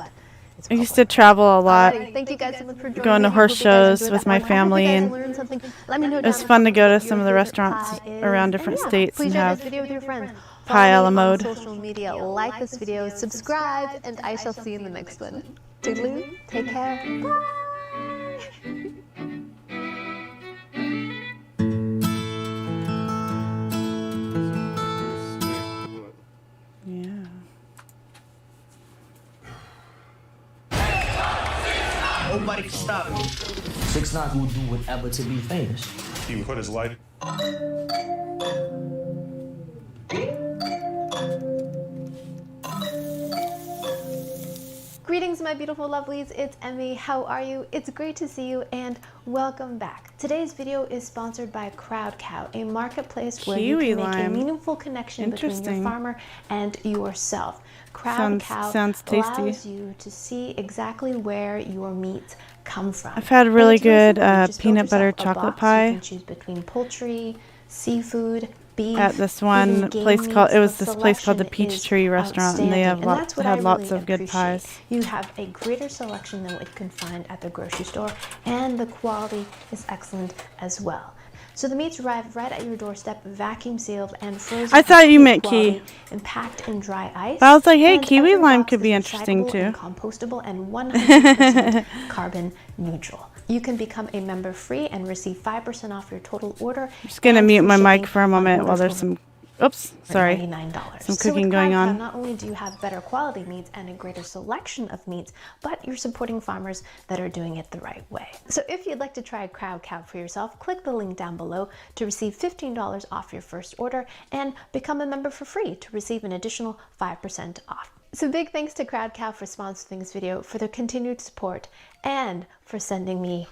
it's I used to travel a lot, Alrighty, thank you guys so much for joining going to me. horse Hope you guys shows enjoyed with that my one. I hope you family, guys and learned something. Let me know it was down in fun to the go to comments what some of the your restaurants favorite pie is. around different And yeah, states please and share have this video with your friends. pie a Follow la me on mode. social media, like this video, subscribe, and I shall see you in the next one. Toodaloo, take care, bye! Yeah. Nobody can stop me. 6ix9ine will do whatever to be famous. He would put his life. Greetings, my beautiful lovelies. It's Emmy. How are you? It's great to see you and welcome back. Today's video is sponsored by Crowd Cow, a marketplace where you can make a meaningful connection between your farmer and yourself. Crowd Cow allows you to see exactly where your meats come from. I've had really good just build peanut butter yourself a chocolate box. pie. You can choose between poultry, seafood, beef, at this one even game place called, meats. it was The this place called the selection is Peachtree Restaurant, and they have outstanding. And that's what I lots really of good appreciate. pies. You have a greater selection than what you can find at the grocery store, and the quality is excellent as well. So the meats arrive right at your doorstep, vacuum sealed and frozen. I thought you meant quality, key. and packed in dry ice. But I was like, hey, And kiwi every lime box could be is interesting recyclable too. and compostable and 100% carbon neutral. You can become a member free and receive 5% off your total order. I'm just gonna mute free my mic shipping for a on moment while orders there's over some, oops, sorry, $99. some So cooking with going Crowd Cow, on. not only do you have better quality meats and a greater selection of meats, but you're supporting farmers that are doing it the right way. So if you'd like to try Crowd Cow for yourself, click the link down below to receive $15 off your first order and become a member for free to receive an additional 5% off. So big thanks to Crowd Cow for sponsoring this video, for their continued support, and for sending me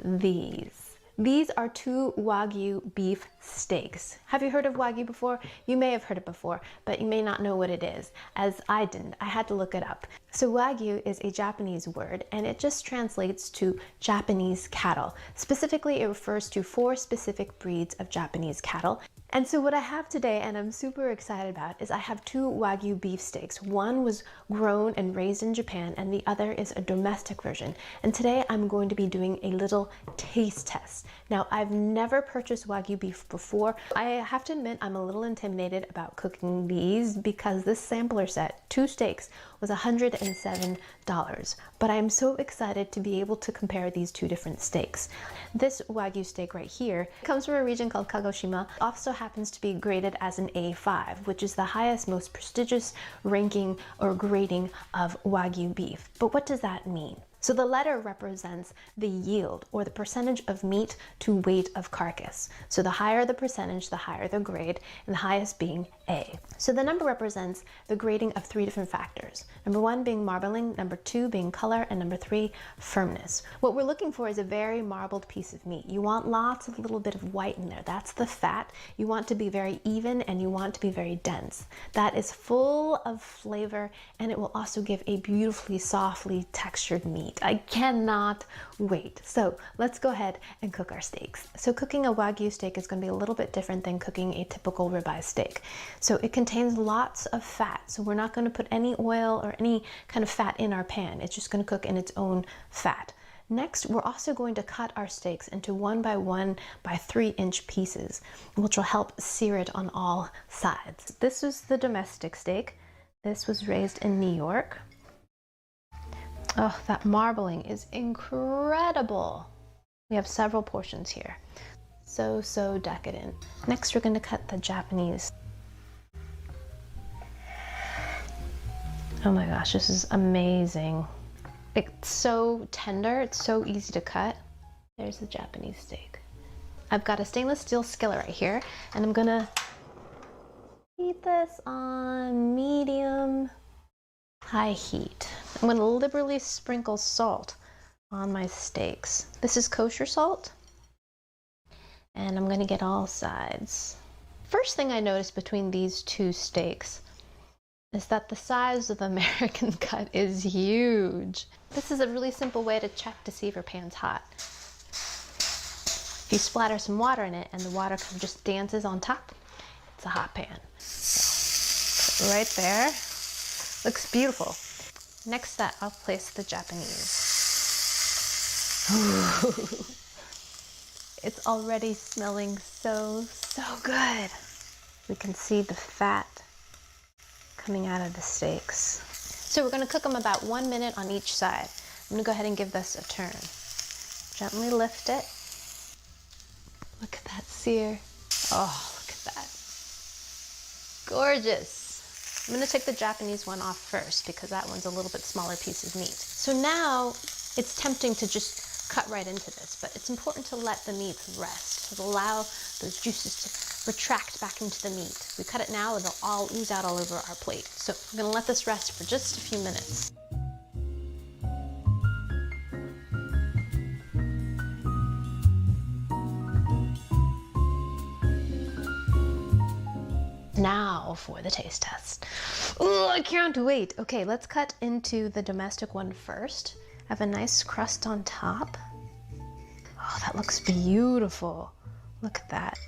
these. These are 2 Wagyu beef steaks. Have you heard of Wagyu before? You may have heard it before, but you may not know what it is, as I didn't. I had to look it up. So Wagyu is a Japanese word, and it just translates to Japanese cattle. Specifically, it refers to 4 specific breeds of Japanese cattle. And so what I have today, and I'm super excited about, is I have 2 Wagyu beef steaks. One was grown and raised in Japan, and the other is a domestic version. And today I'm going to be doing a little taste test. Now, I've never purchased Wagyu beef before. I have to admit I'm a little intimidated about cooking these because this sampler set, 2 steaks, was $107. But I'm so excited to be able to compare these 2 different steaks. This Wagyu steak right here comes from a region called Kagoshima. Also happens to be graded as an A5, which is the highest, most prestigious ranking or grading of Wagyu beef. But what does that mean? So the letter represents the yield, or the percentage of meat to weight of carcass. So the higher the percentage, the higher the grade, and the highest being A. So the number represents the grading of 3 different factors. Number 1 being marbling, number 2 being color, and number 3, firmness. What we're looking for is a very marbled piece of meat. You want lots of little bit of white in there. That's the fat. You want to be very even, and you want to be very dense. That is full of flavor, and it will also give a beautifully softly textured meat. I cannot wait. So let's go ahead and cook our steaks. So cooking a Wagyu steak is going to be a little bit different than cooking a typical ribeye steak. So it contains lots of fat. So we're not going to put any oil or any kind of fat in our pan. It's just going to cook in its own fat. Next, we're also going to cut our steaks into 1 by 1 by 3-inch pieces, which will help sear it on all sides. This was the domestic steak. This was raised in New York. Oh, that marbling is incredible. We have several portions here. So decadent. Next, we're going to cut the Japanese. Oh my gosh, this is amazing. It's so tender, it's so easy to cut. There's the Japanese steak. I've got a stainless steel skillet right here, and I'm gonna heat this on medium high heat. I'm going to liberally sprinkle salt on my steaks. This is kosher salt, and I'm going to get all sides. First thing I noticed between these 2 steaks is that the size of the American cut is huge. This is a really simple way to check to see if your pan's hot. If you splatter some water in it and the water kind of just dances on top, it's a hot pan. So, right there. Looks beautiful. Next up, I'll place the Japanese. Ooh. It's already smelling so good. We can see the fat coming out of the steaks. So we're going to cook them about 1 minute on each side. I'm going to go ahead and give this a turn. Gently lift it. Look at that sear. Oh, look at that. Gorgeous. I'm going to take the Japanese one off first because that one's a little bit smaller piece of meat. So now it's tempting to just cut right into this, but it's important to let the meat rest, to allow those juices to retract back into the meat. We cut it now, it'll all ooze out all over our plate. So I'm going to let this rest for just a few minutes. Now for the taste test. Oh, I can't wait. Okay, let's cut into the domestic one first. Have a nice crust on top. Oh, that looks beautiful. Look at that.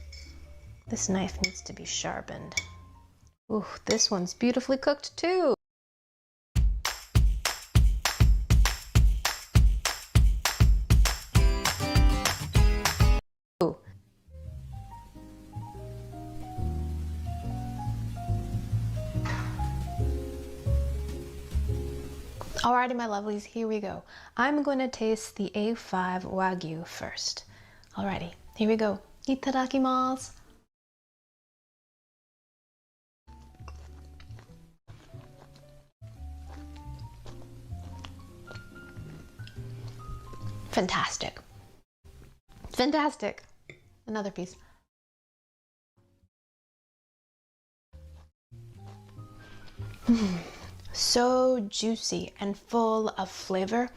This knife needs to be sharpened. Ooh, this one's beautifully cooked too. Ooh. Alrighty, my lovelies, here we go. I'm going to taste the A5 Wagyu first. Alrighty, here we go. Itadakimasu. Fantastic. Fantastic. Another piece. So juicy and full of flavor.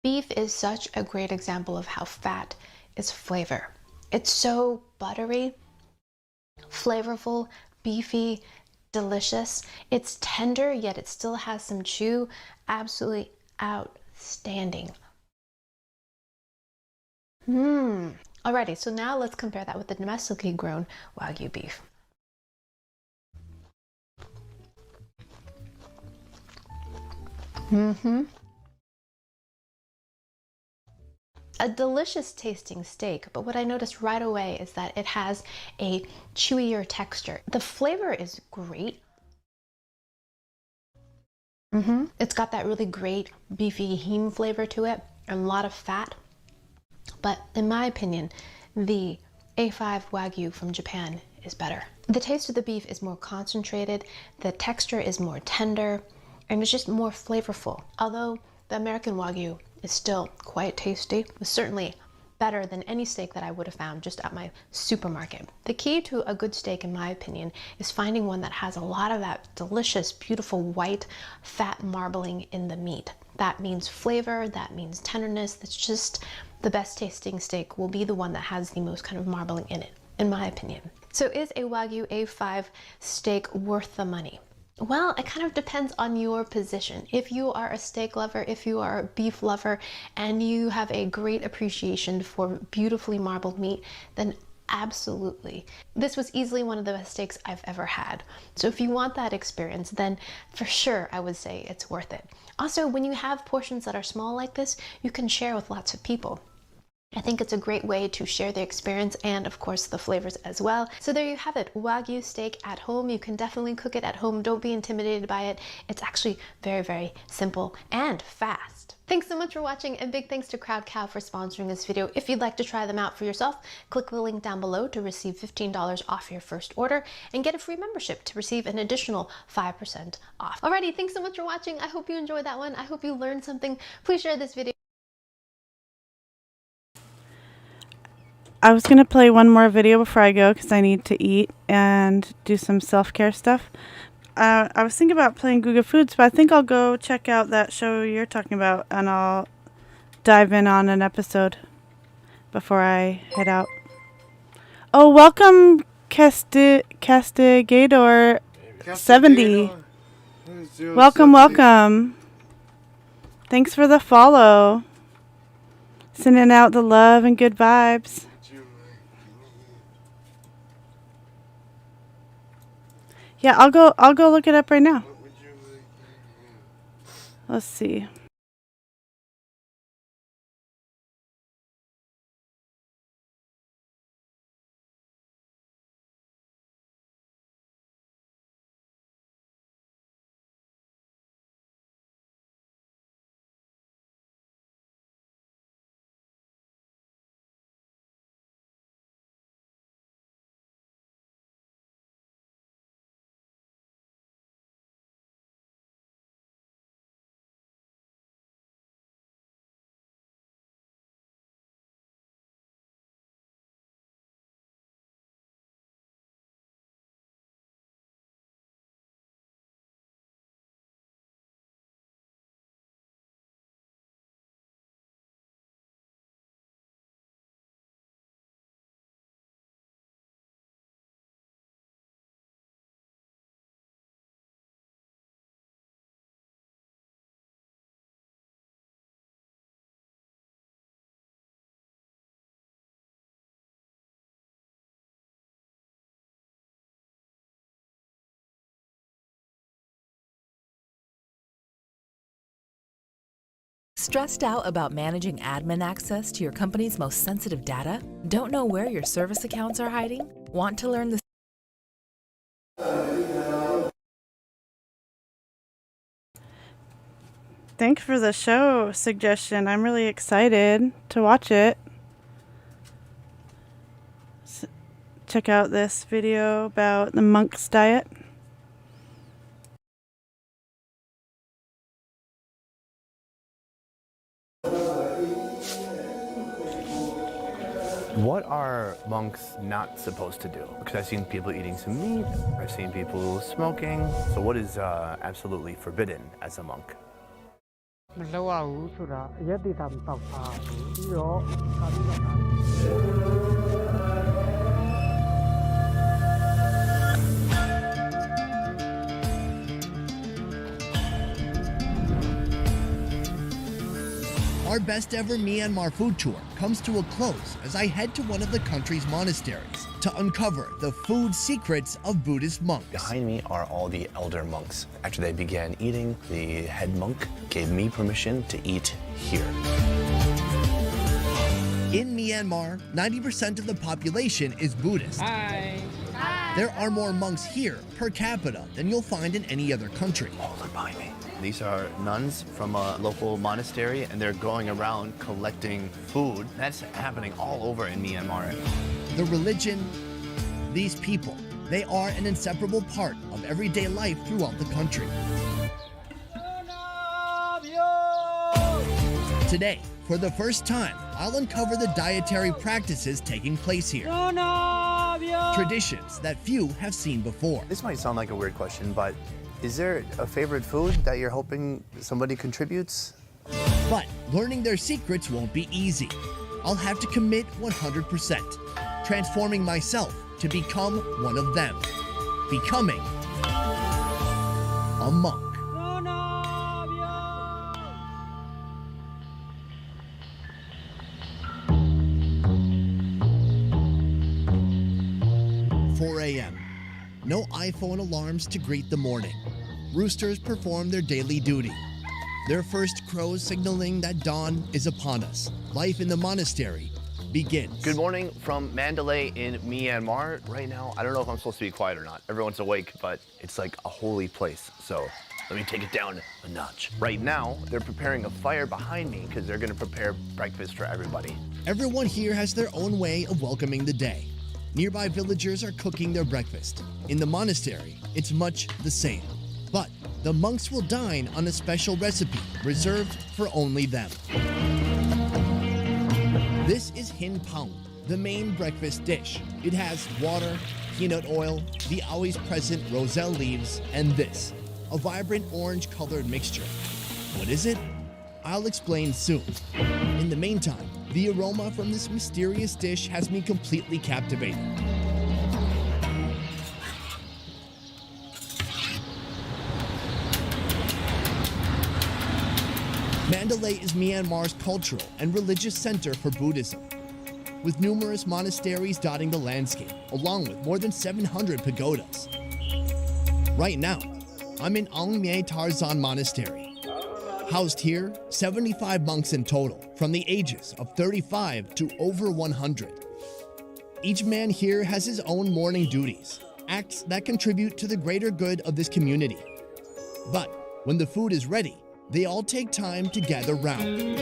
Beef is such a great example of how fat is flavor. It's so buttery, flavorful, beefy, delicious. It's tender, yet it still has some chew. Absolutely outstanding. Alrighty, so now let's compare that with the domestically grown Wagyu beef. A delicious tasting steak, but what I noticed right away is that it has a chewier texture. The flavor is great. It's got that really great beefy heme flavor to it and a lot of fat. But in my opinion, the A5 Wagyu from Japan is better. The taste of the beef is more concentrated, the texture is more tender, and it's just more flavorful. Although the American Wagyu is still quite tasty, it was certainly better than any steak that I would have found just at my supermarket. The key to a good steak, in my opinion, is finding one that has a lot of that delicious, beautiful white fat marbling in the meat. That means flavor, that means tenderness. That's just the best tasting steak will be the one that has the most kind of marbling in it, in my opinion. So is a Wagyu A5 steak worth the money? Well, it kind of depends on your position. If you are a steak lover, if you are a beef lover, and you have a great appreciation for beautifully marbled meat, then absolutely. This was easily one of the best steaks I've ever had. So if you want that experience, then for sure I would say it's worth it. Also, when you have portions that are small like this, you can share with lots of people. I think it's a great way to share the experience and of course the flavors as well. So there you have it, Wagyu steak at home. You can definitely cook it at home. Don't be intimidated by it. It's actually very, very simple and fast. Thanks so much for watching, and big thanks to Crowd Cow for sponsoring this video. If you'd like to try them out for yourself, click the link down below to receive $15 off your first order and get a free membership to receive an additional 5% off. Alrighty, thanks so much for watching. I hope you enjoyed that one. I hope you learned something. Please share this video. I was going to play one more video before I go because I need to eat and do some self-care stuff. I was thinking about playing Google Foods, but I think I'll go check out that show you're talking about and I'll dive in on an episode before I head out. Oh, welcome Castigador 70. Welcome, welcome. Thanks for the follow. Sending out the love and good vibes. Yeah, I'll go look it up right now. Let's see. Stressed out about managing admin access to your company's most sensitive data? Don't know where your service accounts are hiding? Want to learn the Thanks for the show suggestion. I'm really excited to watch it. Check out this video about the monk's diet. What are monks not supposed to do? Because I've seen people eating some meat, I've seen people smoking. So what is absolutely forbidden as a monk? Our best ever Myanmar food tour comes to a close as I head to one of the country's monasteries to uncover the food secrets of Buddhist monks. Behind me are all the elder monks. After they began eating, the head monk gave me permission to eat here. In Myanmar, 90% of the population is Buddhist. Hi. There are more monks here per capita than you'll find in any other country. Oh, look behind me. These are nuns from a local monastery, and they're going around collecting food. That's happening all over in Myanmar. The religion, these people, they are an inseparable part of everyday life throughout the country. Today, for the first time, I'll uncover the dietary practices taking place here. Traditions that few have seen before. This might sound like a weird question, but is there a favorite food that you're hoping somebody contributes? But learning their secrets won't be easy. I'll have to commit 100%, transforming myself to become one of them, becoming a monk. 4 a.m. No iPhone alarms to greet the morning. Roosters perform their daily duty. Their first crows signaling that dawn is upon us. Life in the monastery begins. Good morning from Mandalay in Myanmar. Right now, I don't know if I'm supposed to be quiet or not. Everyone's awake, but it's like a holy place. So let me take it down a notch. Right now, they're preparing a fire behind me because they're gonna prepare breakfast for everybody. Everyone here has their own way of welcoming the day. Nearby villagers are cooking their breakfast. In the monastery, it's much the same. But the monks will dine on a special recipe reserved for only them. This is hin paung, the main breakfast dish. It has water, peanut oil, the always present roselle leaves, and this, a vibrant orange-colored mixture. What is it? I'll explain soon. In the meantime, the aroma from this mysterious dish has me completely captivated. Mandalay is Myanmar's cultural and religious center for Buddhism, with numerous monasteries dotting the landscape, along with more than 700 pagodas. Right now, I'm in Aung Mae Tarzan Monastery. Housed here, 75 monks in total, from the ages of 35 to over 100. Each man here has his own morning duties, acts that contribute to the greater good of this community. But when the food is ready, they all take time to gather round.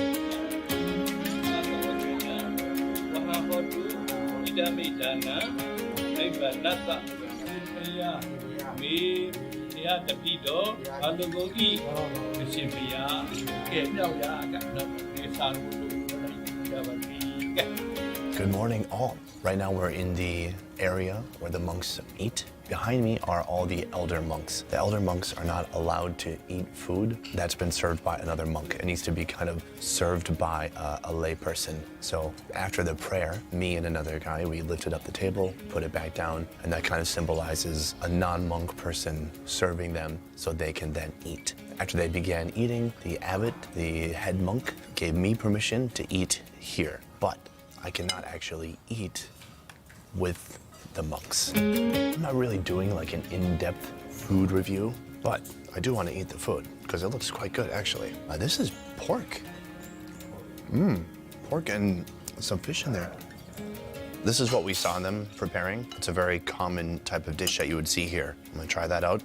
Good morning, all. Right now we're in the area where the monks eat. Behind me are all the elder monks. The elder monks are not allowed to eat food that's been served by another monk. It needs to be kind of served by a lay person. So after the prayer, me and another guy, we lifted up the table, put it back down, and that kind of symbolizes a non-monk person serving them so they can then eat. After they began eating, the abbot, the head monk, gave me permission to eat here. But I cannot actually eat with the monks. I'm not really doing like an in-depth food review, but I do want to eat the food because it looks quite good actually. This is pork. Pork and some fish in there. This is what we saw them preparing. It's a very common type of dish that you would see here. I'm gonna try that out.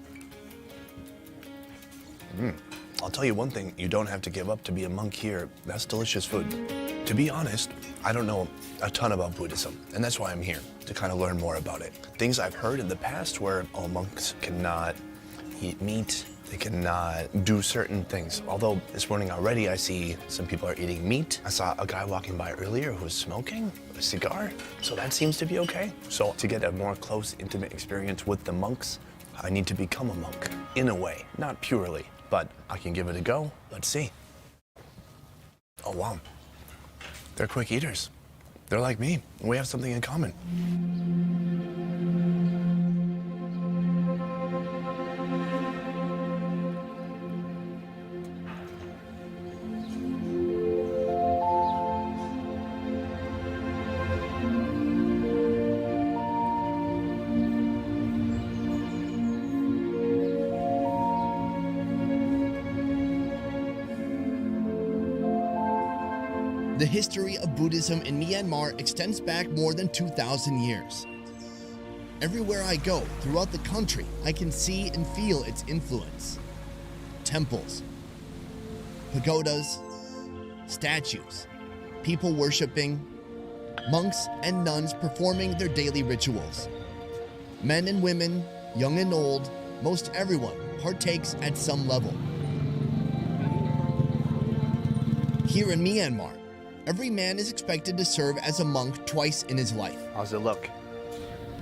I'll tell you one thing, you don't have to give up to be a monk here. That's delicious food. To be honest, I don't know a ton about Buddhism, and that's why I'm here, to kind of learn more about it. Things I've heard in the past where, oh, monks cannot eat meat, they cannot do certain things. Although this morning already I see some people are eating meat. I saw a guy walking by earlier who was smoking a cigar, so that seems to be okay. So to get a more close, intimate experience with the monks, I need to become a monk, in a way, not purely, but I can give it a go. Let's see. Oh, wow. They're quick eaters. They're like me. We have something in common. The history of Buddhism in Myanmar extends back more than 2,000 years. Everywhere I go throughout the country, I can see and feel its influence. Temples, pagodas, statues, people worshiping, monks and nuns performing their daily rituals. Men and women, young and old, most everyone partakes at some level. Here in Myanmar, every man is expected to serve as a monk twice in his life. How's it look?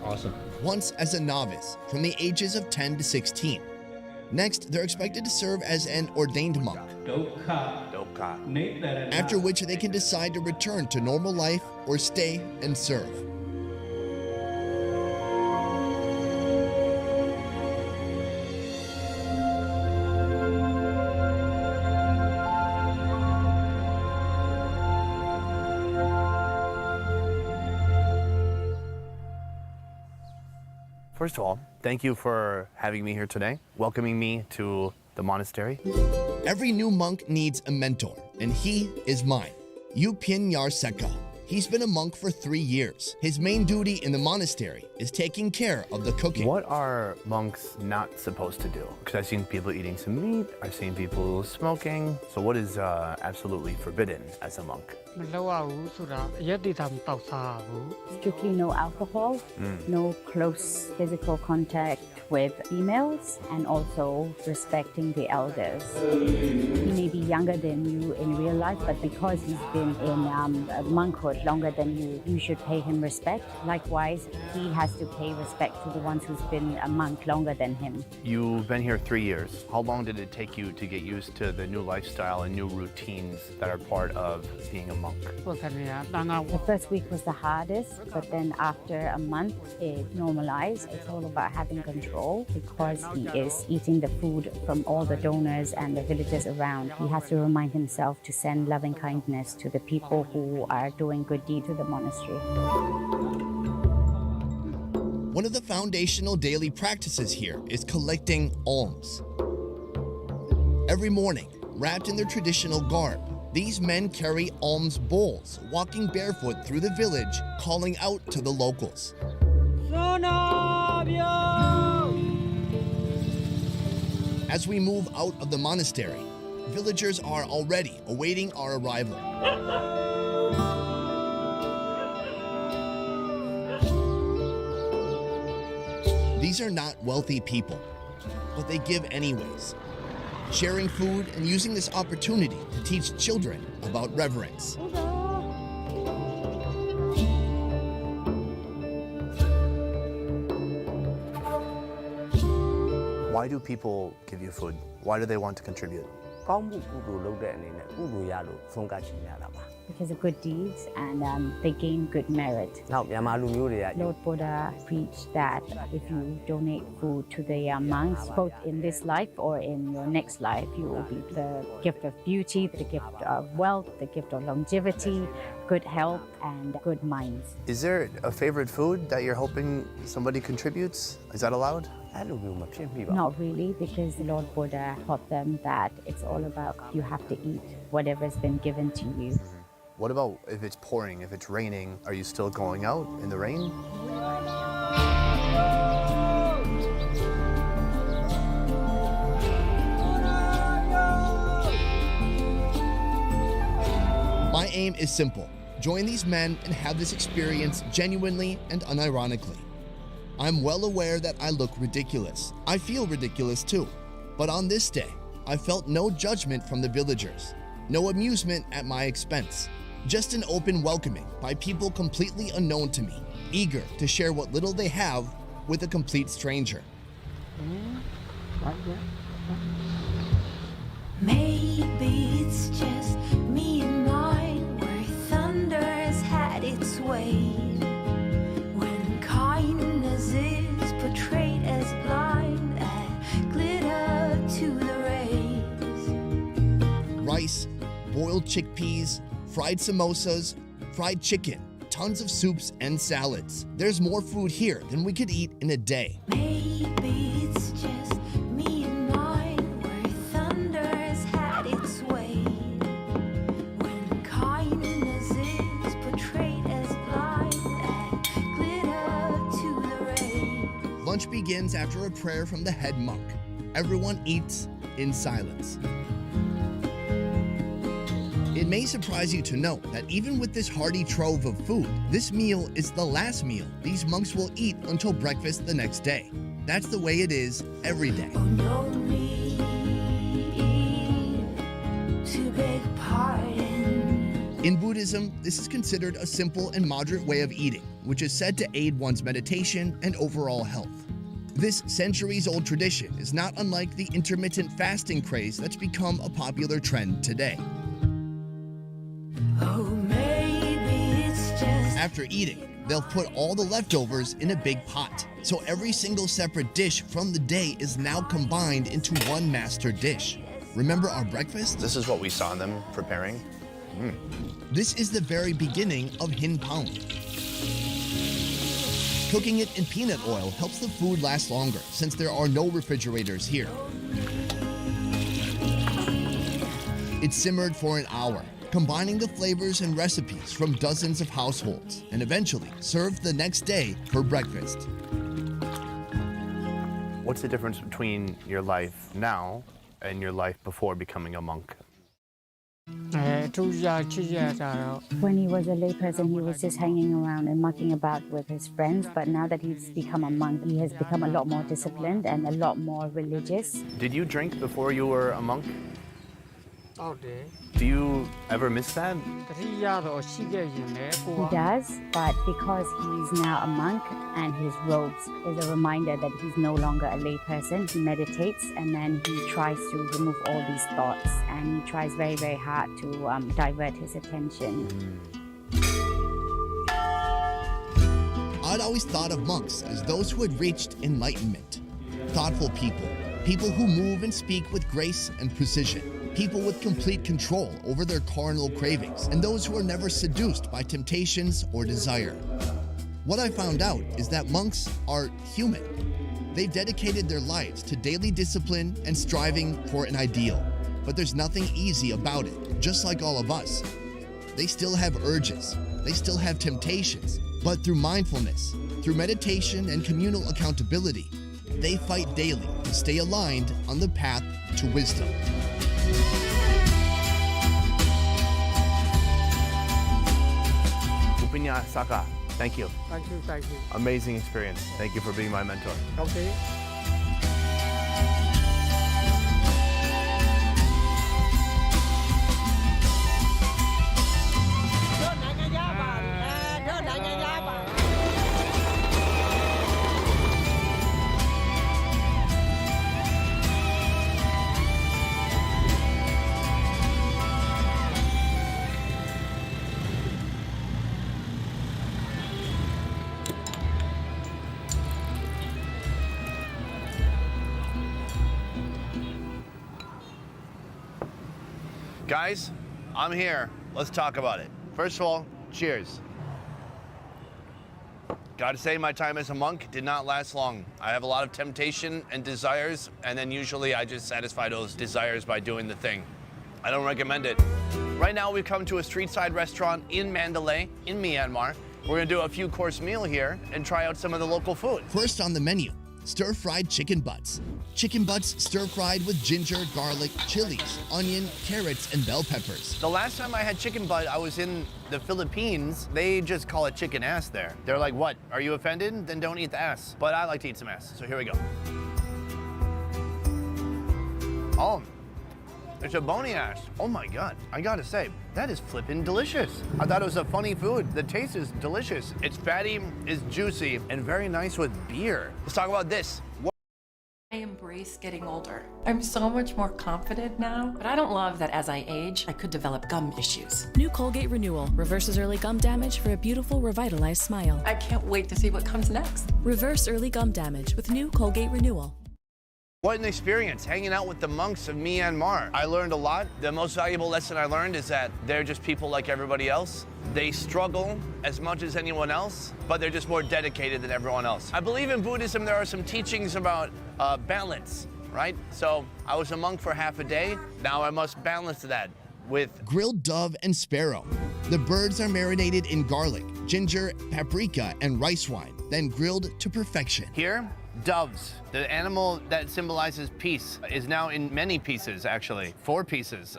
Awesome. Once as a novice, from the ages of 10 to 16. Next, they're expected to serve as an ordained monk, after which they can decide to return to normal life or stay and serve. First of all, thank you for having me here today, welcoming me to the monastery. Every new monk needs a mentor, and he is mine, U Pin Yar Seka. He's been a monk for 3 years. His main duty in the monastery is taking care of the cooking. What are monks not supposed to do? Because I've seen people eating some meat, I've seen people smoking. So what is absolutely forbidden as a monk? Strictly no alcohol, no close physical contact with females, and also respecting the elders. He may be younger than you in real life, but because he's been in monkhood longer than you, you should pay him respect. Likewise, he has to pay respect to the ones who's been a monk longer than him. You've been here 3 years. How long did it take you to get used to the new lifestyle and new routines that are part of being a monk? The first week was the hardest, but then after a month, it normalized. It's all about having control because he is eating the food from all the donors and the villagers around. He has to remind himself to send loving kindness to the people who are doing good deeds to the monastery. One of the foundational daily practices here is collecting alms. Every morning, wrapped in their traditional garb, these men carry alms bowls, walking barefoot through the village, calling out to the locals. As we move out of the monastery, villagers are already awaiting our arrival. These are not wealthy people, but they give anyways, sharing food and using this opportunity to teach children about reverence. Why do people give you food? Why do they want to contribute? Because of good deeds, and they gain good merit. Lord Buddha preached that if you donate food to the monks, both in this life or in your next life, you will be the gift of beauty, the gift of wealth, the gift of longevity, good health, and good minds. Is there a favorite food that you're hoping somebody contributes? Is that allowed? Not really, because the Lord Buddha taught them that it's all about you have to eat whatever's been given to you. What about if it's pouring, if it's raining? Are you still going out in the rain? game is simple. Join these men and have this experience genuinely and unironically. I'm well aware that I look ridiculous. I feel ridiculous too. But on this day, I felt no judgment from the villagers, no amusement at my expense, just an open welcoming by people completely unknown to me, eager to share what little they have with a complete stranger. Maybe it's just me and mine, where thunder has had its way. When kindness is portrayed as blind, add glitter to the rays. Rice, boiled chickpeas, fried samosas, fried chicken, tons of soups and salads. There's more food here than we could eat in a day. Maybe it's just me and mine, where thunder has had its way. When kindness is portrayed as blind, add glitter to the rays. Lunch begins after a prayer from the head monk. Everyone eats in silence. It may surprise you to know that even with this hearty trove of food, this meal is the last meal these monks will eat until breakfast the next day. That's the way it is every day. Oh, no need to beg pardon. In Buddhism, this is considered a simple and moderate way of eating, which is said to aid one's meditation and overall health. This centuries-old tradition is not unlike the intermittent fasting craze that's become a popular trend today. Oh, maybe it's just After eating, they'll put all the leftovers in a big pot. So every single separate dish from the day is now combined into one master dish. Remember our breakfast? This is what we saw them preparing. This is the very beginning of hin pao. Cooking it in peanut oil helps the food last longer since there are no refrigerators here. It's simmered for an hour, combining the flavors and recipes from dozens of households, and eventually served the next day for breakfast. What's the difference between your life now and your life before becoming a monk? When he was a layperson, he was just hanging around and mucking about with his friends, but now that he's become a monk, he has become a lot more disciplined and a lot more religious. Did you drink before you were a monk? Do you ever miss that? He does, but because he's now a monk and his robes is a reminder that he's no longer a layperson, he meditates and then he tries to remove all these thoughts, and he tries very, very hard to divert his attention. I'd always thought of monks as those who had reached enlightenment. Thoughtful people, people who move and speak with grace and precision. People with complete control over their carnal cravings, and those who are never seduced by temptations or desire. What I found out is that monks are human. They've dedicated their lives to daily discipline and striving for an ideal. But there's nothing easy about it, just like all of us. They still have urges, they still have temptations, but through mindfulness, through meditation and communal accountability, they fight daily to stay aligned on the path to wisdom. Upinya Saka, thank you. Thank you, thank you. Amazing experience. Thank you for being my mentor. Okay. Guys, I'm here. Let's talk about it. First of all, cheers. Gotta say, my time as a monk did not last long. I have a lot of temptation and desires, and then usually I just satisfy those desires by doing the thing. I don't recommend it. Right now, we've come to a street side restaurant in Mandalay, in Myanmar. We're gonna do a few course meal here and try out some of the local food. First on the menu, stir-fried chicken butts. Chicken butts stir-fried with ginger, garlic, chilies, onion, carrots, and bell peppers. The last time I had chicken butt, I was in the Philippines. They just call it chicken ass there. They're like, what? Are you offended? Then don't eat the ass. But I like to eat some ass, so here we go. Oh, it's a bony ass. Oh my God, I gotta say, that is flippin' delicious. I thought it was a funny food. The taste is delicious. It's fatty, it's juicy, and very nice with beer. Let's talk about this. I embrace getting older. I'm so much more confident now, but I don't love that as I age, I could develop gum issues. New Colgate Renewal reverses early gum damage for a beautiful, revitalized smile. I can't wait to see what comes next. Reverse early gum damage with new Colgate Renewal. What an experience hanging out with the monks of Myanmar. I learned a lot. The most valuable lesson I learned is that they're just people like everybody else. They struggle as much as anyone else, but they're just more dedicated than everyone else. I believe in Buddhism there are some teachings about balance, right? So I was a monk for half a day. Now I must balance that with grilled dove and sparrow. The birds are marinated in garlic, ginger, paprika, and rice wine, then grilled to perfection. Here, doves, the animal that symbolizes peace, is now in many pieces, actually. 4 pieces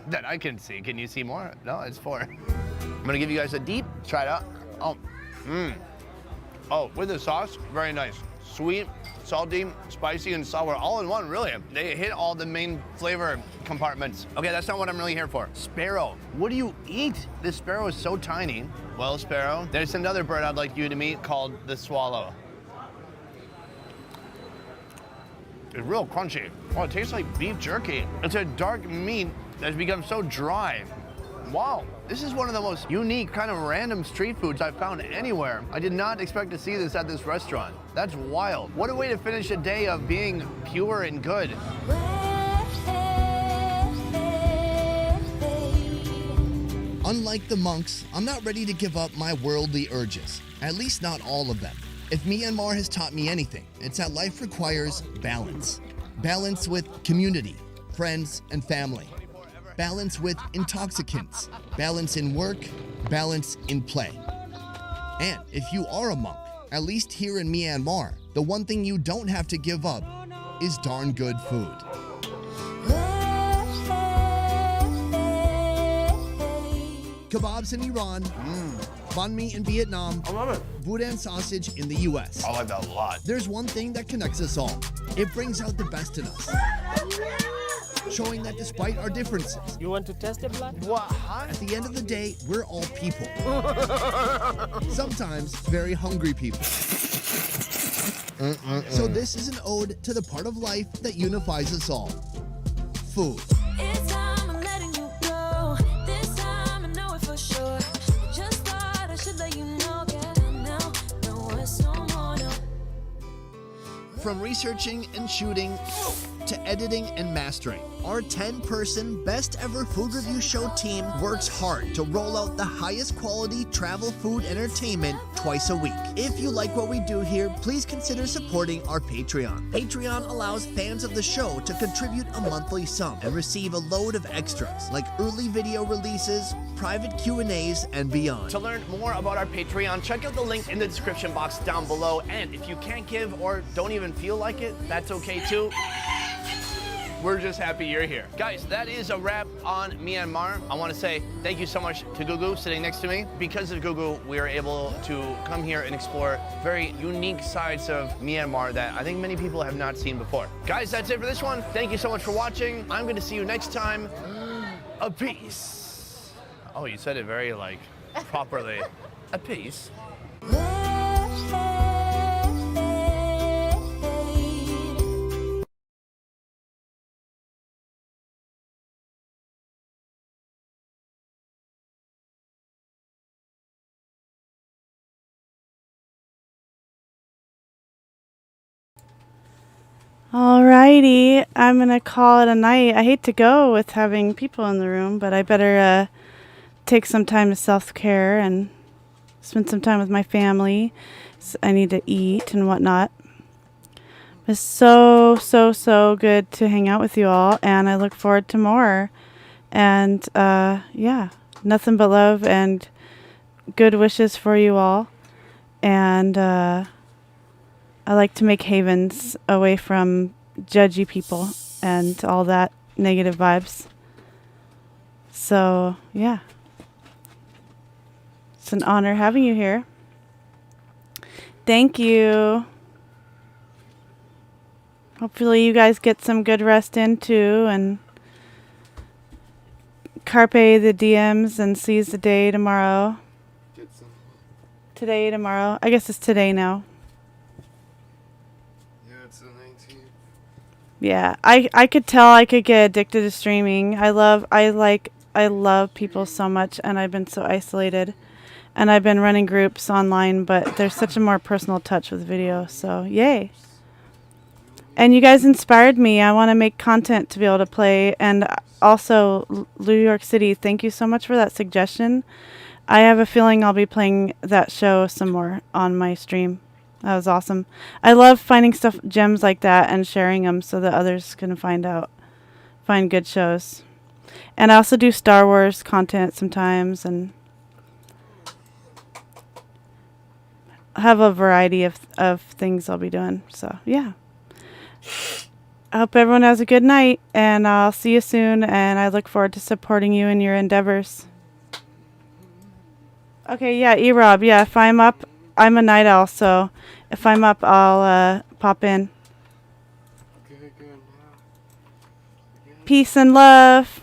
that I can see. Can you see more? No, it's 4. I'm gonna give you guys a deep, try it out. Oh, with the sauce, very nice. Sweet, salty, spicy, and sour, all in one, really. They hit all the main flavor compartments. Okay, that's not what I'm really here for. Sparrow, what do you eat? This sparrow is so tiny. Well, sparrow, there's another bird I'd like you to meet called the swallow. It's real crunchy. Oh, it tastes like beef jerky. It's a dark meat that's become so dry. Wow, this is one of the most unique, kind of random street foods I've found anywhere. I did not expect to see this at this restaurant. That's wild. What a way to finish a day of being pure and good. Unlike the monks, I'm not ready to give up my worldly urges, at least not all of them. If Myanmar has taught me anything, it's that life requires balance. Balance with community, friends, and family. Balance with intoxicants. Balance in work, balance in play. And if you are a monk, at least here in Myanmar, the one thing you don't have to give up is darn good food. Kebabs in Iran, banh mi in Vietnam, I love it. Boudin sausage in the US. I like that a lot. There's one thing that connects us all. It brings out the best in us. Showing that despite our differences, you want to test it, Black? What? At the end of the day, we're all people. Sometimes very hungry people. So this is an ode to the part of life that unifies us all. Food. From researching and shooting to editing and mastering, our 10-person best ever food review show team works hard to roll out the highest quality travel food entertainment twice a week. If you like what we do here, please consider supporting our Patreon. Patreon allows fans of the show to contribute a monthly sum and receive a load of extras like early video releases, private Q&As, and beyond. To learn more about our Patreon, check out the link in the description box down below. And if you can't give or don't even feel like it, that's okay too. We're just happy you're here. Guys, that is a wrap on Myanmar. I want to say thank you so much to Gugu sitting next to me. Because of Gugu, we are able to come here and explore very unique sides of Myanmar that I think many people have not seen before. Guys, that's it for this one. Thank you so much for watching. I'm going to see you next time. A peace. Oh, you said it very, like, properly. A peace. Alrighty, I'm gonna call it a night. I hate to go with having people in the room, but I better take some time to self-care and spend some time with my family. So I need to eat and whatnot. It's so good to hang out with you all, and I look forward to more. And yeah, nothing but love and good wishes for you all. And I like to make havens away from judgy people and all that negative vibes. So, yeah. It's an honor having you here. Thank you. Hopefully you guys get some good rest in too, and carpe the DMs and seize the day tomorrow. Today, tomorrow. I guess it's today now. Yeah, it's the 19th. Yeah, I could tell I could get addicted to streaming. I love people so much, and I've been so isolated. And I've been running groups online, but there's such a more personal touch with video, so yay. And you guys inspired me. I want to make content to be able to play. And also, New York City, thank you so much for that suggestion. I have a feeling I'll be playing that show some more on my stream. That was awesome. I love finding gems like that and sharing them so that others can find good shows. And I also do Star Wars content sometimes, and have a variety of things I'll be doing. So, yeah. I hope everyone has a good night, and I'll see you soon, and I look forward to supporting you in your endeavors. Okay, yeah, E-Rob, yeah, if I'm up, I'm a night owl, so if I'm up, I'll pop in. Peace and love.